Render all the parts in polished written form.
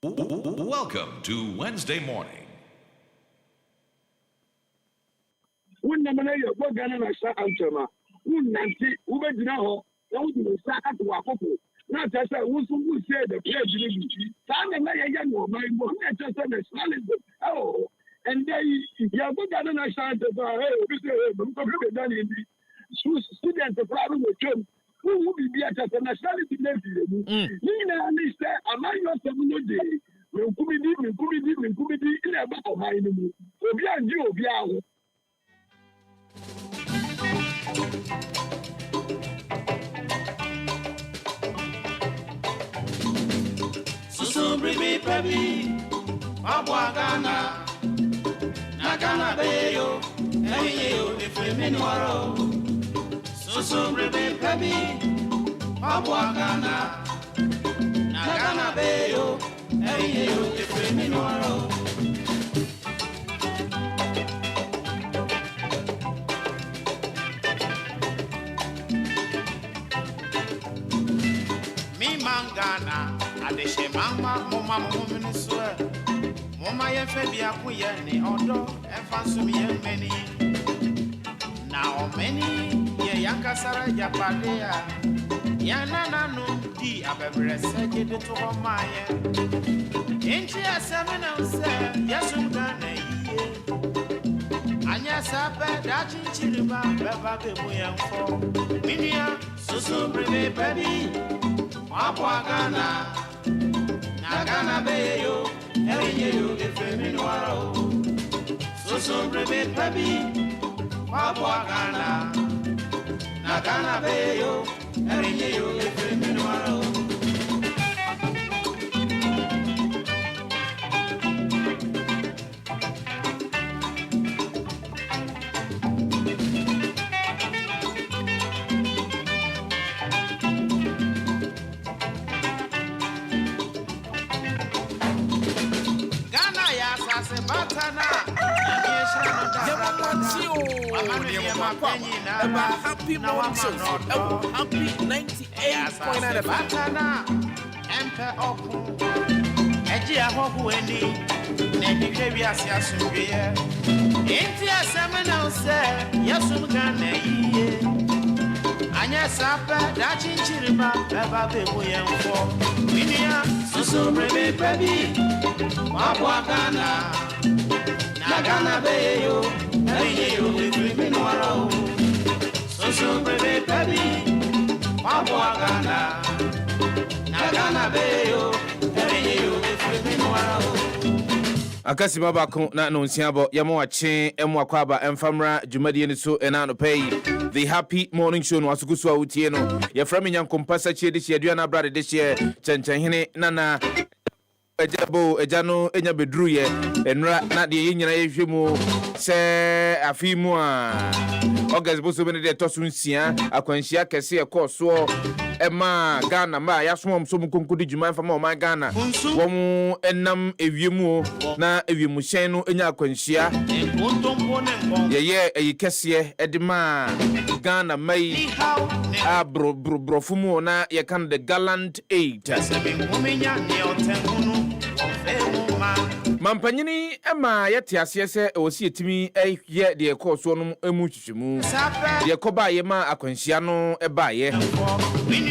Welcome to Wednesday morning. When the man you Ghana national anthem, who Nancy, who made now, now you start at Wakopo. Not just who say the president, Sana Young woman, just a nationalism. Oh, and then you have Ghana national anthem, students, the problem with him. Who will be at a nationality? Nina, am I not a day? Will could be in a battle behind me. So be a new Biao. So bring me baby, Ghana, Nagana Bayo, hey you, if we mean waro. So bring me baby, Ghana, Nagana Bayo, hey you, if we mean waro. Ghana, Adeshe Mama, Mama, woman, swear. Mama, your Fabia, Kuyani, Odo, and Fansumi, many. Now, many, Yanka Sara, Yapadea, Yana, no, D, Abebre, said you to Maya. Ain't you a 7 and say, yes, I'm gonna Anya Sapa, Dachin Chiliba, Baba, Buyan for Minia, so bring me, baby. Ghana, Nagana Bayo, hey you, if we mean waro. So bring me baby, Ghana, Nagana Bayo, hey you, if we mean waro. Happy morning show. Happy 98.9 Batana, Emperor of Egia Hokueni, Navy Asiasubia. Intia Seminole said, yes, I'm gonna eat. Anya Sapa, Dachin Chiriba, Baba Buyan for Minia, so bring me baby, Ghana, Nagana Bayo, hey you, if we mean waro. So bring me baby, Ghana, Nagana Bayo, hey you, if we mean waro. Akasi baba ko na no nsiabo yamo ache emu akwaba emfamra dwumadi ni so ena no pay the happy morning show no asugusu awutie no ye frame nyankompasa chie de chie na brade de chie chenchenhene nana ejabo ejano enya bedru ye enra na de yinyina ye hwemu se afimu a August boso bene de tosu nsia akwanhia kese e koso ema Ghana ma yasom so mkonkodi djuma fama o man Ghana wom enam ewiemu na ewiemu hyen no enya akwanhia ye eyikese edema Ghana mai abrofumu na ye kan the gallant 8 Mampanyini ema yete asese osi etimi ye de ekoso no emu twitwimu de ekoba ye ma akwanhia no eba ye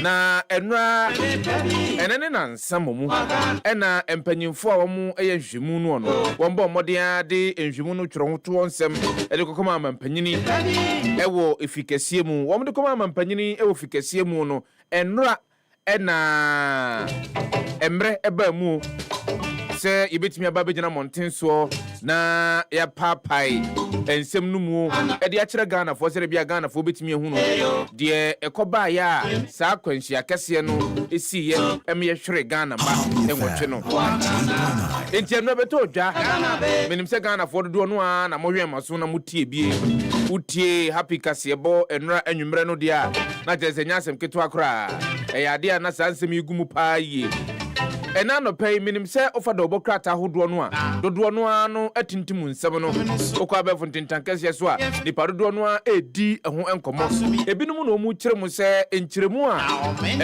na enra enene na nsamomu ena empanyimfo a womu eye hwemu no no wombo modea de enhwemu no tworo hoto onsem ede kokoma mampanyini ewo efikasie mu wom de kokoma mampanyini ewo fikasie mu no enra ena emre eba mu se yebetimi aba gina montenso na ya papai ensem no mu e de akire Ghana fo se bia Ghana fo betimi ehu no de ekoba ya sa kwanhia kese no esi ye em ye hwere Ghana ba enwotwe no enti no beto dwa menim se Ghana fo do no a na mo hwe maso na mutie bie utie happy kasebo enra anwumre no de a na jese nyasem keto akra e ya de na sansem igumu pa yi ɛna no pay minim sɛ ofa do bokrata hodo no a dodo no ano atintim nsɛm no okwa bɛfo ntintankɛse so a nipa dodo no a edi ho enkomo ebinom no mu kyerɛ mu sɛ enkyeremu a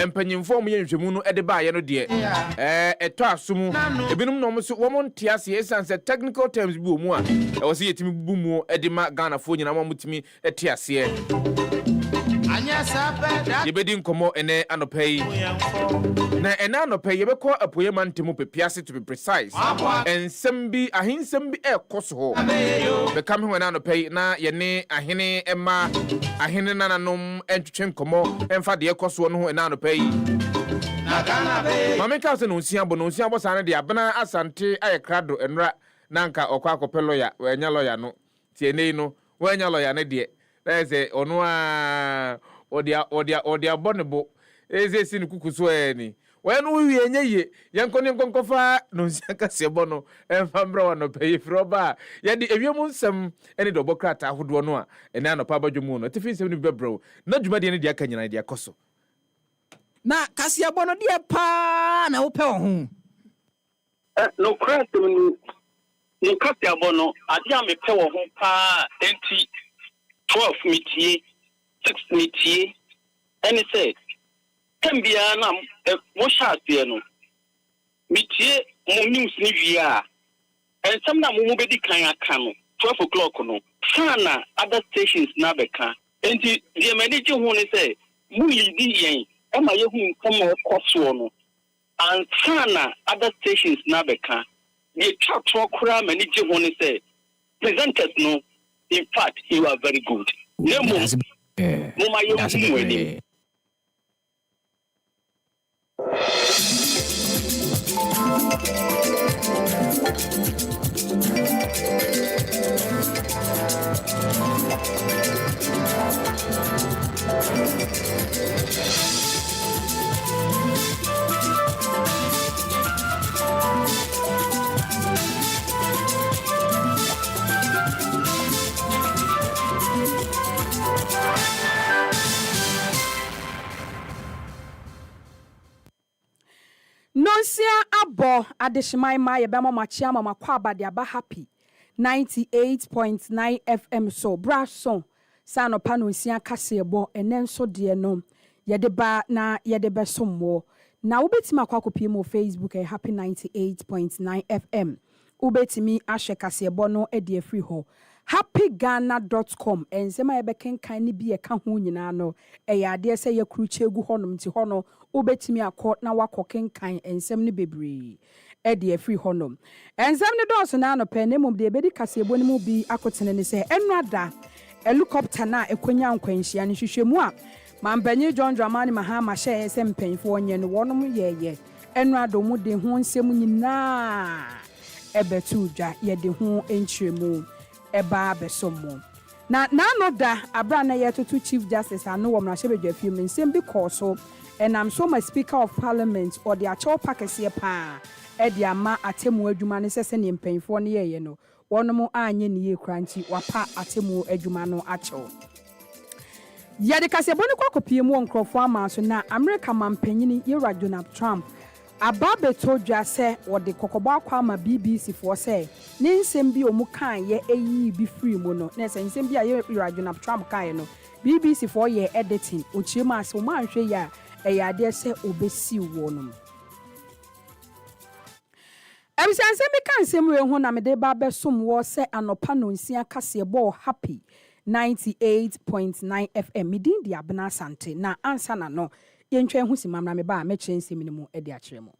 empanyimfo mu yenhwemu no de baaye no de ɛtɔ asom ebinom no so wo monte ase esan sɛ technical terms bi omu a ɛwɔ sɛ yetimi bubu mu de ma Ghana fo nyina mo mutimi te ase yebedi nkomo ene anopai na ena anopai yebekɔ apoye mantemu pepiase to be precise ensem bi ahensem bi ekoso ho beka me ho ena anopai na yene ahene ema ahene nananom entwetwe nkomo emfa de ekoso no ho ena anopai mame ka se no nsia bo sane de abena asante ayekrado enra nanka okwa akopɛ lawyer wanya lawyer no tie nei no wanya lawyer ne de eze onu a odia bonebo eze sin kukuso eni wenu wie nyeye yankoni nkonkofa no nsiaka sebo no emfa mbra wa no pay froba ye de ewiemu nsem eni do bokrata ahodo no a eni anopa badwumu no tifi nsem ni bebro na dwuma de eni de aka nyina de akoso na kasebo no de pa na wo pe wo ho no crastem no kasebo no ade a me pe wo ho pa enti 12 metie 6 metie and it said Tembia na mo shaase no metie mo news ni wia and some na mo bedi kan aka no 12 o'clock no sana other stations na beka enti the manage hu ni say mu lidi yen e ma ye hu nkom ekoso no and sana other stations na beka the chatro kura manage hu ni say presenters no in fact you are very good nemo mo ma ye hu weni Nonsia abo adeshimai ma ye bema machia mama kwa abade aba happy 98.9 FM so bra song sa no pa nonsia kase ebo enenso de no ye de ba na ye de besomwo na ubetimi akwa kopie mo Facebook happy 98.9 FM ubetimi ahwe kase ebo no e de free ho happyghana.com ensema yebekenkan ni bi ye ka ho nyina no eyade se ye kruche gu honom ti hono ubetimi akọ na wakokenkan ensem ni bebre e de free honom ensem ni dọọso na no pe ne mum de ebedi kasebo ni mu bi akotene ni se enwada helicopter na ekonya nkwanhia ni hwehwemu a mampanyi John Dramani Mahama hye ese mpanfo onye no wonom yeye enwada mu de ho nsem nyina ebetu dwa ye de ho enchiremu eba besomo na no da abra na yetutu Chief Justice anu wo mra hye bedwa film nsem bi koso and I'm so my Speaker of Parliament or the actual package pa e dia ma atemu adwuma ne sese ne mpanfo ne ye no wonom anye ne ye kranchi wapa atemu adwuma no acho ya de kasebo ne kwakopie mu onkrofo ama so na America mampanyini Yera Donald Trump ababe todwa se wo de kokobo akwa ama BBC for say ne nsem bi omu kan ye eyi bi free mu no na se nsem bi a Yera Donald Trump kan no BBC for ye editing ochiema so ma anhwe ya eyade se obesi wonum ebisanse mi kan semwe ho na mede ba besom wo se anopa no nsia kase bo happy 98.9 FM midin di abna sante na ansa na no yentwe ho simamra me ba me kire nsem ni mu e di akire mu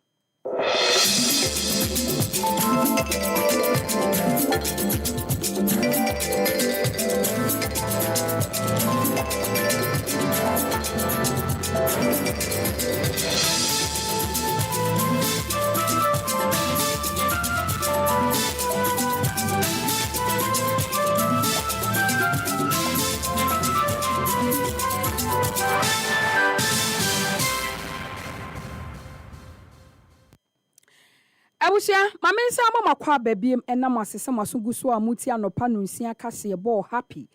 Abusia mamensa mama kwa babiem enam asese masunguso amuti anopa no nsia kase bo happy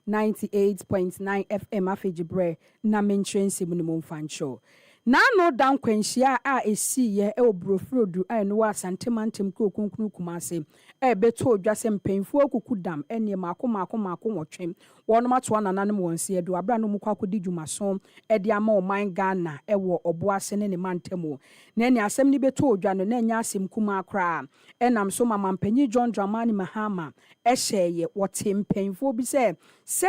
98.9 FM afejibre na menchrense mu no mfancho na no dan kwanhyia a esi ye e obrofrodu a no wa santemantem krokunkunu kumase e beto odwase mpemfo akukudam ene mako wotwem wono mato anananom wonse edu abra no mukwa kodi dwumaso e de ama oman Ghana e wo oboase ne mantemo na ene asem ni beto odwa no na nya asem kuma akra enam so mamampanyi John Dramani Mahama e hyeye wote mpemfo bi se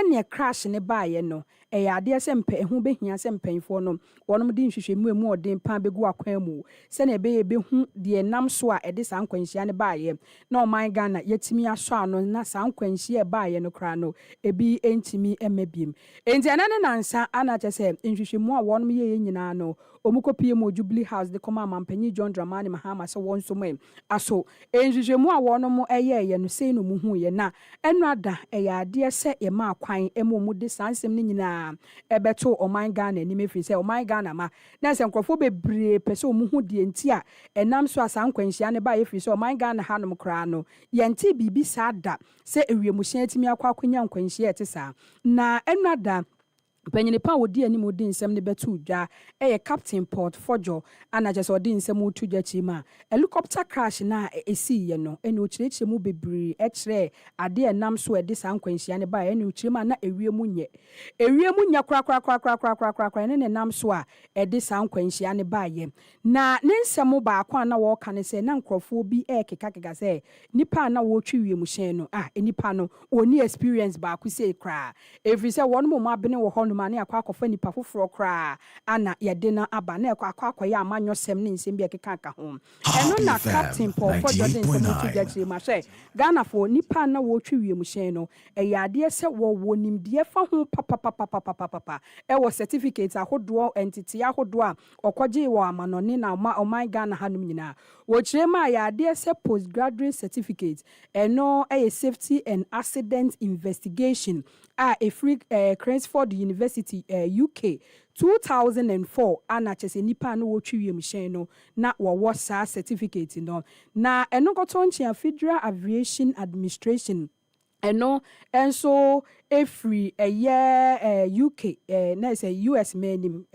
ne crash ne baaye no e ade se mpa ehu behia se mpemfo no wonom di nhwehwemu emu odin pa begu akwan mu se ne be hu de nam so a e de sankwanhyia ne baaye na oman Ghana yetimi aso ano na sankwanhyia e baaye no kra no ebi entimi emebiem enti anane nansa anache se nhwehwemu a wonom ye nyina no omukopie mu Jubilee House de koma mampanyi John Dramani Mahama se won so mo aso nhwehwemu a wonom ye no sei no muhu ye na enrada e ade se ye ma akwan emu de sansem ne nyina ebeto oman Ghana ni mefi se oman Ghana ma na se nkrofo bebre pese omuhu de enti a enam so asankwanhyia ne ba ye fi se oman Ghana hanom kra no yenti bibi sada se ewiemuhia atimi akwakonya nkwanhyia etesa na enrada Penyini pa wodi ani modi nsem ne betu dwa Captain Port Fojo ana je so di nsem utu dwa chima helicopter crash na esi ye no ene ochireche mu bebre ekire ade enam so ede sankwanhyia ne ba ene ochirema na ewiemu nye kra ne nam so a ede sankwanhyia ne ba ye na ne nsem ba akwa na wo ka ne se na nkrofo bi keka se nipa na wo twi wiemu hyen no nipa no oni experience ba akuse kra every say won mo ma bene wo ho mane akwa nipa foforo kra ana yede na aba na akwa ya amanyo sem ne nsem bi ekeka ka ho eno na Captain Paul for Jordan nsem tu gachiri ma hwe Ghana for nipa na wo twi wiem hyen no yade se wo nimde fa ho papa wo certificate ahodo entity ahodo a okwaje wo amanone na oman Ghana hanum nyina wo chirema yade se postgraduate certificate eno safety and accident investigation free Cransford University UK 2004 ana chese nipa no wo twiwiem hyen no na wo sa certificate no na eno kotonchia Federal Aviation Administration eno enso free UK na say US menim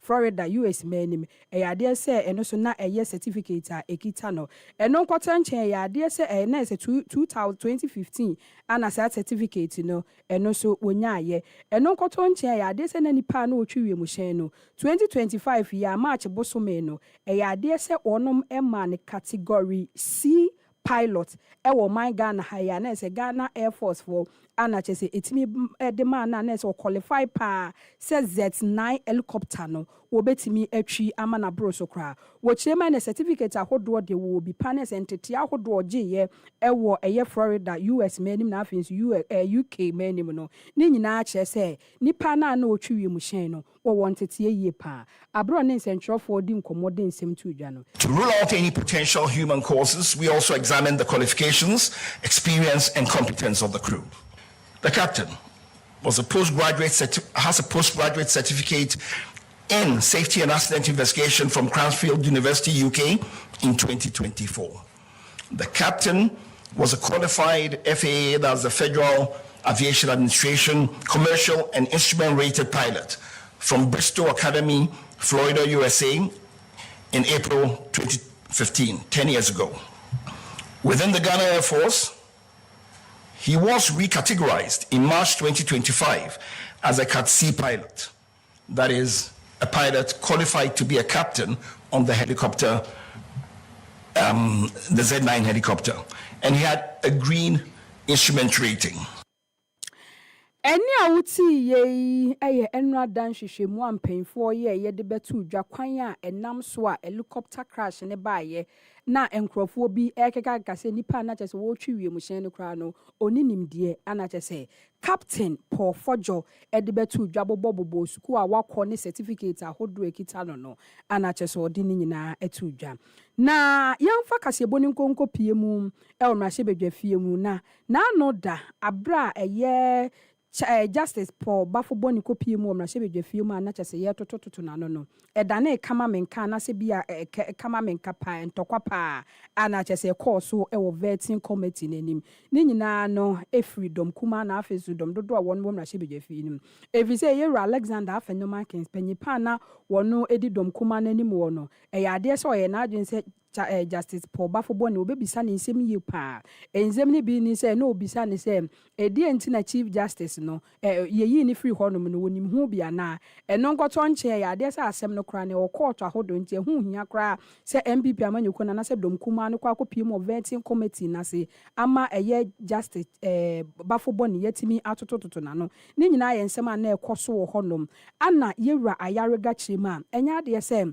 Florida US menim yade se eno so na certificate a ekita no eno kotonchia yade se na say 2015 ana sa certificate no eno so wonya eno kotonchia yade se na nipa na otwiwiem hyen no 2025 ya March bosome no yade se onom ema ne category C pilot ewo man Ghana haya na se Ghana Air Force for ana chese etimi de man na se qualify pa se Z9 helicopter no obetimi atwi amana bro so kra wo chema na certificate ahodo de wo bi panes entity ahodo gye ewo Florida US menim na afins UK menim no ni nyina che se nipa na otwi mu hyen no wo ntete yie pa abro ne nsentro di nkomo de nsem tu dwa no. To rule out any potential human causes, we also examine the qualifications, experience and competence of the crew. The captain has a postgraduate certificate in safety and accident investigation from Cransfield University, UK in 2024. The captain was a qualified FAA, that's the Federal Aviation Administration, commercial and instrument rated pilot from Bristol Academy, Florida, USA in April 2015, 10 years ago. Within the Ghana Air Force, he was recategorized in March 2025 as a Cat C pilot. That is, a pilot qualified to be a captain on the helicopter, the Z9 helicopter. And he had a green instrument rating. Eni awuti ye enra dan hwehwemu ampenfo ye de betu dwa kwan a enam so a helicopter crash ne baaye na enkrofo bi ekeka kase nipa na chese wo twiwiem hyen ne kra no oninimde ana chese Captain Paul Fojo de betu dwa bobo suku a wakọ ne certificate ahodo ekita no ana chese odi ni nyina etu dwa na yamfa kase boni nkonko pie mu e omrahye bedwa fie mu na no da abra Justice Paul Bafo ko pie mu omra shebe dwafie mu ana chese ye totototo na no edane kama menka na se bia kama menka pa ntokwa pa ana chese course so e wo vetting committee nanim ni nyina no freedom kuma na afesudom dodo a won mu omra shebe dwafie nim evise ye Alexander Afenoma Kings panyipa na wono edidom kuma nanim wono ya ade se oye na adwen se Justice Paul Bafo Boni obebisa ne nsem yi pa enzem ne bi ni se na obisa ne se edi enti na Chief Justice no yeyi ni free honom no wonim hu bia na eno nkoto nche ya ade se asem no kra ne o court ahodo nche hu hia kra se MPP amanyuko na se dom kuma no kwa akopiem of vetting committee na se ama eye Justice Bafo Boni yetimi atotototo na no ni nyina ye nsem a na ekoso wo honom ana yewura ayarega chima enya ade se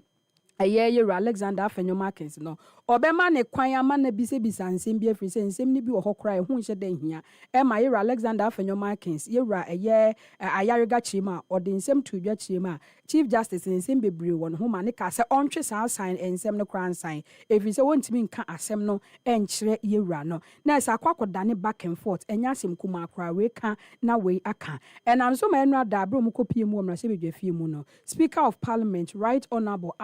Aye Alexander Afenoma Kings no obema ne kwan ama na bisa nsem bi afiri se nsem ni bi wo hokra hu nhye den hia e ma yewura Alexander Afenoma Kings yewura aye ayarega chima ode nsem tudwa chima Chief Justice nsem bebre won ho ma ne ka se ontwe sa sign nsem no kran sign efiri se wontimi nka asem no enkyere yewura no na esa kwakoda ne back and forth enya asem kuma akra we ka na we aka enam so ma enra da bro mu kopie mu omra se bedwafie mu no Speaker of Parliament Right Honorable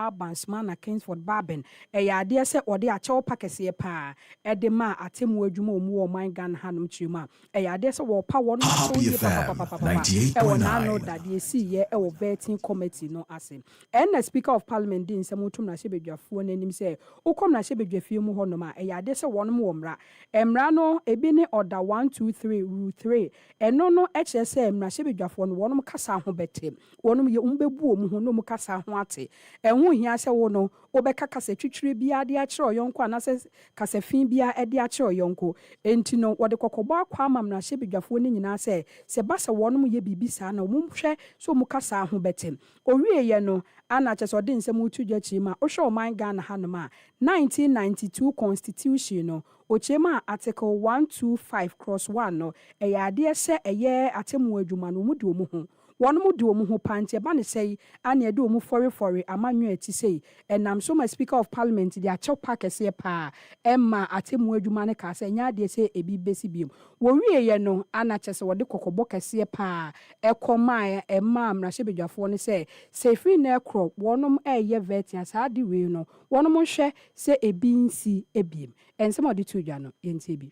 Mana Kingsford Barben ya ade se ode a chew pakese pa ede ma atemu adwuma omu o man gan hanom chima ya ade se wo pa won so ye pa na no da de si ye e wo vetting committee no ase na Speaker of Parliament din se mutum na hyebedwafo nanim se ukom na hyebedwafie mu honom a ya ade se wonum wo mra emra no ebi ne order 123 rule 3 eno no eche se emra hyebedwafo no wonum kasa ho bete wonum ye umbebu omu ho no mu kasa ho ate enhu hia se wo no obeka kasa twitwire bia de a kire oyonko anase kasa fin bia e de a kire oyonko enti no wode kokobo akwa amam na hyebedwafo ni nyina se basa wonum ye bibisa na mu hwe so mu kasa ho betem owie ye no ana cheso de nsem utudwa chima ohwe o man Ghana hanoma 1992 constitution no ochema article 125/1 no ya de se eye atemu adwuma no mu de omu ho wonu mu de omu ho pante ba ne sei ane de omu fori amanyo ati sei enam so ma Speaker of Parliament de achew pakese pa emma atemu adwuma ne ka se nya de se ebi besi biem wo wie ye no ana chese wode kokobo kese pa ekoma emma amra hyebedwafo ne se free na ekro wonum eye vetia sa de we no wonum hwe se ebi nsi ebiem ensem ode tudwa no yenti ebi.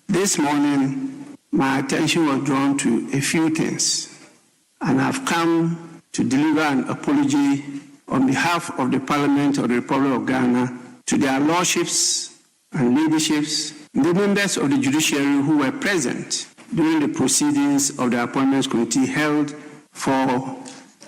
This morning my attention was drawn to a few things, and I've come to deliver an apology on behalf of the Parliament of the Republic of Ghana to their lordships and leaderships, the members of the judiciary who were present during the proceedings of the Appointments Committee held for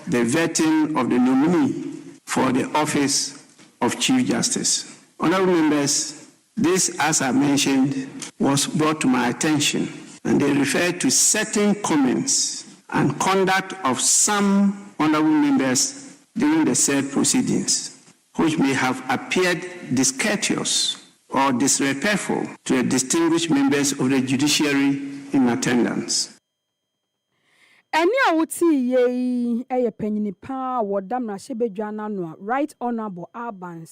the vetting of the nominee for the office of Chief Justice. Honourable members, this, as I mentioned, was brought to my attention, and they referred to certain comments and conduct of some honorable members during the said proceedings, which may have appeared discourteous or disrespectful to the distinguished members of the judiciary in attendance. Eni awuti ye eye panyini pa wodam na hyebedwa no Right Honorable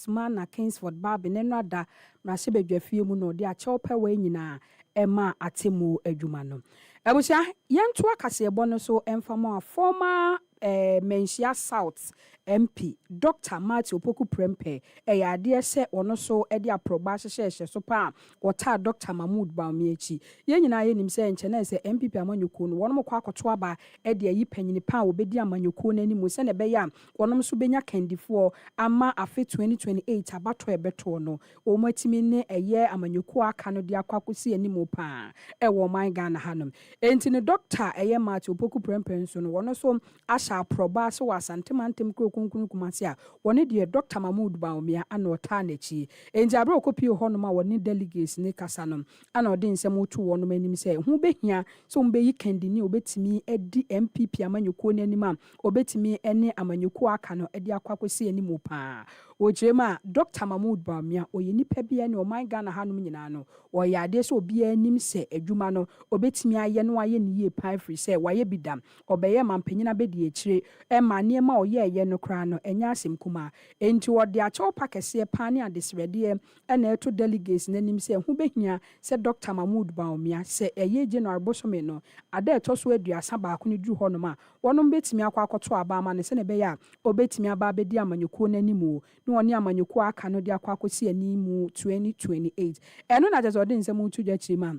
Mana Kingsford Barben enrada na hyebedwa fie mu no de achew pewe nyina ema atemu adwuma no ebusia yentu akase ebo no so emfamo a former Menchia South MP Dr. Matthew Opoku Prempeh ya ade se ono so e de aproba hyehye so pa wota Dr. Mahmood Baumiechi ye nyina ye nim se nche na se MPP amanyoko no wono kwa akoto aba e de yi panyini pa obedi amanyoko no animu se ne be ya wono so benya kandifo ama afe 2028 abato ebeto no o matimi ne eye amanyoko aka no de akwakosi animu pa e wo man Ghana hanom enti ne Dr. eye Matthew Opoku Prempeh so no wono so asha aproba so wasantemantem kunkun kumase a woni de Dr. Mahmood Baumia ana ota nachi enji abra okopie honom a woni delegates ne kasa no ana ode nsem otu wonom anim se hu behia so mbeyi kandini obetimi edi MPP amanyoko n'anim a obetimi ene amanyoko aka no edi akwakosi anim pa Ojema Dr. Mahmood Bawumia oye nipa bia ne oman Ghana hanum nyina no oye ade so obia nim se adwuma no obetimi aye no aye ne yie pan free se waye bidam obeye mampanyina bedi ekire ma ne ma oye eye no kra no enya asem kuma enti wode acho pakese pan ne adesrede na eto delegates nanim se hu behia se Dr. Mahmood Bawumia se eye January bosome no ada eto so aduasa ba ko ne duru ho no ma wonom betimi akwakoto aba ma ne se ne be ya obetimi aba bedi amanyekuo nanimu no oni amanyekuo aka no de akwakosi animu 2028 eno na jezo de nsem utu jachima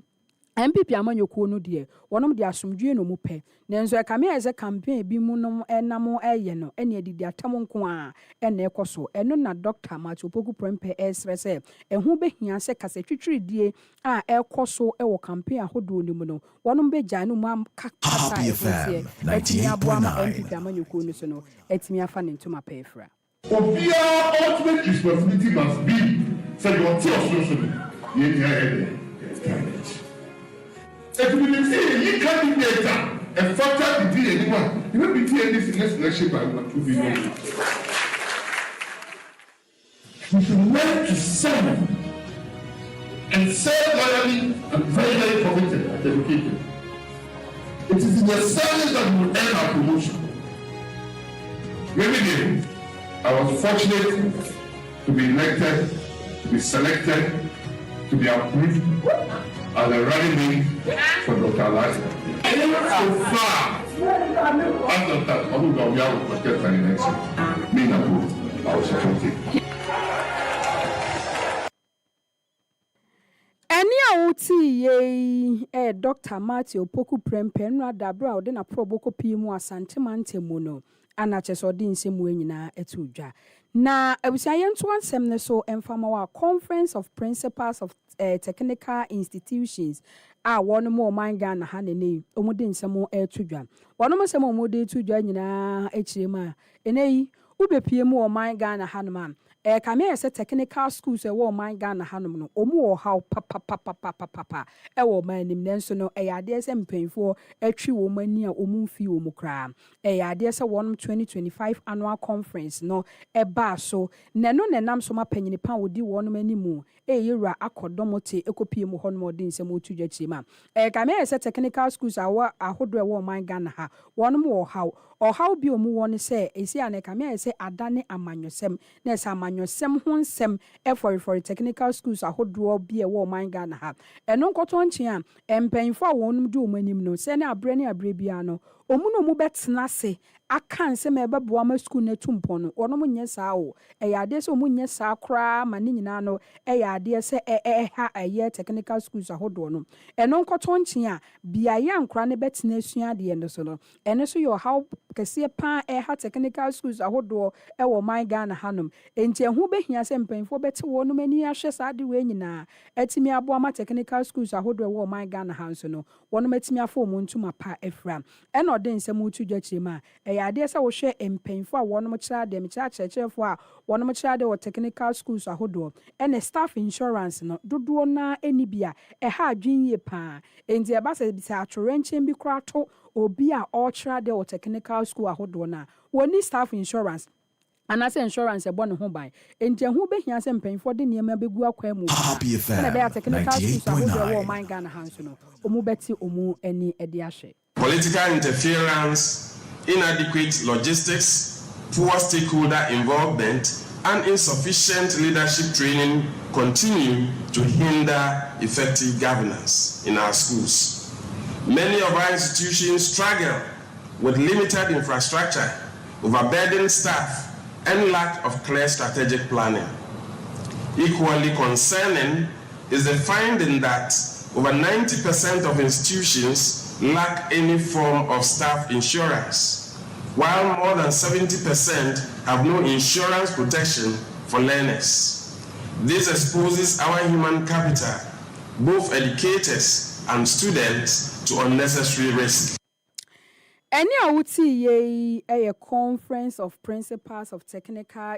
MPP amanyekuo no de wonom de asomdwe no mu pe nenzo e kame eze campaign bi mu no enam eye no ene adidi atam nko a ene ekoso eno na Dr. Matopoku Prempe esrese ehu behia se kasetwitwiridie a ekoso e wo campaign ahodo ni mu no wonom be gya no mu am kaka etie etimi aboa ma MPP amanyekuo no so no etimi afa ne ntoma pa efra Obia ultimate responsibility must be say your tears if we say you can't be better and factor the deal anyone, you will be doing this next election by 2 billion. We should learn to serve and serve loyally and very, very committed at education. It is in the service that we will earn our promotion. Maybe I was fortunate to be elected, to be selected, to be approved as a running mate for Dr. Alaska. So far, as Dr. Obugawia will protect an election, being approved, I will support it. Uti ye Dr. Matthew Poku Prempe no adabra ode na proboko pimu asante mante mono anacheso di nsemu nyina etudwa na abusia yento ansem ne so emfama wa Conference of Principals of Technical Institutions a wono mo man Ghana ha ne ne omude nsemu etudwa wono mo semo omude etudwa nyina echirema eneyi ubepie mu o man Ghana ha no man kame ese technical schools wo man Ghana hanum no omu wo haw papa wo manim nenso no ade ese mpenfo atwi wo mani a omu mfi wo mu kra ade ese wonum 2025 annual conference no eba so neno nenam so mapanyini pa wodi wonum animu yewura akodomote ekopie mu honum odin se motu dwachima kame ese technical schools awa ahodo wo man Ghana ha wonum wo haw bi omu won se esi ane kame ese adane amanyosem na esa anyosem ho nsem for technical schools ahodo bi e wo man Ghana ha eno nkoto nche a empanfo a wonum du omanim no se na abre bia no omuno mu betena se akan se me beboa ma school na tumpo no wonom nye saa o ade se omu nye saa kra ma ne nyina no ade se ha technical schools ahodo no eno nkoto nche a bia ya nkra ne betena asua de no so no eno so yo how kese pa ha technical schools ahodo wo man Ghana hanum enti ehu behia se mpanfo bete wonum ani ahwe saa de we nyina atimi aboa ma technical schools ahodo wo man Ghana hanso no wonom atimi afo mu ntuma pa efra eno de nsem utu dwachima ade se wo hwe empanfo a wonom kira de mekirachirefo a wonom kira de wo technical schools ahodo ene staff insurance no dodo na enibia ha adwinye pa enti eba se bisa atorenchen bi krato obi a ultra de wo technical school ahodo na woni staff insurance anase insurance e bono ho ban enti ho behia se mpanfo de niam begu akwa mu na be technical schools ahodo wo man Ghana hanso no omu beti omu eni ede ahwe. Political interference, inadequate logistics, poor stakeholder involvement, and insufficient leadership training continue to hinder effective governance in our schools. Many of our institutions struggle with limited infrastructure, overburdened staff, and lack of clear strategic planning. Equally concerning is the finding that over 90% of institutions lack any form of staff insurance, while more than 70% have no insurance protection for learners. This exposes our human capital, both educators and students, to unnecessary risk. Any awuti ye a Conference of Principals of Technical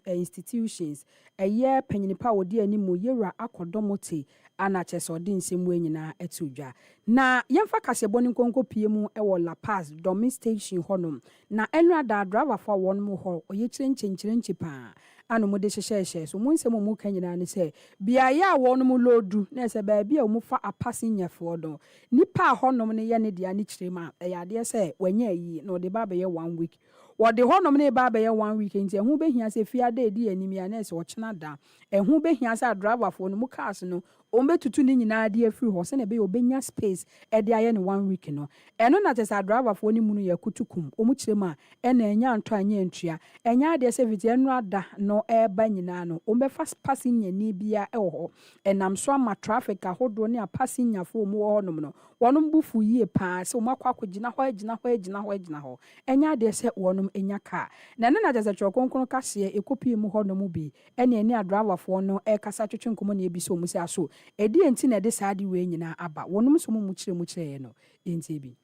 Institutions a year penyinipa wodi animu yera akodomote anacheso din semwe nyina etudwa na yemfa kasebo ni nkonko pie mu ewo La Paz Domin Station honom na enra da driver for one mu ho oye chirenchenchipa ano mo de hyehye so mo nsem mo kan nyina ne se bia ya wo no mo lodu na se ba bia mo fa apase nyafo do nipa honom ne ye ne dia ne kirema ya de se wanya yi no de ba be ye 1 week wode honom ne ba be ye 1 week nti ehu be hia se fiade edi anim ya na se wo chena da ehu be hia se driver fo no mu cars no ombetutu ni nyina de afiri ho se na be obenya space e de aye ne 1 week no eno na tesa driver fo ni munu ya kutukum omu kirema ena enya anto anya ntua enya de se viti enu ada no eba nyina no ombefa passing nyani bia e ho enam so ama traffic ahodo ne passing nyafo mu ho no no wonom bufu yie pa se omakwa akogina ho enya de se wonom enya ka na ne na tesa chokonkon kase ekopi mu ho no mu bi ena eni driver fo no e kasa twetwe nkomo na ebi so mu se aso edi enti na de saade we nyina aba wonom so mu kire no enti bi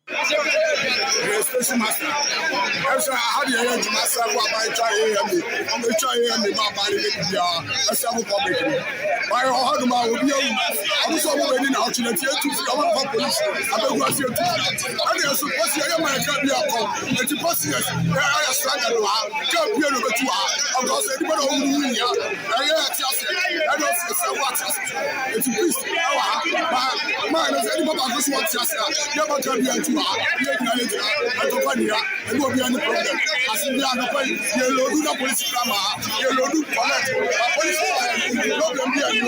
Station master. That's how do you use myself? I try me, my body, that's how we come here. My heart, my will be I'm so many now to the theater to our police. I don't want you to. I am supposed to hear my career come. And to pass yes, I struggle to have. Come here over 2 hours. I'm going to say, but only me. I don't say what. It's a beast. My is anybody just wants us. You have to be to I don't find here, and will be any problem. As we are the point, you will do the police drama, you will do collect. Police problem here, you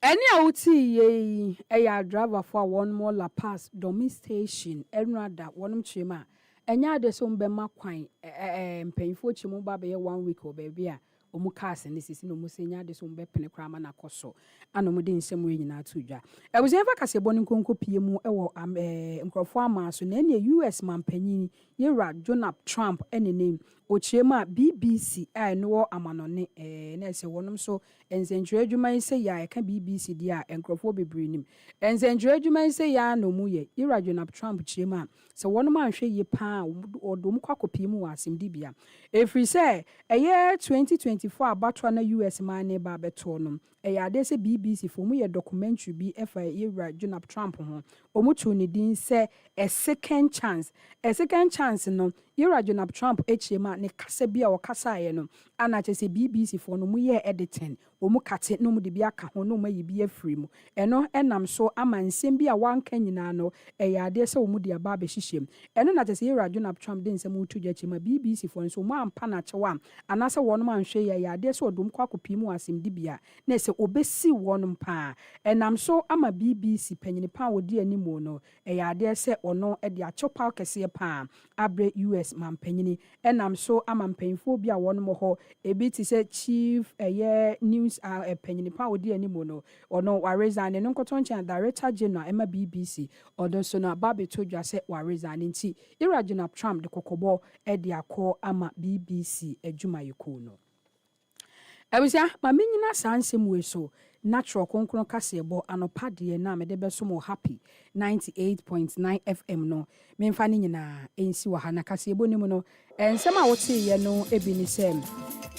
Any outi ye a driver for one more La Paz Domi station, and rather one chima. Enya de so mbema kwan mpanyfo chimu ba be 1 week o baby a omu cars ne sisi no musenya de so mbepene krama na koso ano mu de nsem we nyina atudwa ebuzenfa kasebo ne nkonko pie mu ewo nkrofo ama so na ne US mampanyin yera Donald Trump enene ochiema BBC no amanone na ese wonom so enzenjure adwuma se ya eka BBC dia enkrofo bebre nim enzenjure adwuma se ya no mu ye yera Donald Trump chiema se wonom anhwe ye pa odom kwakopie mu wasem dibia efri se eye 2024 abatwa na US man ne ba beto no ade se BBC fo mu ye documentary bi efa yera Donald Trump ho omutu ne din se a second chance no yera Donald Trump echiema ne kasa bia o kasa ye no ana che BBC fo no mu ye editing omu kate no mu de bia ka ho no mu yi bia free mu eno enam so amansem bia wanka nyina no ade se omu de aba be hihiem eno na che yera Donald Trump den se mu tudwa chema BBC fo so mu ampa na chewa ana se wono manhwe ye ade se odom kwakopi mu asem de bia na se obesi wono pa enam so ama BBC panyini pa wodi animu no ade se ono de achopa kese pa abre US mampanyini enam so ama mpanyfo bia wono mo ho ebi ti se chief news panyini pa wodi animu no ono wa resign no nkotonche director general ema BBC odo so na babe todwa se wa resign nti ira Donald Trump de kokobo de akọ ama BBC adwuma yeko no Abusia ma menyina sansem we so natural konkron kasebo anopa de na me de beso mo happy 98.9 FM no memfa ni nyina ensi wa hana kasebo ni mu no ensem a wote ye no ebi ni sem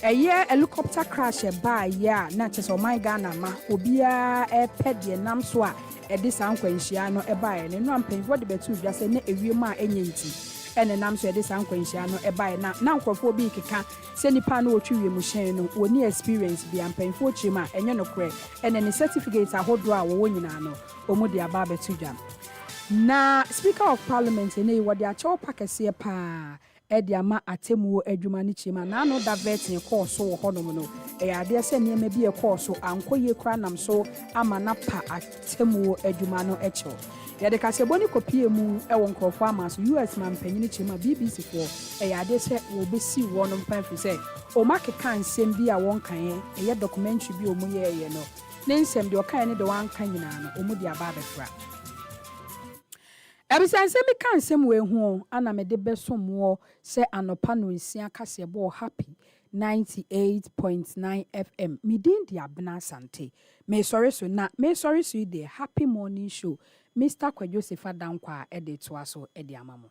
helicopter crash ba ya na chese o my Ghana ma obia pede nam so a de sankwanhia no ba ye no ampanfo de betu dwa se na ewiem a enye nti ene nam so de sankwanhia no ba na nkrofo bi keka se nipa no otwi wiem hyen no woni experience bi ampanfo chima enye no kre ene ne certificate ahodo a wo nyina no omu de aba betu dwa na speaker of parliament ene wo de acho pakese pa ediama atemu adwuma ni chima na no da vet ne course wo honom no ade se niam bi e course ankoye kra nam so ama na pa atemu adwuma no echo yade kasebo ni kopie mu ewo nkrofo ama so US man panyini chima BBC for ade se wo besi wonom pa fi se o makeka nsem bi a won kan documentary bi o mu ye no ne nsem de o kan ne de wan kan nyina no o mu de aba befra Ebisanse mi kan sem we hu ana me de besomo se anopa no nsia kasebo happy 98.9 FM midin di abna sante me sorry so the happy morning show Mr. Kwadwo Sefah-Danquah ede to aso ede amamo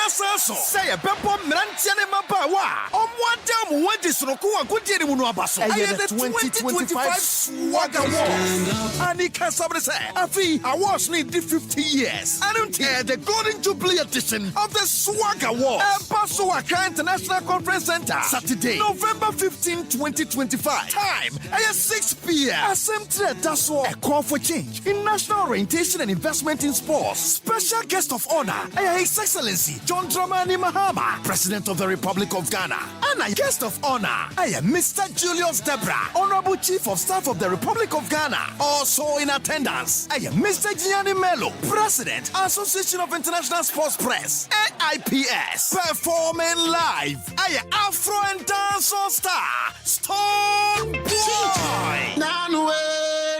Sasso, say a Beppo Mrantiane Mabawa, on one time, what is Rokua Gudi Munabaso, the 2025 Swagger Awards. Anika Sabrese, Afi, awards need 50 years. I don't care the Golden Jubilee edition of the Swagger Awards. Paso Accra International Conference Center, Saturday, November 15, 2025. Time, 6 p.m. Assembly Dasso, a call for change in national orientation and investment in sports. Special guest of honor, His Excellency John Dramani Mahama, President of the Republic of Ghana. And a guest of honor, Mr. Julius Debra, Honorable Chief of Staff of the Republic of Ghana. Also in attendance, Mr. Gianni Mello, President, Association of International Sports Press, AIPS, performing live, Afro and Dancehall star, Stone Boy.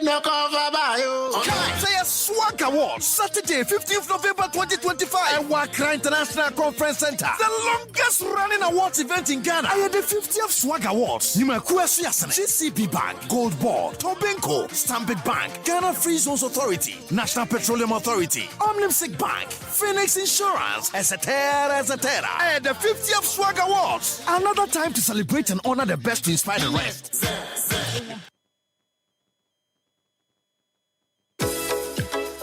No cover by you. Say a Swag Awards, Saturday, 15th November 2025, at Accra International Conference Center. The longest running awards event in Ghana. I had the 50th Swag Awards. GCB Bank, Gold Board, Tobinco, Stanbic Bank, Ghana Free Zones Authority, National Petroleum Authority, Omnimsic Bank, Phoenix Insurance, etc. And the 50th Swag Awards. Another time to celebrate and honor the best to inspire the rest.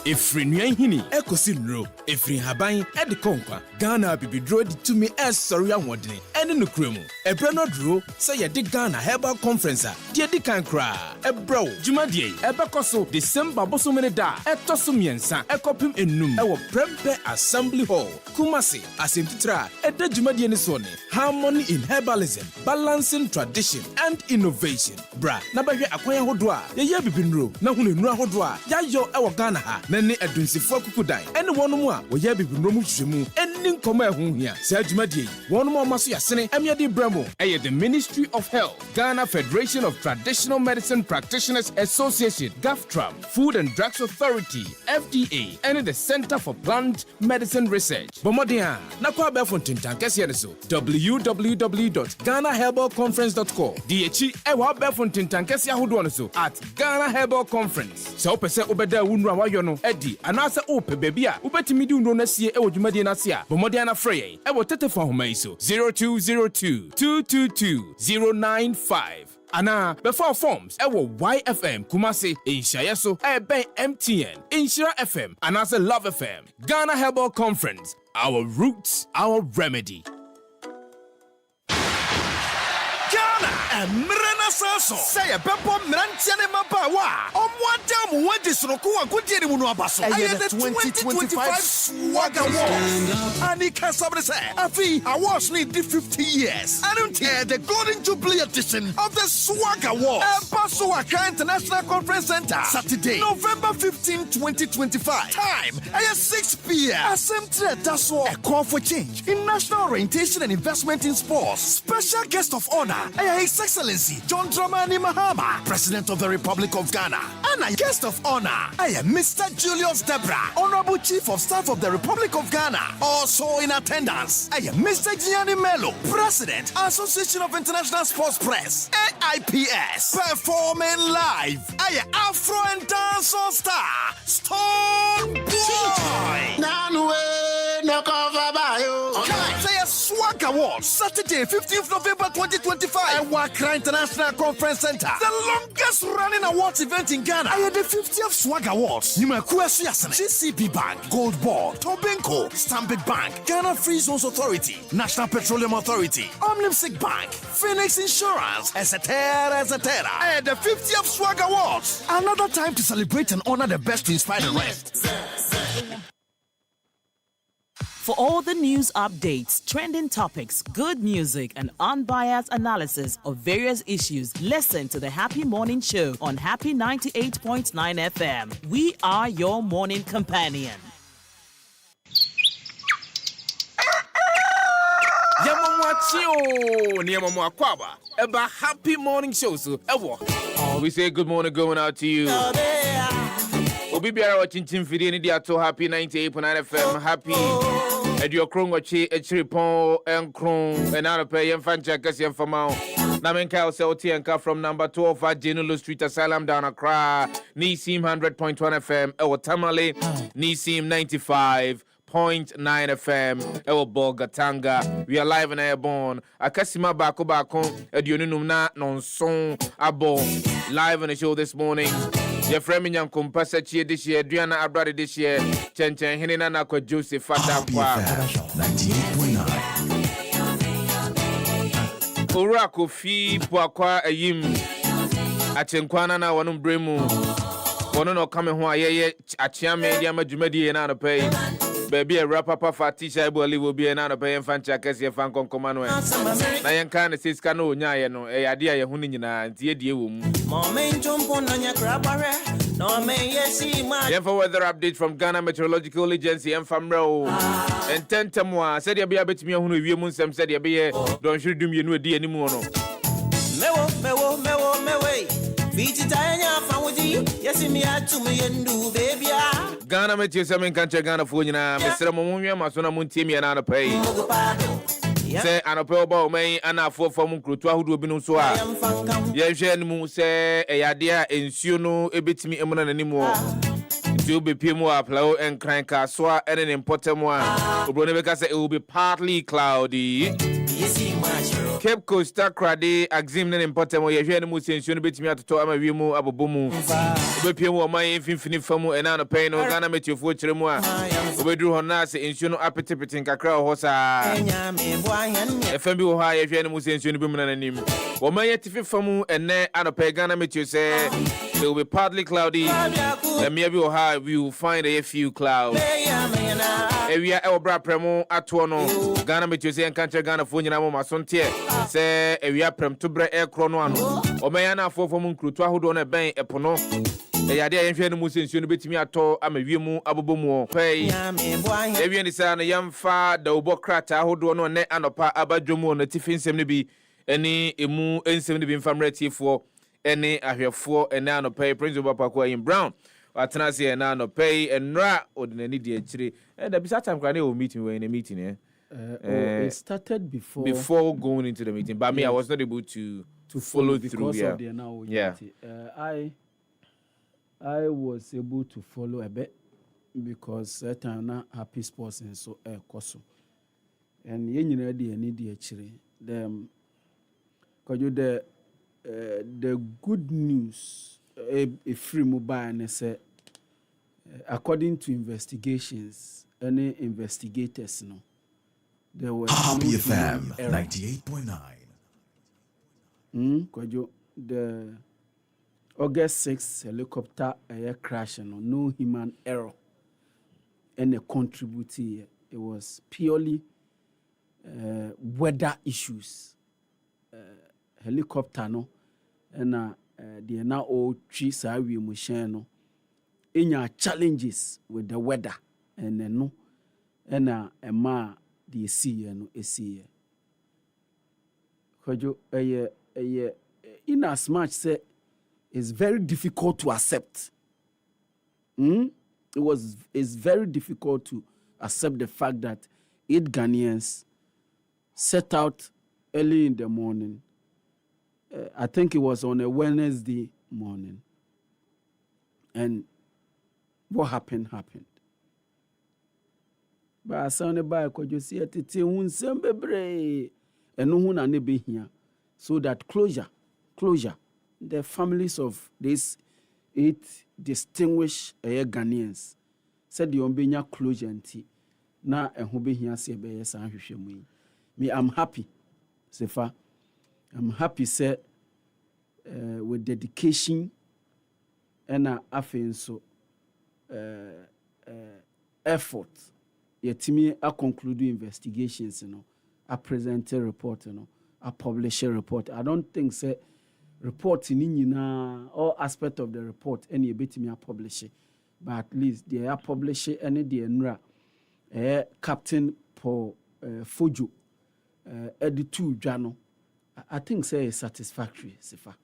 Efri nyanhini ekosi nro efri haban edi konkwa Ghana bibidro di tumi sorry anwodene ene nukremu ebre no dro say ye di Ghana Herbal Conference de di kan kra ebro jumadie ebekoso December bosomene da etoso miensa ekopim enum ewo Prempe Assembly Hall Kumasi asemtitra eda jumadie ne so ne Harmony in Herbalism, Balancing Tradition and Innovation bra na bahwe akwan hodo a ye bibinro na hunu nura hodo a yayo ewo Ghana ha nani adunsifo akukudan ene wonom a wo ya bibinro mu hwemu eni nkoma ehun hia sa adwumadie wonom omaso yasene amiade bramo the Ministry of Health, Ghana Federation of Traditional Medicine Practitioners Association, GAFTRAM, Food and Drugs Authority, FDA, and the Center for Plant Medicine Research. Bomodia, nakwa befontin tankesi so www.ghanaherbalconference.com. DHE ewa befontin tankesi ahodo so at Ghana Herbal Conference. So pese obeda wunru awayo no edi anase ope baby a ubetimi di unro na sie ewo dwumadie na se a bomodia na frey ewo tetefo homa iso 0202-222-095. Ana before forms ewo YFM Kumasi Inshaya so ben MTN Inshira FM anase Love FM Ghana Herbal Conference, our roots, our remedy. Mrena Sasso, say a Beppo Mrantiane Mabawa, on one time, what is Rokua Gudi Munabaso, the 2025 Swag Awards. Anika Sabrese, Afi, awards need 50 years. I don't care the Golden Jubilee edition of the Swag Awards. Paso Accra International Conference Center, Saturday, November 15, 2025. Time, 6 p.m. Assembly Dasso, a call for change in national orientation and investment in sports. Special guest of honor, His Excellency John Dramani Mahama, President of the Republic of Ghana. And a guest of honor, Mr. Julius Debra, Honorable Chief of Staff of the Republic of Ghana. Also in attendance, Mr. Gianni Mello, President, Association of International Sports Press, AIPS, performing live, Afro and Dancehall star, Stone Boy. No cover by you. Say a Swag Awards, Saturday, 15th November 2025, at Accra International Conference Center. The longest running awards event in Ghana. I had the 50th Swag Awards. GCB Bank, Gold Board, Tobinco, Stanbic Bank, Ghana Free Zones Authority, National Petroleum Authority, Omnimsic Bank, Phoenix Insurance, etc. And the 50th Swag Awards. Another time to celebrate and honor the best to inspire the rest. For all the news updates, trending topics, good music, and unbiased analysis of various issues, listen to the Happy Morning Show on Happy 98.9 FM. We are your morning companion. About Happy Morning Show. So, we say good morning going out to you. Obibiara watching Team Fidi ni dia to Happy 98.9 FM. Happy Edio Kron wachi echiripon enkron enana pe yemfancha kasi yemfamao. Na menka ose enka from number 12 at Jenulu Street Asylum down Accra. Nisim 100.1 FM ewo Tamale. Nisim 95.7 101.9 FM. Ewo Bogatanga. We are live and airborne. Akasima bako Edionum na nonson abo. Live on the show this morning. Your friend Minyan Kumpasa Chia this year, Adriana Abrade this year, Chen Hinina na Kwadwo Sefah-Danquah. 98.9. Ora Kofi Poakwa Ayim. Achenkwana na wanum bremu. Wono no kame ho ayeye achiame dia madwumadi na no pay. Baby a rapper papa Tisha Iboli will be an pay and fan checkers your fan concommano. Na yanka na siska no nya no e ade a ye hu nyina ntie die wo mu. For weather update from Ghana Meteorological Agency and Famro. And tentamwa said ya be abetimi hu no wiem nsem said ya be don hwedum ye no adi animu no. Ghana Meteorological Country Ghana for you now, Mr. Momuya Masona Muntimi and Anna Pay. Say Anna Pelbo may Anna for Mukrutua who do be no so. Yen Mu say a idea in Suno a bit me eminent anymore. It will be Pimo Aplau and Cranka Swa and an important one. Ubronebeka say it will be partly cloudy. Cape Coast Crade, Axim and important way, Yen Musin, bit me at Toama Vimu Abubumu. Ubepimo, my infinite famu and Anna Payne, or Ghana met your fortune. We drew on us in Suno appetite in Kakra Hosa. FMB high if Yen Musin, women and him. Or my famu and ne Anna Pagana met you say it will be partly cloudy. And maybe high we will find a few clouds. Area Elbra Premo Atuano, Ghana met you say and country Ghana for Yanamo Sontier. Say area Prem to bre air cronoano. Or Mayana for Munkrutua who don't a bang a pono. The idea in Fian Musin soon bit me at all. I'm a vimu abubumo. Pay. Every son a young fa, the Obokrata who don't know net and a pa abajumo, the tiffin seemly any emu and 70 bin family for any I have 4 and now no pay Prince of Papua in Brown. Atanasi and now no pay and ra or the need tree. And the beside time can you meeting in a meeting, eh? It started before going into the meeting, but me, I was not able to follow through. Yeah, I was able to follow a bit because certain na happy sports and so koso. And you ready any day actually. The good news a free mobile and say according to investigations, any investigators no. There were Happy FM 98.9. Kwadwo, the August 6th helicopter air crash no human error and a contributor. It was purely weather issues. Helicopter no and the now all trees are we no any challenges with the weather and no and a the sea no see Kwadwo in as much say it's very difficult to accept. It's very difficult to accept the fact that 8 Ghanaians set out early in the morning. I think it was on a Wednesday morning. And what happened. But I saw the bike because you see it and no one and be here. So that closure, the families of these 8 distinguished Ghanaians said the Ombenya closure and na who be here say be yes and me. I'm happy, Sefah. I'm happy, sir, with dedication and so effort. Yet me I conclude investigations, I present a report, I publish a report. I don't think say report in all aspect of the report any bit me I publish it. But at least they are publishing any the NRA Captain Paul Fojo editu Jano. I think say is satisfactory, Sefah.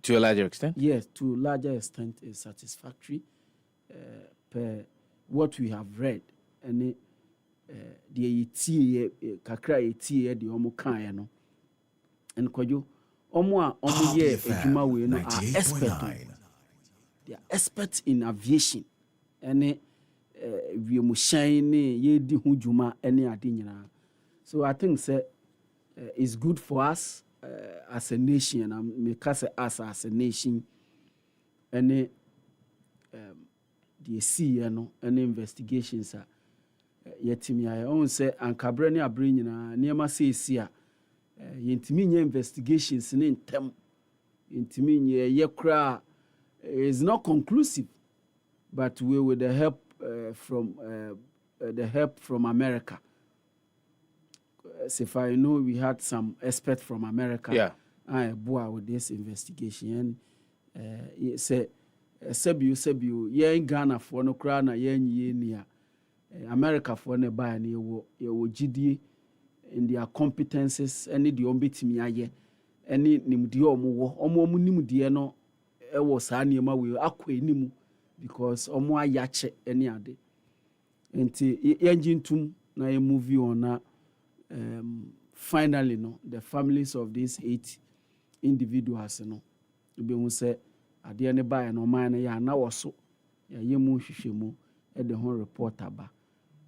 To a larger extent? Yes, to a larger extent is satisfactory per what we have read. And the kakra eti the omo kan no. And Kwadwo omo ye adwuma we no are expert. They are experts in aviation. And we mu shine ye di hu dwuma ene ade nyina. So I think say it's good for us as a nation, and make us as a nation any the see any investigations yetimi I own say ankabre ne abre nyina niema say si a yentimi nya investigations ne ntem yentimi nya ye kra is not conclusive, but we with the help from America. If I know we had some experts from America, I boy with this investigation. Say Sebu, ye in Ghana for no crown, ye near America for ne buy and you GD in their competences, any the ombit me aye, any nimdio omo nimudia no, was anima will acque nimu because omo yache any ade. And engine tum na a movie on finally no the families of these 8 individuals no be who say ade ne buy no man ya na woso ya yemu hwehwemu e the whole report aba,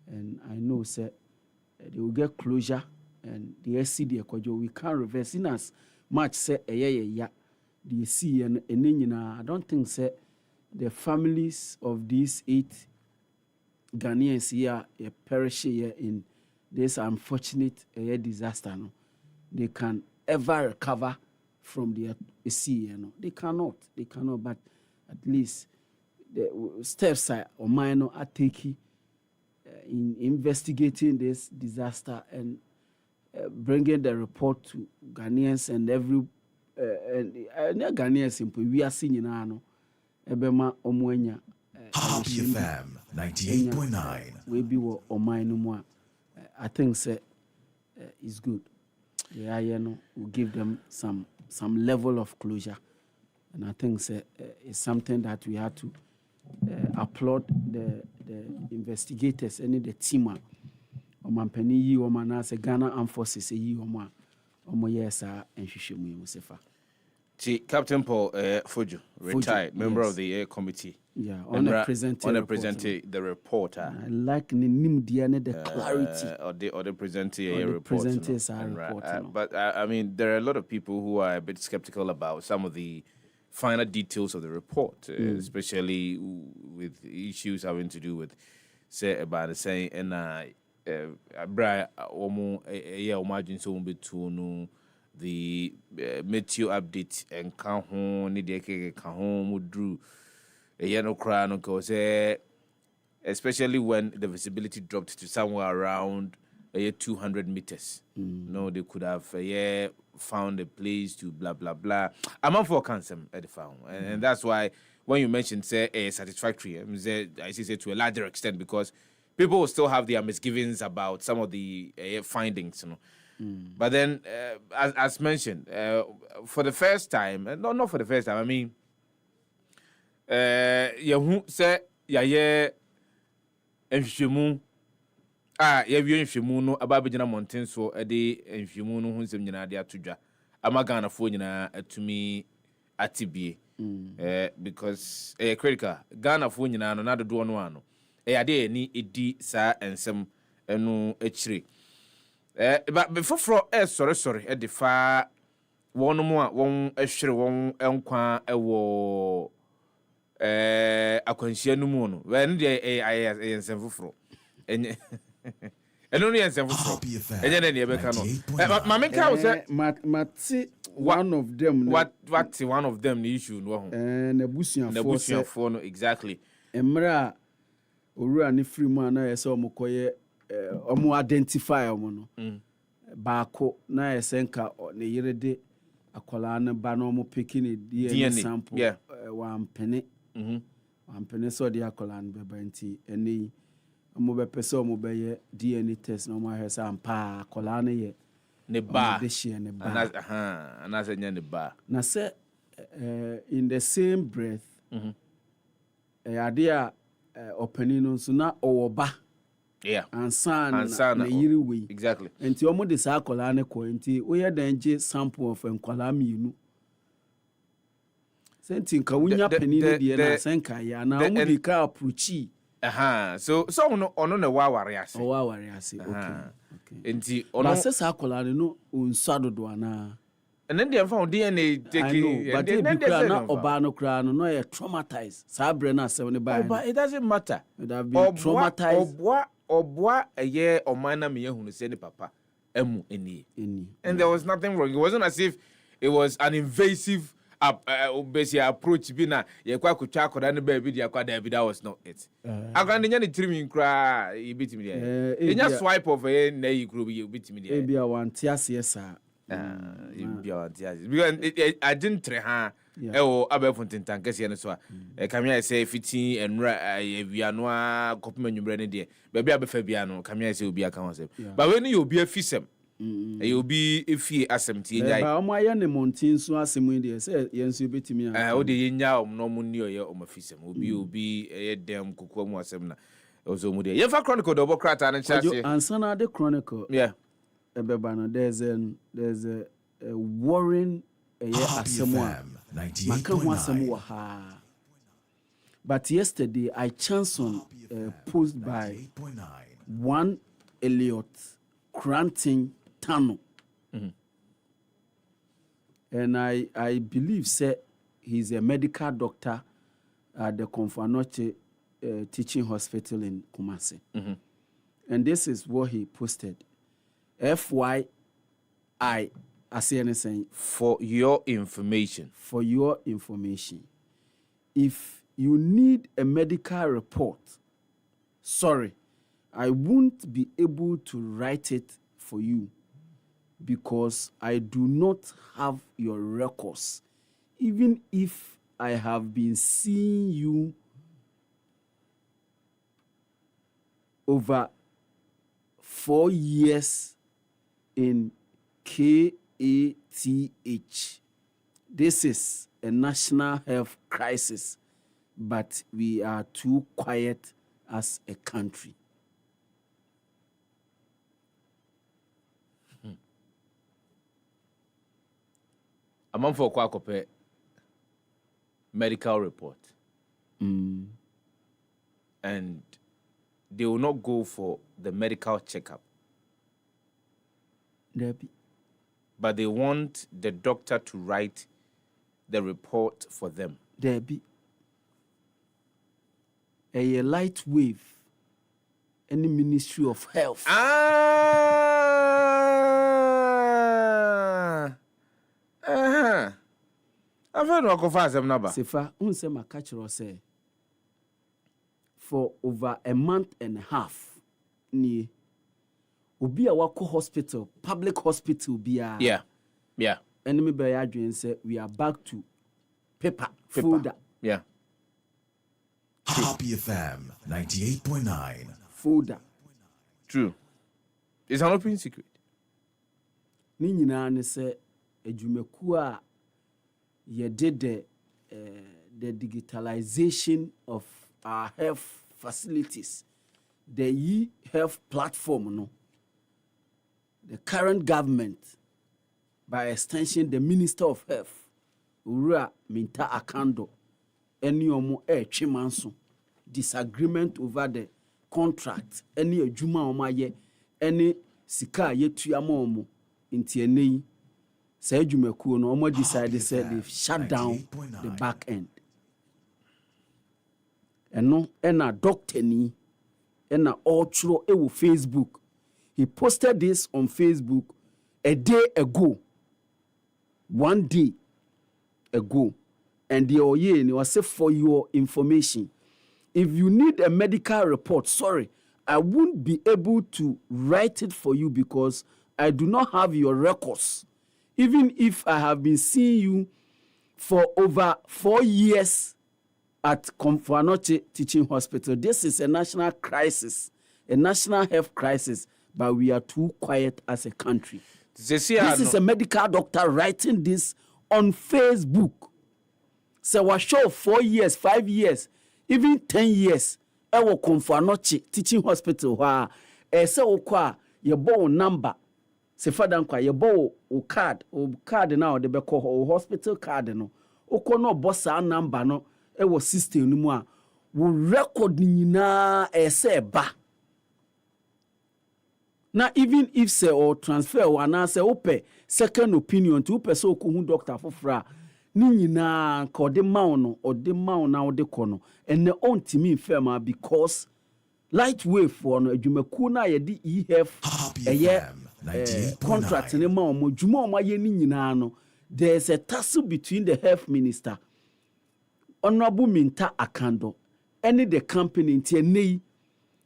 and I know say they will get closure, and the SCD Kwadwo we can't reverse in as much say ya the see and I don't think say the families of these 8 Ghanaians here perish here in this unfortunate disaster, no, they can ever recover from the sea, they cannot, but at least the steps are minor are taking in investigating this disaster and bringing the report to Ghanaians and every Ghanaians simple we are seeing now ebema omwenya Happy FM 98.9 we be wo omai. I think it's good. The will give them some level of closure, and I think it's something that we have to applaud the investigators and the team. Omampeni yi omana se Ghana Armed Forces yi oma yesa enhwehwemu Musefa. Captain Paul Fuju, retired member of the Air Committee. Yeah, on a presented the reporter. I like the clarity. Or the presenting a report. But I mean, there are a lot of people who are a bit skeptical about some of the finer details of the report, especially with issues having to do with, say, about saying, and Brian the meteo update and kahon ni de ke kahon mudru no cry no cause especially when the visibility dropped to somewhere around 200 meters. No, they could have found a place to blah blah blah. I'm on for cancer at the found, and that's why when you mentioned say satisfactory, I say to a larger extent because people will still have their misgivings about some of the findings, you know. But then, as mentioned, for the first time, not for the first time, I mean, Yahu said, Yaye, Enfhimu, Yavian Fimuno, Ababijana Mountain, so a day, and Fimuno, who's in Yanadia Tuja, Amagana Funina to me at TB, because a critical Ghana Funina, another one, a day, ni edi, sa, and some, no, H3. But before sorry at the far one more one extra one enkwa ewo akwanhia no mu no when the ai ensefoforo enye eno ne ensefoforo enye na ne beka no ma make how say mati one of them what one of them the issue no ho na busuafo no exactly emra owura ne free man na yesa omokoye omo identify omo no baako na esenka ne yerede akola ne ba no omo picking DNA sample wampene wampene so de akola ne beba nti eni omo be pese omo be ye DNA test no mo hesa ampa akola ne ye ne ba de share ne ba ana nya ne ba na say in the same breath ade a openi no so na owoba ansan na yiri we exactly enti omo de sa akola ne ko enti oye danje sample of nkola mienu senti nka wunya peni ne de na senka ya na omo de ka approach So ono na wa ware ase. O wa ware ase. Okay. Enti ono ba se sa akola no unsado do ana. And then they found DNA taking. But they na oba no kra no e traumatized. Sa bre na asem ne ba. But it doesn't matter. It have been traumatized. Obwa eye omana me yehunu se ni papa emu eni. And there was nothing wrong. It wasn't as if it was an invasive approach bi na ye kwa kutwa akoda ne ba bi dia kwa da bi. That was not it. Akwande nya ne trim nkra e bitimi dia. Enya swipe of e na yi kro bi e bitimi dia. E bia wan tiase sa. Because I didn't try ha abefuntin tankese ne so a kamia say fiti enra ewia no a kopema nwumre ne de baabi abefa bia no kamia say obi aka wonsem but when you obi afisem you be efie asem tie nyai ba omo aye ne montin so asem de say yenso betimi a o de yenya no mo ni oye o mafisem obi dem kokwa mu asem na ozo mu de yefa chronicle do bokrata na chase ansana de chronicle there's a worrying asemo but yesterday I chanced on a post by one Elliot Cranting Tano, and I believe he's a medical doctor at the Konfanoche Teaching Hospital in Kumasi, and this is what he posted. FYI, I say anything for your information. For your information. If you need a medical report, sorry, I won't be able to write it for you because I do not have your records. Even if I have been seeing you over 4 years in KATH. This is a national health crisis, but we are too quiet as a country. Among for kwakope medical report. And they will not go for the medical checkup. But they want the doctor to write the report for them. Debbie. A light wave. Any Ministry of Health. I've heard no confess them number. Sefa, unse ma catch say for over a month and a half. Ni Obi a wako hospital, public hospital bia. Yeah. Enemy by adwin say we are back to paper. Folder. Yeah. Happy FM 98.9. Folder. True. It's an open secret. Ni nyina ne say adwumaku a ye did the digitalization of our health facilities. The health platform no. The current government, by extension, the Minister of Health, Ura Minta Akando, any omo chimanso, disagreement over the contract, any ejuma omaye, any sika ye tuyamo inti enei, say jumeku no omo decided say they've shut down the back end. And no, ena doctor ni, ena all through Facebook. He posted this on Facebook a day ago. 1 day ago. And the Oye was said for your information. If you need a medical report, sorry, I won't be able to write it for you because I do not have your records. Even if I have been seeing you for over 4 years at Konfanoche Teaching Hospital. This is a national crisis, a national health crisis. But we are too quiet as a country. This is a medical doctor writing this on Facebook. So we show 4 years, 5 years, even 10 years. I will come for Noche Teaching Hospital where say okwa your bow number. Sefah-Danquah your bow o card now the beko hospital card no. Oko no bossa number no. E was system no more. wo record nyina ese ba na even if say or transfer or na say ope second opinion to ope so ko hu doctor fofra ni nyina ka ode mawo no ode mawo na ode kono ene ontimi firma because light wave for no adwumaku na ye di EF contract ne mawo mo dwuma o ma ye ni nyina no there's a tussle between the health minister Honorable Minta Akando any the company ntie nei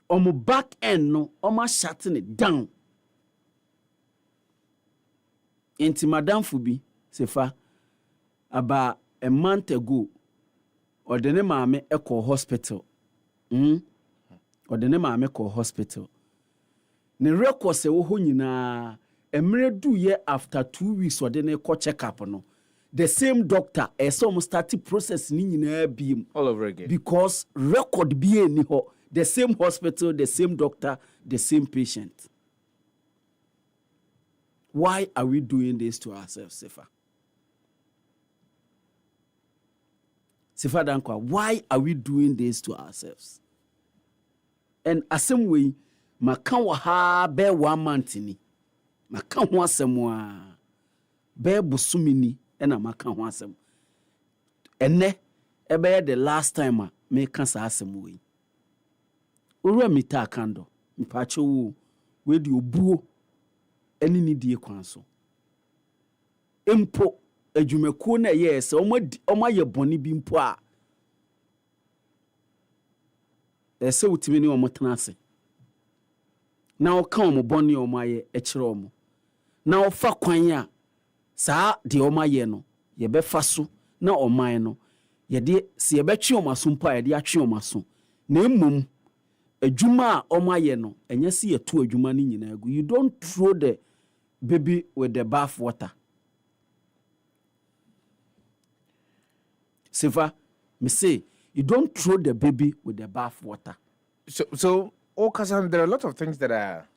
omo back end no omo shutting it down into Madam Fubi Sefah about a month ago or the name maame echo hospital or the name maame echo hospital ne record se wo ho nyina emre do ye after 2 weeks or the ne ko check up no the same doctor some started process ni nyina bi all over again because record bi ni ho the same hospital the same doctor the same patient. Why are we doing this to ourselves, Sefah? Sefah-Danquah, why are we doing this to ourselves? And the same way, makan wa ha be 1 month ni, makan ho asem be busumi ni, ena makan ho asem. Ene ebe the last time me kan sa asem we. Owura mita akando, mpacho wo we di obuo eni ni die kwan so. Empo adwumakuo na yes omo ye boni bi mpo a ese utimi ni omo tenase na o kan omo boni omo aye e kire omo na o fa kwan a saa de omo aye no ye be fa so na oman no ye de se ye be twe omo aso mpo a ye de atwe omo aso na emum adwuma a omo aye no enye se ye to adwuma ni nyina agu. You don't throw the baby with the bath water. Sefah, me say, you don't throw the baby with the bath water. So, Kasan, there are a lot of things that are.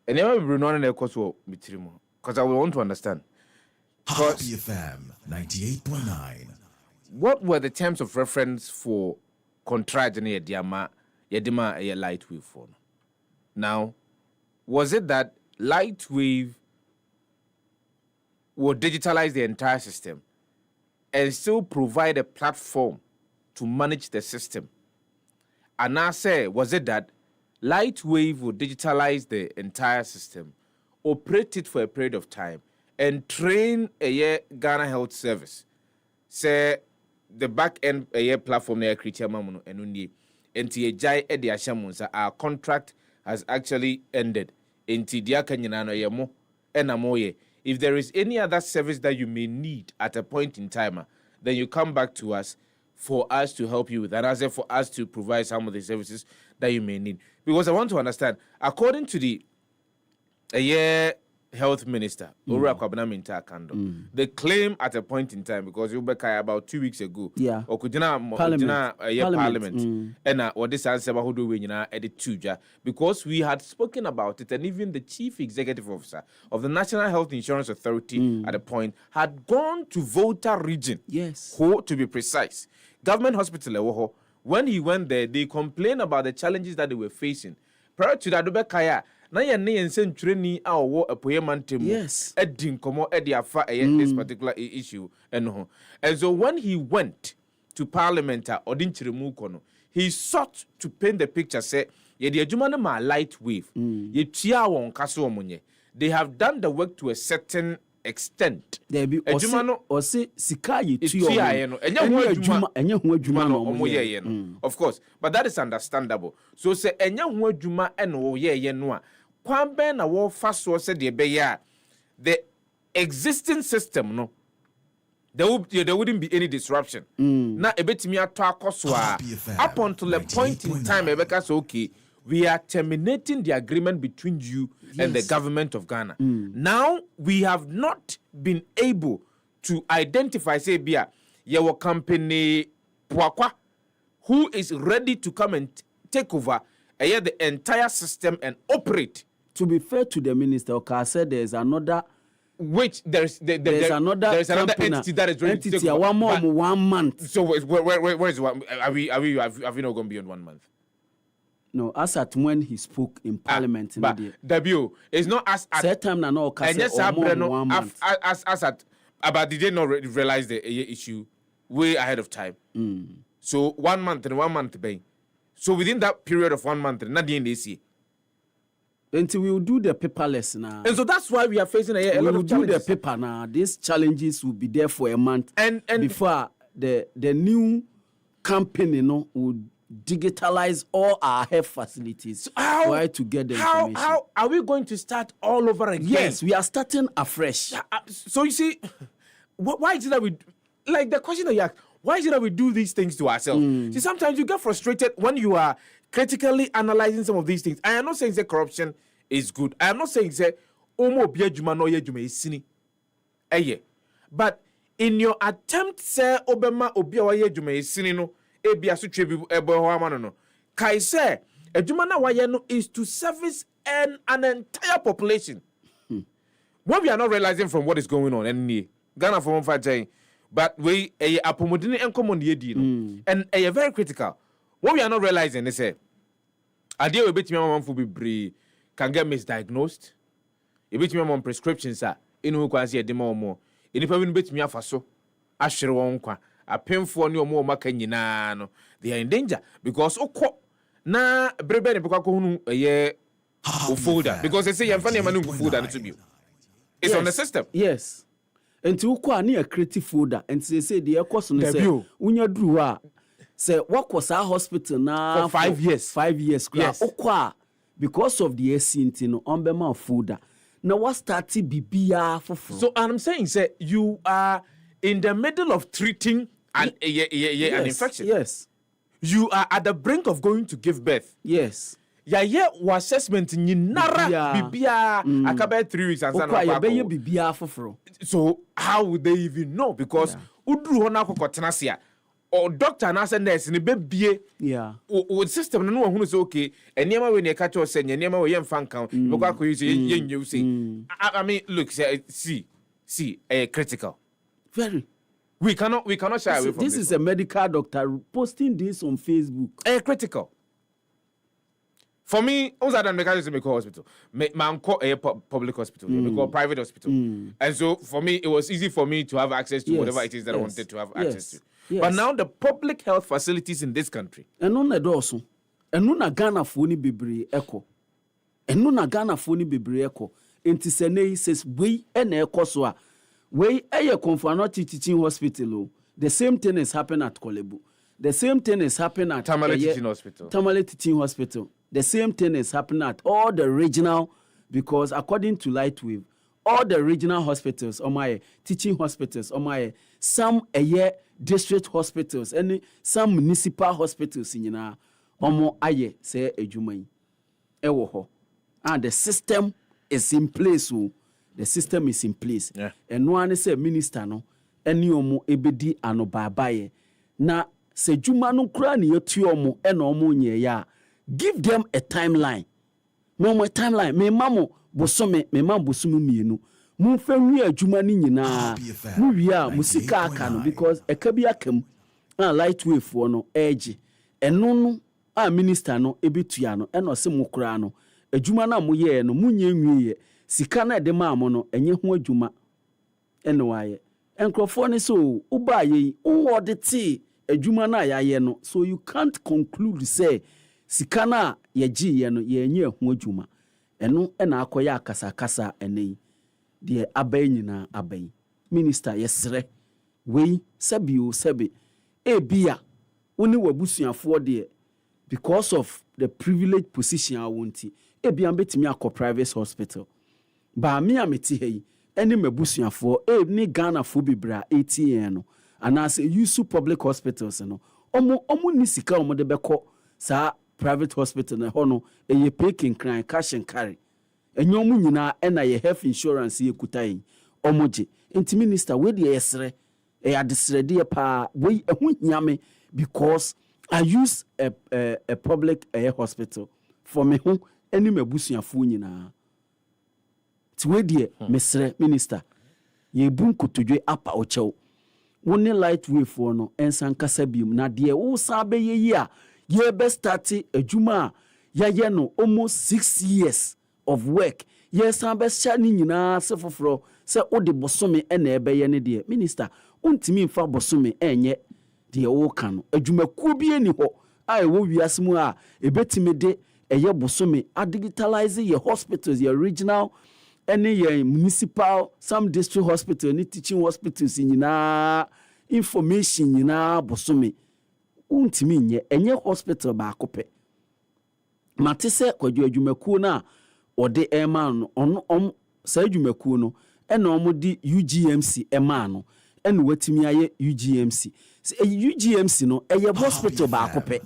And never be known in a course because I want to understand. Happy FM 98.9. What were the terms of reference for contract in Yedima a light wave phone? Now, was it that light wave would digitalize the entire system and still provide a platform to manage the system? And I say, was it that light wave would digitalize the entire system, operate it for a period of time, and train a Ghana Health Service? Say the back end platform they create mamuno enundi enti ejai e de ashamunsa our contract has actually ended. Enti dia kanyina no ye mo ena mo ye. If there is any other service that you may need at a point in time, then you come back to us for us to help you with that. As for us to provide some of the services that you may need. Because I want to understand, according to the health minister, they claim at a point in time, because you about 2 weeks ago, or Parliament, and what this answer who do we edit tuja, because we had spoken about it, and even the chief executive officer of the National Health Insurance Authority at a point had gone to Volta region, who, to be precise, government hospital. When he went there, they complained about the challenges that they were facing. Prior to that, na ye ne yensen treni a wo apoyemantemu edin komo ediafa this particular issue eno. And so when he went to Parliament odin chiremu kono, he sought to paint the picture say ye de adwuma no ma light wave ye tua won kaso omonye. They have done the work to a certain extent. Adwuma no ose sika ye tua no enye ho adwuma no omoye no, of course, but that is understandable. So say enye ho adwuma eno ye no a kwambe na wo faso se de be ya the existing system no there wouldn't be any disruption. Na ebetimi ato akoso up until a point in time ebeka say okay, we are terminating the agreement between you and the government of Ghana. Now we have not been able to identify say bia your company Pwakwa who is ready to come and take over the entire system and operate. To be fair to the minister, okay, I said there's another which there's another entity that is ready to take over. 1 month. So where is one? Are we not going to be on 1 month? No, as at when he spoke in Parliament. But W is not as at that time. No, and yes, 1 month. As at about did they not realize the issue way ahead of time? So 1 month and 1 month pay. So within that period of 1 month, not the end they see. Until we will do the paperless now. And so that's why we are facing a lot of challenges. We will do the paper now. These challenges will be there for a month. And before the new company would digitalize all our health facilities. So try to get the information. How are we going to start all over again? Yes, we are starting afresh. So you see, why is it that we, like the question that you asked, why is it that we do these things to ourselves? See, sometimes you get frustrated when you are critically analyzing some of these things. I am not saying that corruption is good. I am not saying that but in your attempt, say Obama Obiawaye Jume Sinino, Ebiasu Trebi Ebohamano, Kai say, a Jumana Wayano is to service an entire population. What we are not realizing from what is going on, and Ghana for 1 but we a apomodini and common yedi, and a very critical. What we are not realizing is a idea we bet me on for be can get misdiagnosed. A bit me on prescriptions are in who can see a demo more. If I win bet me off so, Asher Wonkwa, a painful no more macanino. They are in danger because na brebe because a year folder because they say you're funny man food and to be. It's on the system. Yes. And to near creative folder and say the question is when you drew say what was our hospital now for 5 years. 5 years. Yes. Because of the SCNT on Bema folder. Now what started BBR for so I'm saying say you are in the middle of treating an infection. Yes. You are at the brink of going to give birth. Yes. Yeah, assessment ni nara bibia akabe 3 weeks and so how would they even know? Because udru hona kokotena sia or doctor na say nurse ni bebie o system no no say okay eniema we ne ka cho say eniema we yemfa nkan because akoyi say yenyu say I mean look see critical very. We cannot shy away from this is a medical doctor posting this on Facebook. Critical. For me, also I make a hospital. Man call a public hospital, we call private hospital. And so for me, it was easy for me to have access to whatever it is that I wanted to have access to. Yes. But now the public health facilities in this country. And on the doorso. And no na Ghana phone bibri echo. And no na Ghana phone bibri echo. Enti sene says we and echo so. We a Confanoti teaching hospital. The same thing is happening at Kolebu. The same thing is happening at Tamale Teaching Hospital. Tamale Teaching Hospital. The same thing is happening at all the regional, because according to Lightwave, all the regional hospitals, teaching hospitals, some district hospitals, and some municipal hospitals in aye say ejumai. Ewoho. And the system is in place. The system is in place. Yeah. And no one say minister no, any omo ebedi ano babaye. Na se juma no kura ni yotu omo eno omo nye ya. Give them a timeline. Me timeline. Me mamo bosome, me mam bosumu mienu. Mu fe nwi adwuma ni nyina. Mu wia musika aka no because eka bi akam na Lightwave fo no edge. Eno no a minister no ebetua no eno se mukura no. Adwuma na mo ye no munye nwie sika na de maamo no enye ho adwuma eno waye. Enkrofo ne so uba ye unwo de ti adwuma na yaye no, so you can't conclude say sika na yeji ye no ye nye ho adwuma eno na akoya akasa enei de abai nyina abai minister yesre wei sebi ebia woni wabusuafo de because of the privileged position I want ebia betimi akọ private hospital ba me ameti hei ene mabusuafo ni Ghana fo bibra ATN no anase use public hospitals no omo ni sika omo de beko sa private hospital na hono eye picking cry cash and carry enyo mu nyina na ye health insurance ye kutai omoje enti minister we de yesre adesrede pa we ehu nyame because I use a public hospital for me ho any mabusuafo nyina tiwedie mesre minister ye bu nkotodwe apa ochew woni light wave for no ensan kasa biom na de wo sa be ye a ye be start adwuma ya ye no almost 6 years of work ye san be sha ni nyina se foforo se ode bosome na ebe ye ne de minister untimi mfa bosome enye de wo kan no adwumakuo bi eni ho a wo wiase mu a ebetime de eye bosome a digitalize ye hospitals ye regional any ye municipal some district hospital ni teaching hospitals nyina information nyina bosome untimi nye enye hospital ba akopɛ mate sɛ Kwadwo adwumakuo na ɔde ɛma no ɔno saa adwumakuo no ɛna ɔmo di UGMC ɛma no ɛna watimi ayɛ UGMC UGMC no ɛyɛ hospital ba akopɛ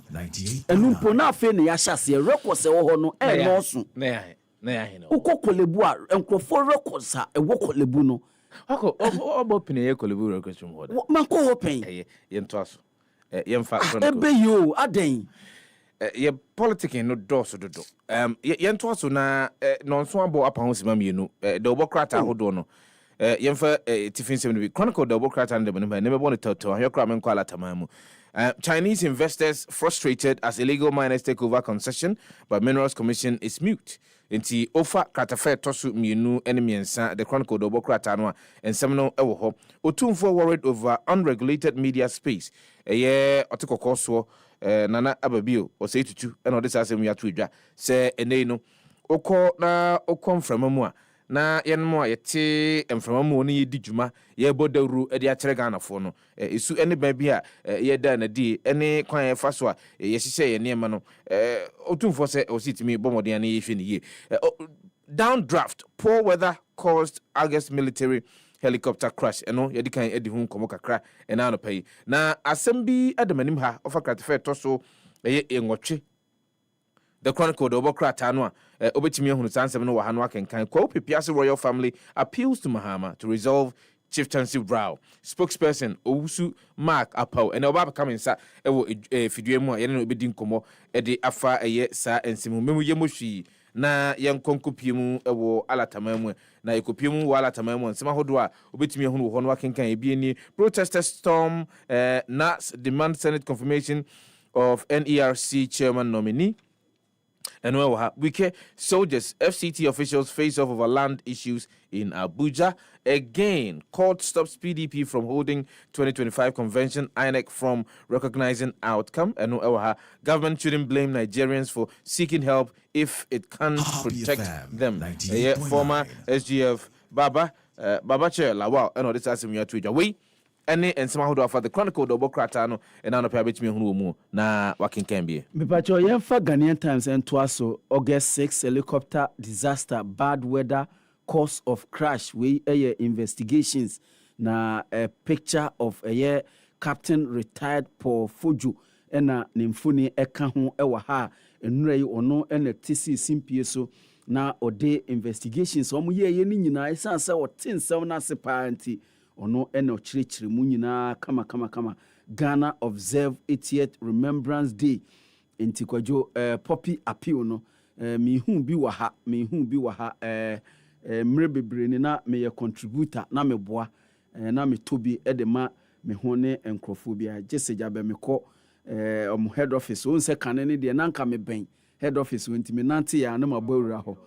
ɛnu mpo na afei ne yɛahyɛ records ɛwɔ hɔ no ɛnɔɔso na ya hino ukɔ kolebu a nkrofo records a ɛwɔ kolebu no akɔ ɔbɔ pene yɛ kolebu records from hɔ manko hɔ pɛn yɛnto aso yɛmfa ebe yo aden ye politicking no doso dodo yɛnto aso na nonso abɔ apa ho sima mienu de obokrata ahodo no yɛmfa tifin sɛm no bi chronicle de obokrata no de bɛnim ne bɛbɔ no toto ahwɛ kra men kwala tamamu Chinese investors frustrated as illegal miners take over concession but Minerals Commission is mute. Inti ofa kratafe tosu mienu enemiensa the chronicle do bokrata no ensem no ewo ho otumfo worried over unregulated media space eye otikokɔ so nana ababio o sei tutu ena ode sasem ya to edwa se enei no okɔ na okɔ mframamu a na yenmo yete emframamu no yedi dwuma ye bodawru e de akyere ganafo no esu ene ba bi a ye da na di ene kwan ye fa so a ye hihye ye niema no otumfo se ositimi bomode na ye hwe ne ye downdraft poor weather caused August military helicopter crash eno ye di kan edi hu nkomo kakra ena no pai na asem bi adamanim ha ofa kratafe to so ye enwotwe the chronicle the obokrata no obetimi ehunu sansem no wa ha no akenkan kwa opipiase royal family appeals to Mahama to resolve chieftaincy row spokesperson Owusu Mark Apau and oba becoming sa ewo fidue mu a ye no obedi nkomo de afa eye sa ensemu memu ye mohwi na yenkonkopie mu ewo alatama mu na ekopie mu wa alatama mu nsema hodo a obetimi ehunu ho no akenkan ebi ni protesters storm NAS demand Senate confirmation of NERC chairman nominee. And Wike soldiers, FCT officials face off over land issues in Abuja. Again, court stops PDP from holding 2025 convention, INEC from recognizing outcome. And government shouldn't blame Nigerians for seeking help if it can't protect them. Former SGF Baba Chair Lawal, and this asking you to wait. Any and somehow do for the chronicle do bokrata no and na pa betimi hunu mu na wakin kan bie me pacho yemfa Ghanaian Times and twaso August 6 helicopter disaster bad weather cause of crash we investigations na a picture of a captain retired Paul Fojo ena nemfuni eka ho ewa ha enura yi ono ena tisi simpie so na ode investigations omo ye ni nyina esanse o tinsem na sepa anti ono eno chirichiri mu nyina kama Ghana observe 80th Remembrance Day enti Kwadwo poppy appeal no mi hu bi wa ha mre bebre ni na me ye contributor na me boa na me tobi de ma me ho ne enkrofobia jeseja be me kɔ head office on se kanene de na nka me ben head office wenti me nante ya na mabawura ho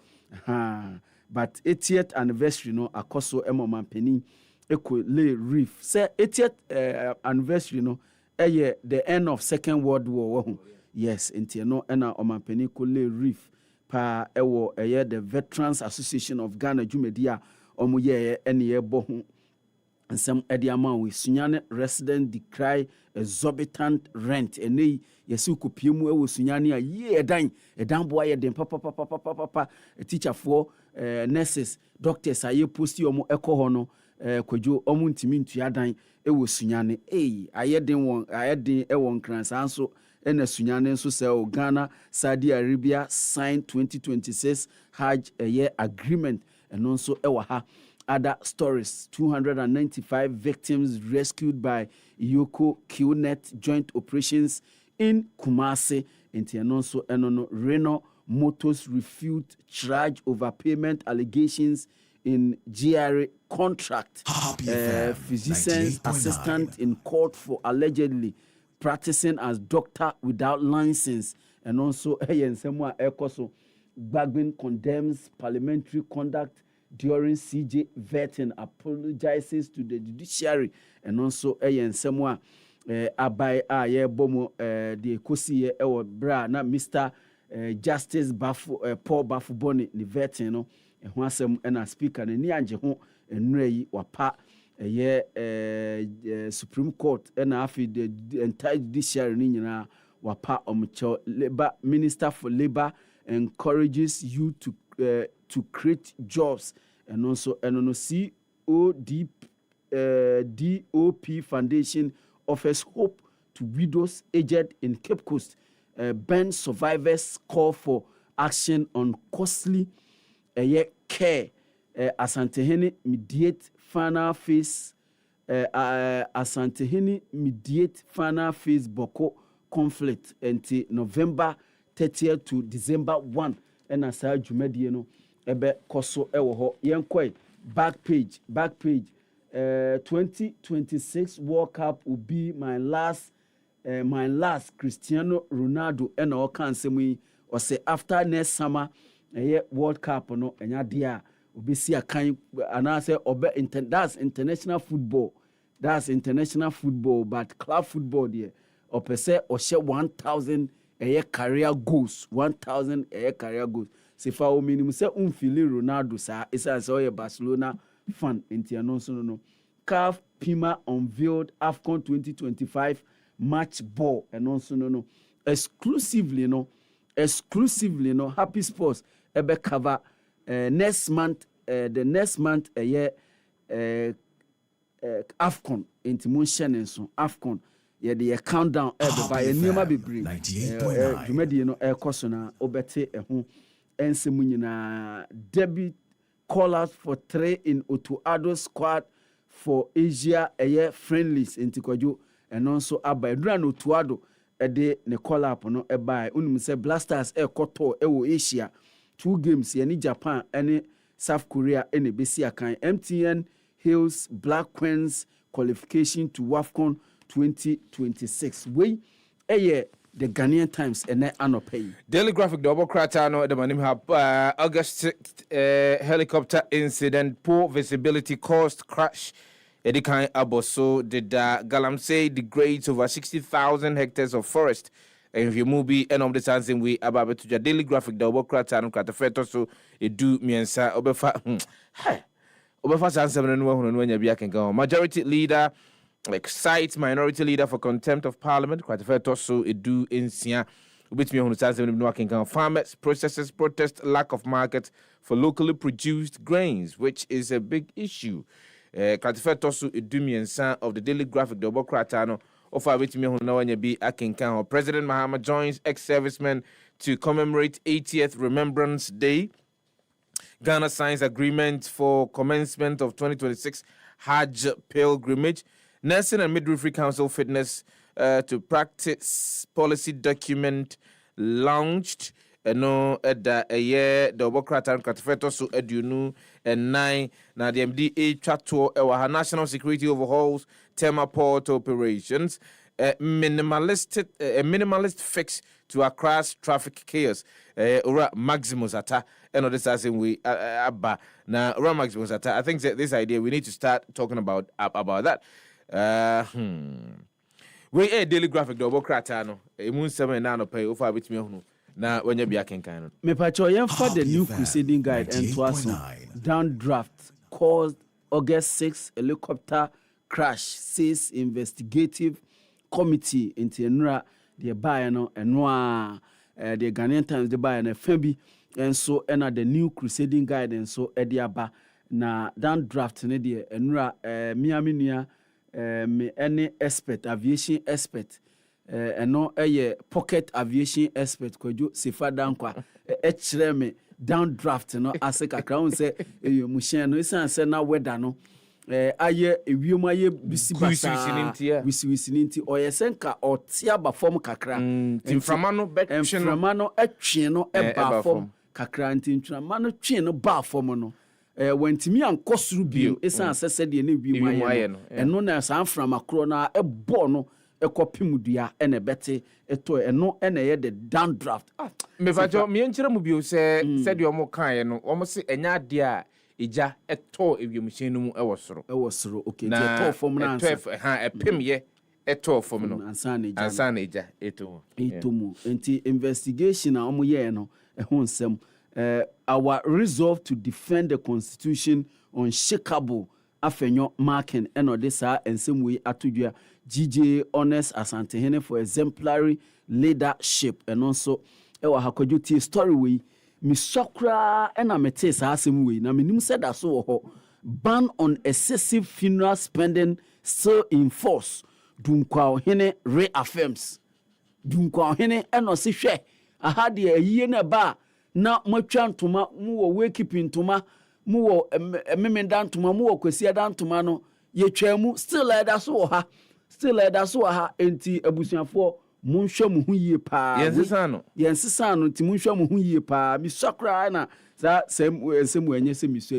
but 80th anniversary no akoso mampeni Eco lay reef say 80th anniversary no the end of Second World War yes enti no na omampani ko lay reef pa ewo the Veterans Association of Ghana Jumedia omo ye ene bo ho nsem ede ama we sunyane resident decry exorbitant rent ene yesi kopie mu ewo sunyane a ye edan boa ye den papa teacher for nurses doctors aye posti omo ekoho no Kwadwo omu ntimi ntuadan ewo sunyane ayeden ewon kransa nso ena sunyane nso se o Ghana Saudi Arabia signed 2026 Hajj agreement eno nso ewa ha other stories 295 victims rescued by Yoko QNet joint operations in Kumasi enti eno nso eno no Reno Motors refute charge overpayment allegations in GRA contract. Physician's assistant in court for allegedly practicing as doctor without license. And also, Bagbin condemns parliamentary conduct during CJ vetting, apologizes to the judiciary. And also, Abai Bomo, the Kosi Bra, na Mr. Justice Paul Bafuboni, the vetting, no. And a speaker and Nianje home and Ray Wapa Supreme Court and after the entire judiciary Nina Wapa Omucho Labor Minister for Labor encourages you to create jobs and also DOP Foundation offers hope to widows aged in Cape Coast. Ben survivors call for action on costly care. Asantehene mediate final phase. Asantehene mediate final phase Boko conflict until November 30th to December 1. And as I jumedi no ebe koso ewo ho yenkoi back page 2026 World Cup will be my last Cristiano Ronaldo and all can say or say after next summer World Cup no enya dia obi see a kind and I say that's international football but club football there or per se or share 1,000 career goals 1,000 career goals se fa o minimum say umfili Ronaldo sa isa say Barcelona fan enti anonso no CAF Pima unveiled AFCON 2025 match ball and also no exclusively Happy Sports ebe cover next month AFCON into motion and so AFCON the countdown by niema bebre dwumadi no ekoso na obete eho ensemu nyina debut call out for 3 in Otuado squad for Asia friendlies into Kwadwo and also abai dura no Otuado de ne call up no ebai unum say Blasters ekoto ewo Asia 2 games ye Japan and South Korea ene besi akan MTN Hills Black Queens qualification to WAFCON 2026 we the Ghanaian Times and anopay Daily Graphic double cratano the manim have August 6th helicopter incident, poor visibility caused crash Edikan Aboso did Galamsey degrades over 60,000 hectares of forest. And if you movie and the Sansin we about to Daily Graphic double cratano cratafeto so it do miensa obefa sansa when you be can go majority leader excites minority leader for contempt of parliament. Quite a fair tosso it do in Sia. Which me on the side of farmers, processors protest lack of market for locally produced grains, which is a big issue. Quite a fair tosso it do me and son of the Daily Graphic double cratano. Offer which me on now when you be Akinkan. President Mahama joins ex-servicemen to commemorate 80th Remembrance Day. Ghana signs agreement for commencement of 2026 Hajj pilgrimage. Nursing and Midwifery Council Fitness to Practice policy document launched. No, a year the Bokratan Katifeto so edunu and 9 now the MDA chatto our national security overhauls Tema port operations. A minimalist fix to Accra's traffic chaos. Ora Maximus Atta and this as in we abba now Ora Maximus Atta. I think that this idea we need to start talking about that. We a Daily Graphic double cratano a moon 7 nano pay over with me now when you be a king kind me pacho yen for the new crusading guide and twas downdraft caused August 6 helicopter crash says investigative committee into Enra the buyer no and the Ghanaian Times the buyer and Febi and so the new crusading guide and so ediaba na downdraft ne the Enra Miami near me any expert aviation expert no pocket aviation expert Kwadwo Sefah-Danquah chere me downdraft no aseka crown say mushen no isan say na weather no aye ewiom aye bisibasa wisininti oyesenka otia ba form kakra timframa no betwe no atwe no eba form kakra nti ntwama no twe no ba form no wantimi ankɔ soro bio esan asɛsɛ de ne wie mu ayɛ no ɛno na san frama kro na ɛbɔ no ɛkɔpem dua ɛna bɛte ɛtɔ ɛno ɛna ɛyɛ the downdraft mefajo me nkyerɛ mu bio sɛ de ɔmo kae no ɔmo se ɛnya ade a eja ɛtɔ ewiemhyɛn no mu ɛwɔ soro okay na ɛtɔ fam na ansa ɛpem yɛ ɛtɔ fam no ansa na eja ɛtɔ mu enti investigation a ɔmo yɛ no ɛho nsɛm our resolve to defend the constitution unshakable afenyo marking and this and same way atudua GJ honest asantehene for exemplary leadership and also ewa hakwajuti story we misokra and amete sa same way na menim said that so ban on excessive funeral spending still in force dunkwa hene reaffirms dunkwa hene eno se hwe aha de ayiye na ba na matwa ntoma mu wo wakekeeping ntoma mu wo memenda ntoma mu wo kwasi ada ntoma no yetwa mu still leader so ha enti abusuafo munhwe mu hu yie pa yensesa no enti munhwe mu hu yie pa mi sokra na sa sem enye se mi so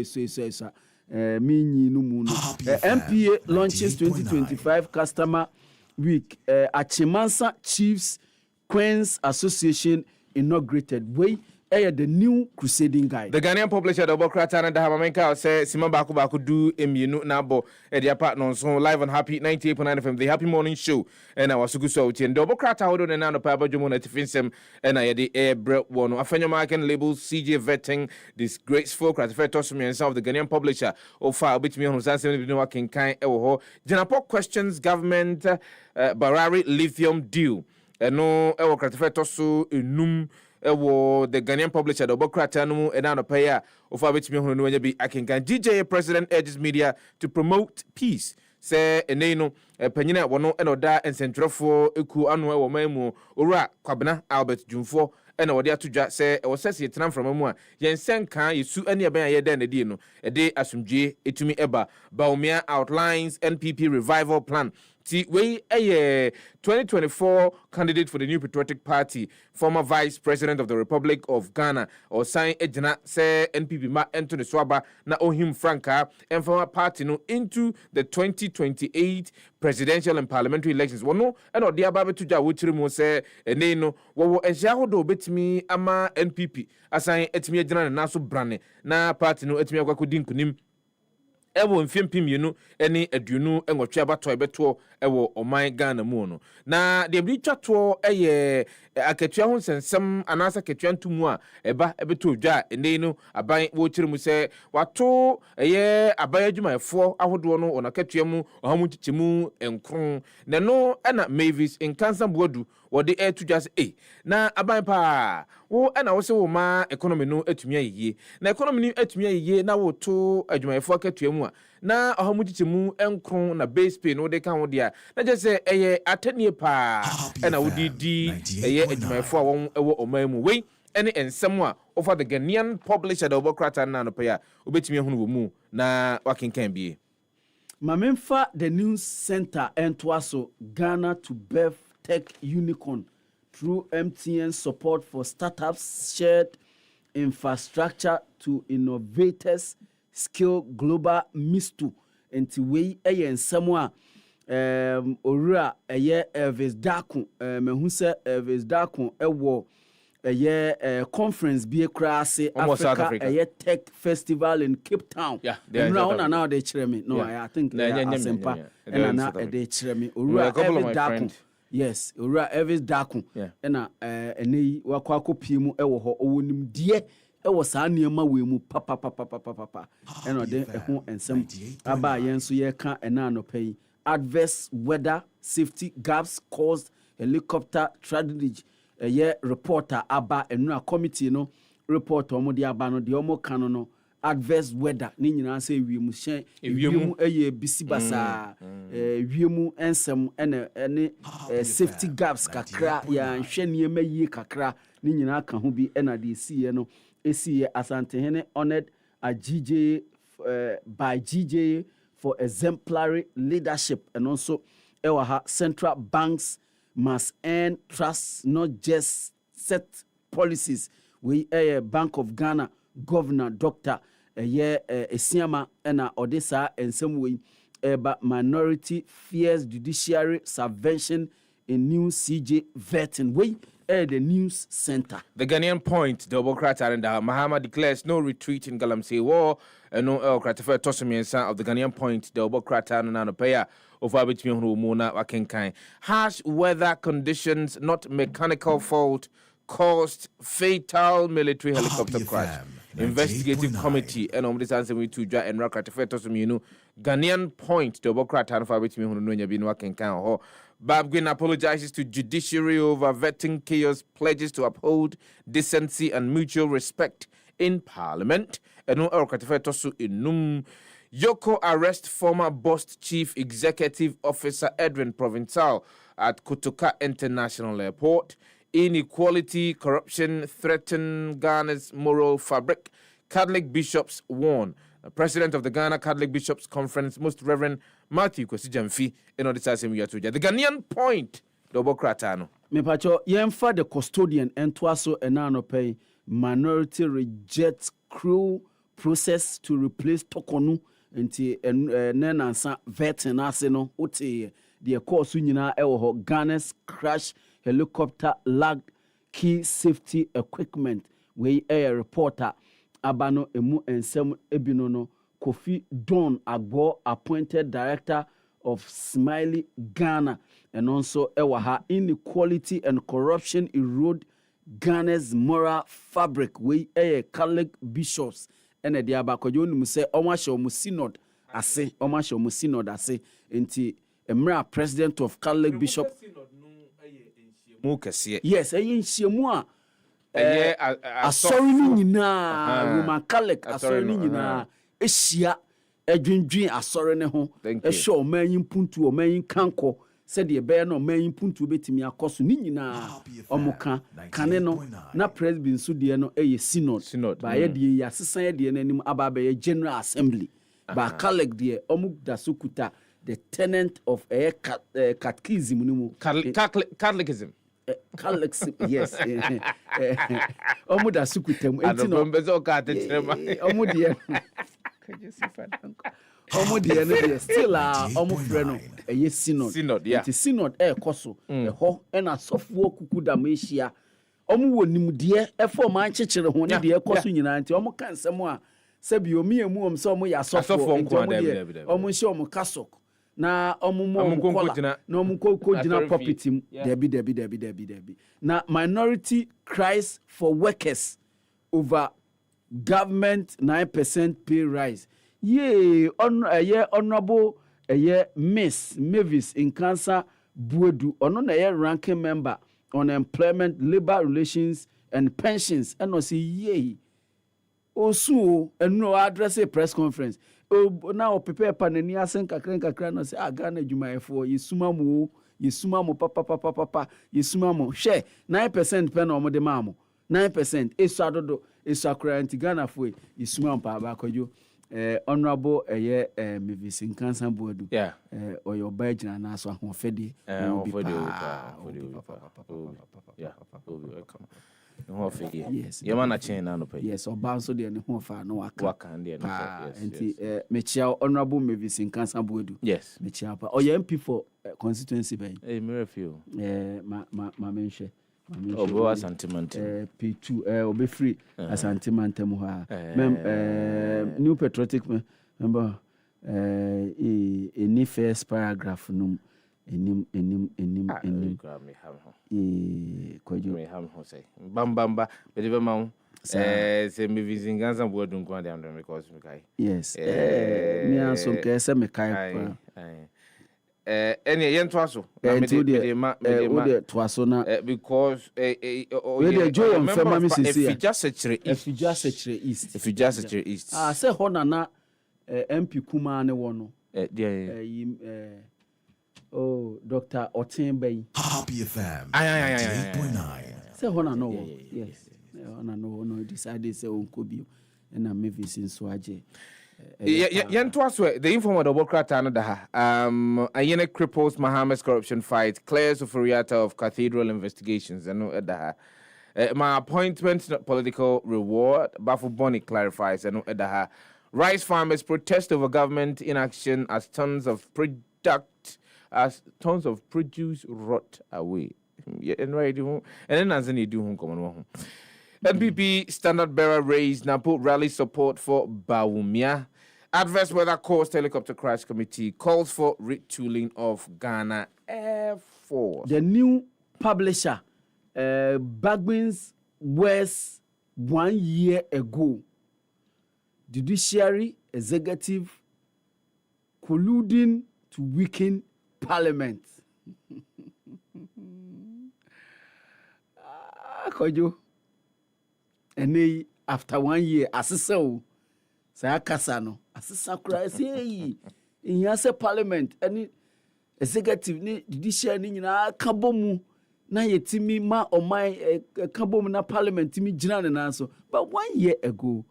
minyi no mu no MPA launches 2025 customer week Achimansa Chiefs Queens Association inaugurated way the new crusading guide. The Ghanaian publisher the Bokrata and the Hamamenka say Simon Baku do emienu nabo their partner so live on Happy 98.9 FM the Happy Morning Show and our Suguso and the Bokrata hold on and the Papa Jumona to Finsem and I the air bread one Afenyo Marken labels CJ vetting disgraceful Kratifetosumi and some of the Ghanaian publisher of far bit me on Sansen working kind Janapo questions government Barari lithium deal and no Kratifetosu enum the Ghanaian publisher the Bokrata no and an payer of our bit me on be akinkan GJ president urges media to promote peace say eneno panyina wono enoda ensentrofo eku anu e wo mamu owura Kwabena Albert Jumfo ena wode atodwa say e wo sese tenam from amu a yensen kan yesu ane e ban ye da na die no e de asumdwe etumi eba Baumia outlines NPP revival plan. See, we a 2024 candidate for the New Patriotic Party, former Vice President of the Republic of Ghana, or sign ejina say NPP ma enter the swaba na ohim franca and former party no into the 2028 presidential and parliamentary elections. Wono and or dia babe tuja wutiri mo say ene no wo ejahodo betimi ama NPP assign etimi ejina na so brane na party no etimi akwakodin kunim ewo mfimpim yenu eni aduonu enwotwe abato ebeto ewo oman Ghana mu no na de bi twato eye akatua ho sensem anasa akatua ntumu a eba ebeto dwa ene no aban wo kire mu se wato eye aban adwumayefo ahodo no ona akatua mu ohamu chichemu enkron na no ena Mavis in Kansan Boadu wode etudwa se na aban pa wo ena wo se wo ma economy no atumi ayiye na economy ni atumi ayiye na wo to adwumayefo akatua mu na ohamu chichemu enkron na base pay no de kan wo dia na je se eye atanie pa ena wo di eye adwumayefo a won ewo oman mu wei ene ensem a over the Ghanaian publisher the Bokrata na no pa ya obetumi ehunu wo mu na wakenkan bie Mamemfa the news center entwaso Ghana to birth tech unicorn through MTN support for startups, shared infrastructure to innovators, skill global mistu enti we eye nsemo a orura eye Elvis Daku mehu se Elvis Daku ewo eye conference bi krase Africa eye tech festival in Cape Town. Yeah, now they chere me. No, I think Asempa and na they chere me orura Elvis Daku. Yes, orura Elvis Daku na eni wakwa kopie mu ewo ho owonim die ewo saa niema we mu papa eno de eho ensem aba yenso ye ka ena anopai adverse weather safety gaps caused helicopter tragedy reporter aba enura committee no report omo de aba no de omo kan no adverse weather ni nyina say wiemu hyen wiemu eye bisibasa wiemu ensem ene safety gaps kakra ya hwe niema yie kakra ni nyina ka ho bi ena de sie no esi asantehene honored a GJ by GJ for exemplary leadership and also central banks must earn trust, not just set policies. We Bank of Ghana Governor Dr. esiama na odisa ensem we but minority fears judiciary subvention in new CJ vetting way the news center. The Ghanaian Point, the Democrat and Mahama declares no retreat in Galamsey War and no Christopher Tosumiensa of the Ghanaian Point, the Democrat and Nanopaya over between Muna Wakenkai. Harsh weather conditions, not mechanical fault, caused fatal military helicopter crash. Investigative committee and this answer we to and Christopher Tosumienu Ghanaian Point, the Democrat and over between Wakenkai. Babgwin apologizes to judiciary over vetting chaos, pledges to uphold decency and mutual respect in parliament. Yoko arrest former Bost Chief Executive Officer Edwin Provincial at Kotoka International Airport. Inequality, corruption threaten Ghana's moral fabric. Catholic bishops warn. The President of the Ghana Catholic Bishops Conference, Most Reverend Matthew Kwesi Jamfi, in order to say we are to the Ghanaian Point, double cratano. Me pacho yemfa the custodian and twaso enano pay minority rejects crew process to replace Tokonu nti nenansa vetin ase no uti the course nyina ewo Ghana's crash helicopter lacked key safety equipment we air reporter Abano emu ensem ebinono Kofi Don Agbo appointed director of Smiley Ghana and also ewaha inequality and corruption erode Ghana's moral fabric we Catholic bishops and the abakojo ni say omasho mu synod ase omasho mu synod ase enti emra president of Catholic bishop yes nhyiemu a asori ni nyina Roman Catholic asori ni nyina ehia adwindwin asori ne ho ehwe omanyin puntu omanyin kanko said the bear no manyin puntu betimi akoso ni nyina omuka kane no na president so de no synod ba ye de ya sesan de nanim aba ye general assembly ba Catholic de omu da sokuta the tenant of catechism nimu Catholicism Catholicism, yes. Omuda sukutem. Omudia still omu freno eye synod. Yeah. The synod koso ho na sofo kukuda mehia. Omu wonimde efo man chechire ho ne de koso nyina nti omu kan nsem a sebi omi emu om se omu ya sofo omu hye omu kasok na omumo kola na omukoko jina property debi na minority cries for workers over government 9% pay rise honorable Miss Mavis in Cancer Buedu ono na ranking member on employment labor relations and pensions and no see osu enu address a press conference now prepare panani asen kakran no say Ghana adwumayefo yesuma mo papa yesuma mo share 9% pen o mo de ma mo 9% esu adodo esu akra anti Ghana fo yesuma mpa ba kwajo honorable Mavis Nkansa Boadu oyo ba gina na so ahofede yes yamana chain na no pay yes obanso de ne ho fa no waka yes enti mechia honorable Mavis Nkansa Boadu yes mechia pa oyo MP for constituency ben Merefio ma menhwe obo asantiment P2 obe free asantiment mu ha new patriotic member any first paragraph num enim kwajo me ham ho say bamba be be ma say me vizinganza Boadu nko dey am because me kai yes me aso nke se me kai any yento aso me de to aso na because we dey joy on family sisi if you just sechere east say ho na MP kuma ne wo no Dr. Otenbey Happy FM 8.9 say ho na no yes ona no decided say onko bi na Mavis nso age yento aso the informal Democrat and ayene cripples Mahama's corruption fight clears of Furiata of cathedral investigations and My appointment, not political reward. Bafu Bonnie clarifies. And rice farmers protest over government inaction as tons of produce rot away. And then as any do home common. NPP standard bearer raised Napo rally support for Bawumia. Adverse weather caused helicopter crash committee calls for retooling of Ghana Air Force. The new publisher, Bagwins, was 1 year ago. Judiciary executive colluding to weaken parliament. Kojo. And after 1 year, assessor, Sayakasano, assessor cries, in Yasa parliament, and executive, judiciary, Kabomu, na yetimi ma or my Kabomu na parliament, Timmy Jiran and answer. But 1 year ago,